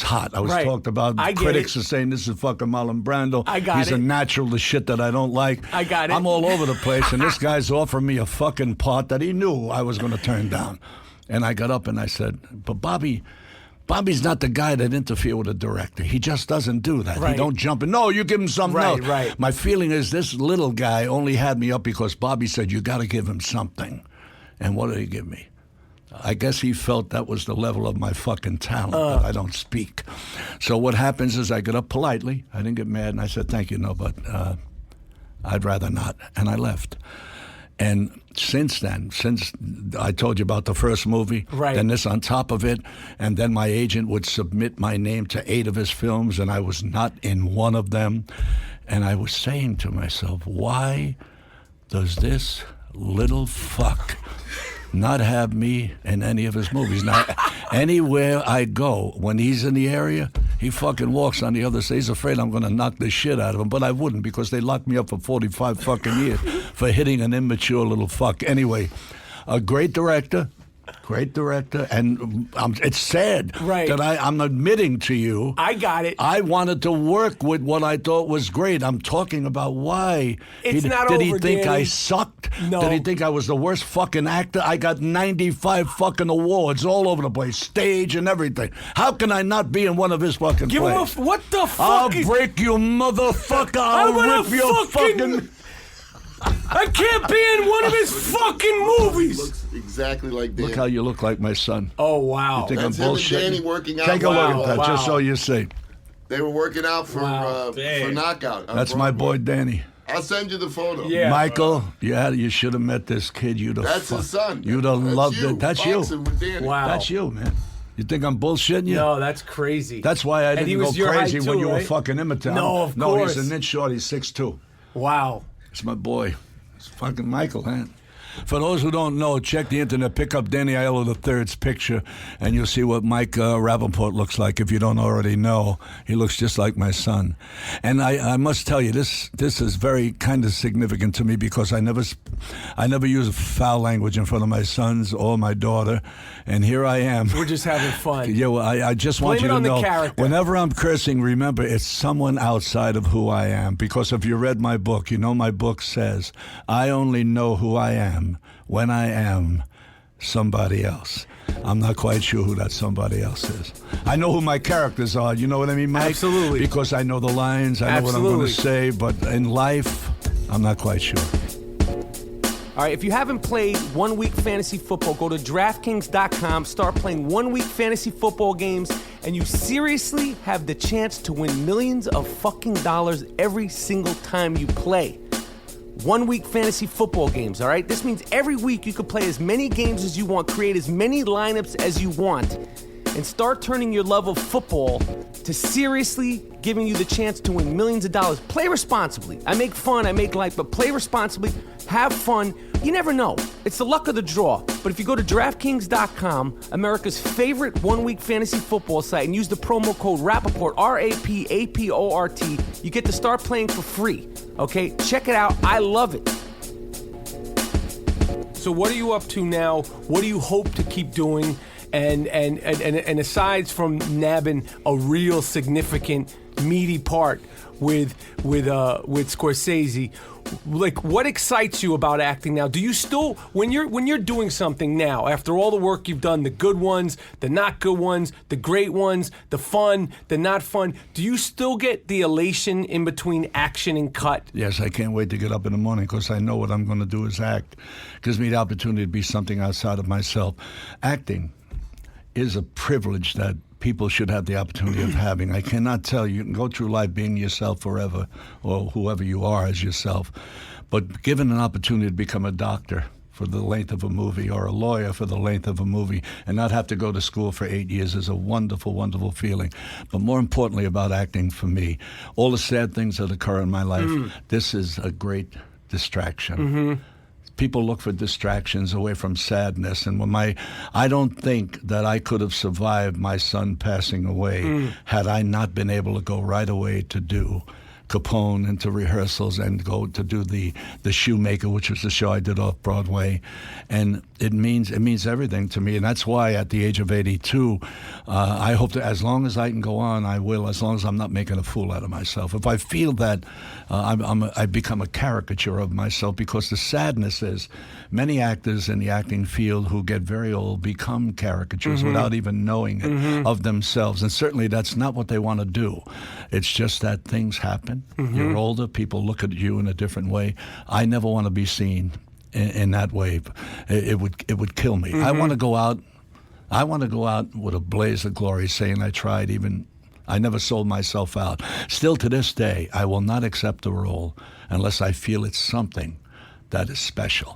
hot. I was talked about. Critics are saying this is fucking Marlon Brando. He's a natural, the shit that I don't like. I got it. I'm all over the place, and this guy's offering me a fucking part that he knew I was going to turn down. And I got up and I said, but Bobby's not the guy that interfere with a director. He just doesn't do that. He don't jump in. No, you give him something else. Right. My feeling is this little guy only had me up because Bobby said, you got to give him something. And what did he give me? I guess he felt that was the level of my fucking talent, that I don't speak. So what happens is I get up politely. I didn't get mad, and I said, thank you, no, but I'd rather not. And I left. And since then, since I told you about the first movie, then this on top of it, and then my agent would submit my name to 8 of his films, and I was not in one of them. And I was saying to myself, why does this little fuck not have me in any of his movies? Now, anywhere I go, when he's in the area, he fucking walks on the other side. He's afraid I'm going to knock the shit out of him, but I wouldn't, because they locked me up for 45 fucking years for hitting an immature little fuck. Anyway, a great director, and it's sad that I'm admitting to you. I got it. I wanted to work with what I thought was great. I'm talking about why. It's not Did over, he think Danny. I sucked? No. Did he think I was the worst fucking actor? I got 95 fucking awards all over the place, stage and everything. How can I not be in one of his fucking Give plays? him what the fuck? I'll break you, motherfucker. I'll rip your fucking... I can't be in one of his fucking movies. Looks exactly like Danny. Look how you look like my son. Oh, wow. You think That's I'm him and bullshitting? Danny working out. Take a look at that, Wow. just so you see. They were working out for Knockout. on That's my boy, Broadway. Danny. I'll send you the photo. Yeah. Michael, you should have met this kid. That's his son. You'd have loved you, it. That's you. boxing with Danny. Wow. That's you, man. You think I'm bullshitting you? No, that's crazy. That's why I And he didn't go was your crazy height when too, you were right? fucking imitating. No, of No, course. he's an inch short. He's 6'2". Wow. It's my boy. It's fucking Michael, man. For those who don't know, check the internet, pick up Danny Aiello III's picture, and you'll see what Mike Rapaport looks like. If you don't already know, he looks just like my son. And I must tell you, this is very kind of significant to me, because I never use foul language in front of my sons or my daughter, and here I am. We're just having fun. Yeah, well, I just want Blame you it to on the know, character. whenever I'm cursing, remember, it's someone outside of who I am. Because if you read my book, you know my book says, I only know who I am when I am somebody else. I'm not quite sure who that somebody else is. I know who my characters are, you know what I mean, Mike? Absolutely. Because I know the lines, I know what I'm going to say, but in life, I'm not quite sure. All right, if you haven't played 1 Week Fantasy Football, go to DraftKings.com, start playing 1 week fantasy football games, and you seriously have the chance to win millions of fucking dollars every single time you play. 1 week fantasy football games, all right? This means every week you can play as many games as you want, create as many lineups as you want. and start turning your love of football to seriously giving you the chance to win millions of dollars. Play responsibly. I make fun, I make light, but play responsibly. Have fun. You never know. It's the luck of the draw. But if you go to DraftKings.com, America's favorite one-week fantasy football site, and use the promo code Rapaport, R-A-P-A-P-O-R-T, you get to start playing for free. Okay? Check it out. I love it. So what are you up to now? What do you hope to keep doing? And aside from nabbing a real significant, meaty part with Scorsese, like, what excites you about acting now? Do you still, when you're doing something now, after all the work you've done, the good ones, the not good ones, the great ones, the fun, the not fun, do you still get the elation in between action and cut? Yes, I can't wait to get up in the morning because I know what I'm going to do is act. It gives me the opportunity to be something outside of myself. Acting is a privilege that people should have the opportunity of having. I cannot tell you, you can go through life being yourself forever, or whoever you are as yourself, but given an opportunity to become a doctor for the length of a movie, or a lawyer for the length of a movie, and not have to go to school for 8 years is a wonderful, wonderful feeling. But more importantly about acting for me, all the sad things that occur in my life, this is a great distraction. Mm-hmm. People look for distractions away from sadness, and I don't think that I could have survived my son passing away had I not been able to go right away to do Capone and to rehearsals and go to do the Shoemaker, which was the show I did off Broadway, and it means everything to me, and that's why at the age of 82, I hope that as long as I can go on, I will, as long as I'm not making a fool out of myself. If I feel that I become a caricature of myself, because the sadness is many actors in the acting field who get very old become caricatures without even knowing it of themselves, and certainly that's not what they want to do. It's just that things happen. You're older, people look at you in a different way. I never want to be seen in that way. It would kill me. I want to go out with a blaze of glory, saying I tried. Even I never sold myself out. Still to this day, I will not accept a role unless I feel it's something that is special.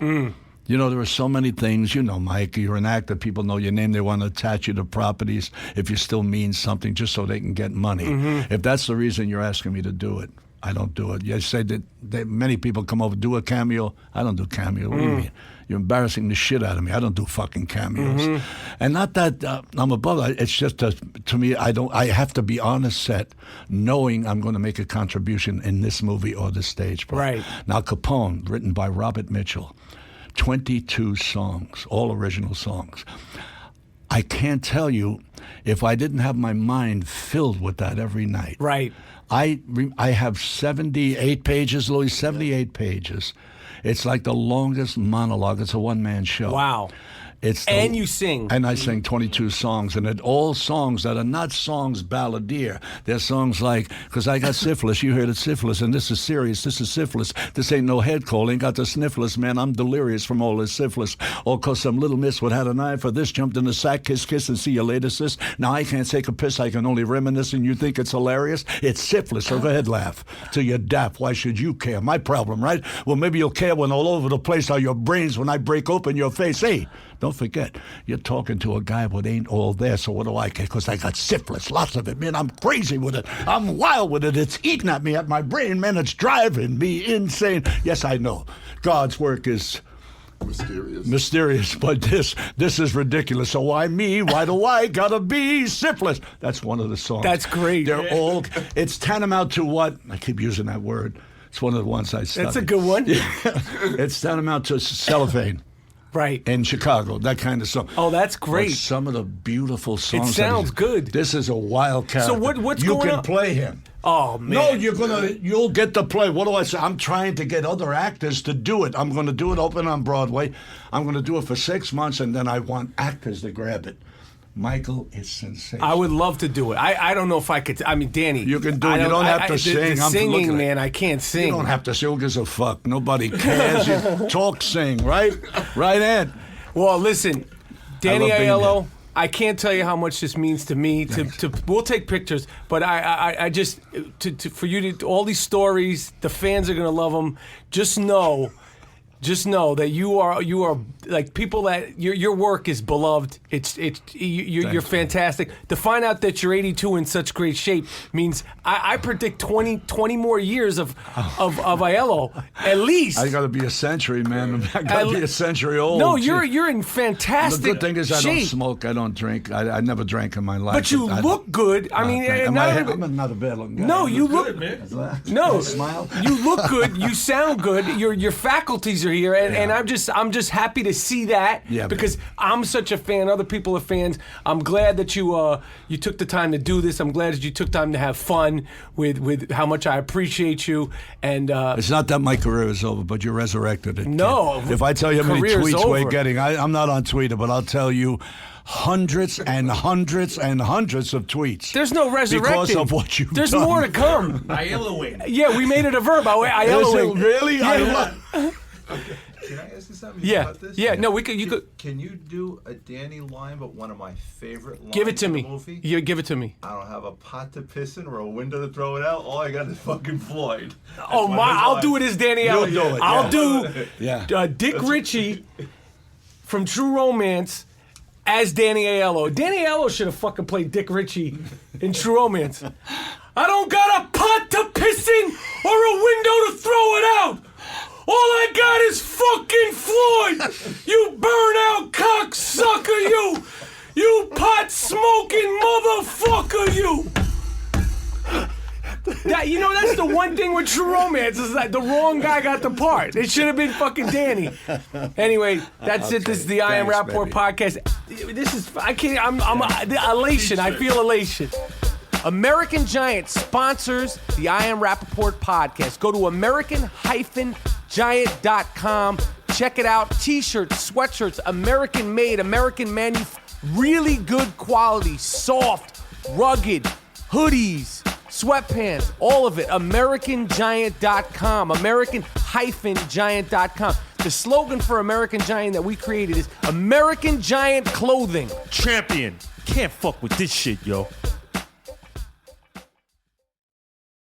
You know, there are so many things. You know, Mike, you're an actor. People know your name. They want to attach you to properties if you still mean something, just so they can get money. If that's the reason you're asking me to do it, I don't do it. You say that many people come over, do a cameo. I don't do cameo. What do you mean? You're embarrassing the shit out of me. I don't do fucking cameos. And not that I'm above that. It's just to me, I have to be on a set knowing I'm going to make a contribution in this movie or this stage play. Right. Now, Capone, written by Robert Mitchell, 22 songs, all original songs. I can't tell you if I didn't have my mind filled with that every night. Right. I have 78 pages, Louis, 78 pages. It's like the longest monologue. It's a one-man show. Wow. And you sing. And I sing 22 songs, and they're all songs that are not songs balladeer. They're songs like, because I got syphilis, you heard it, syphilis, and this is serious, this is syphilis. This ain't no head cold, ain't got the sniffles, man, I'm delirious from all this syphilis. Or because some little miss would had a knife for this, jumped in the sack, kiss, kiss, and see you later, sis. Now I can't take a piss, I can only reminisce, and you think it's hilarious? It's syphilis, so go ahead, laugh. Till you're daft, why should you care? My problem, right? Well, maybe you'll care when all over the place are your brains when I break open your face. Hey, don't forget, you're talking to a guy what ain't all there, so what do I care? Because I got syphilis, lots of it, man. I'm crazy with it. I'm wild with it. It's eating at me, at my brain, man. It's driving me insane. Yes, I know. God's work is mysterious, but this is ridiculous. So why me? Why do I gotta be syphilis? That's one of the songs. That's great. They're all, it's tantamount to what? I keep using that word. It's one of the ones I studied. That's a good one. It's tantamount to cellophane. Right. In Chicago, that kind of song. Oh, that's great. But some of the beautiful songs. It sounds good. This is a wild character. So what's going on? You can play him. Oh, man. No, you'll get to play. What do I say? I'm trying to get other actors to do it. I'm going to do it open on Broadway. I'm going to do it for 6 months, and then I want actors to grab it. Michael is sensational. I would love to do it. I don't know if I could. I mean, Danny. You can do it. You don't have to sing. The singing, man, I can't sing. You don't have to sing. Who gives a fuck? Nobody cares. You talk, sing, right? Right, Ed? Well, listen, Danny Aiello, I can't tell you how much this means to me. We'll take pictures, but I just for you to all these stories, the fans are gonna love them. Just know just know that you are like people that your work is beloved. You're fantastic. To find out that you're 82 in such great shape means I predict 20 more years of Aiello at least. I got to be a century, man. I got to be a century old. No, you're in fantastic. The good thing is I shape. don't smoke. I don't drink. I never drank in my life. But you look good. I mean, I'm not a bad looking guy. No, you look good, man. No, smile. You look good. You sound good. Your faculties are here, and I'm just happy to see that because I'm such a fan. Other people are fans. I'm glad that you took the time to do this. I'm glad that you took time to have fun with how much I appreciate you. And it's not that my career is over, but you resurrected it. No, if I tell you how many career's tweets we're over. getting, I'm not on Twitter, but I'll tell you. Hundreds and hundreds and hundreds of tweets. There's no resurrecting. Because of what you've There's done. more to come. Aielloing. Yeah, we made it a verb. Aielloing. Really? Yeah. Can I ask you something Yeah. about this? Yeah. No, we could. You could. Can you do a Danny line, but one of my favorite lines Give it to in me. the movie? Yeah, give it to me. I don't have a pot to piss in or a window to throw it out. All I got is fucking Floyd. Oh my! I'll do it as Danny Aiello. You'll do it, I'll yeah. do Dick Ritchie from True Romance as Danny Aiello. Danny Aiello should have fucking played Dick Ritchie in True Romance. I don't got a pot to piss in or a window to throw it out. All I got is fucking Floyd. You burn out cocksucker, you. You pot smoking motherfucker, you. That's the one thing with True Romance is that the wrong guy got the part. It should have been fucking Danny. Anyway, that's it. This is the I Am Thanks, Rapaport podcast. This is I'm elation. I feel elation. American Giant sponsors the I Am Rapaport podcast. Go to American-Giant.com. Check it out. T-shirts, sweatshirts, American made, American manufactured, really good quality, soft, rugged, hoodies, sweatpants, all of it. American-Giant.com. American-Giant.com. The slogan for American Giant that we created is American Giant Clothing. Champion. Can't fuck with this shit, yo.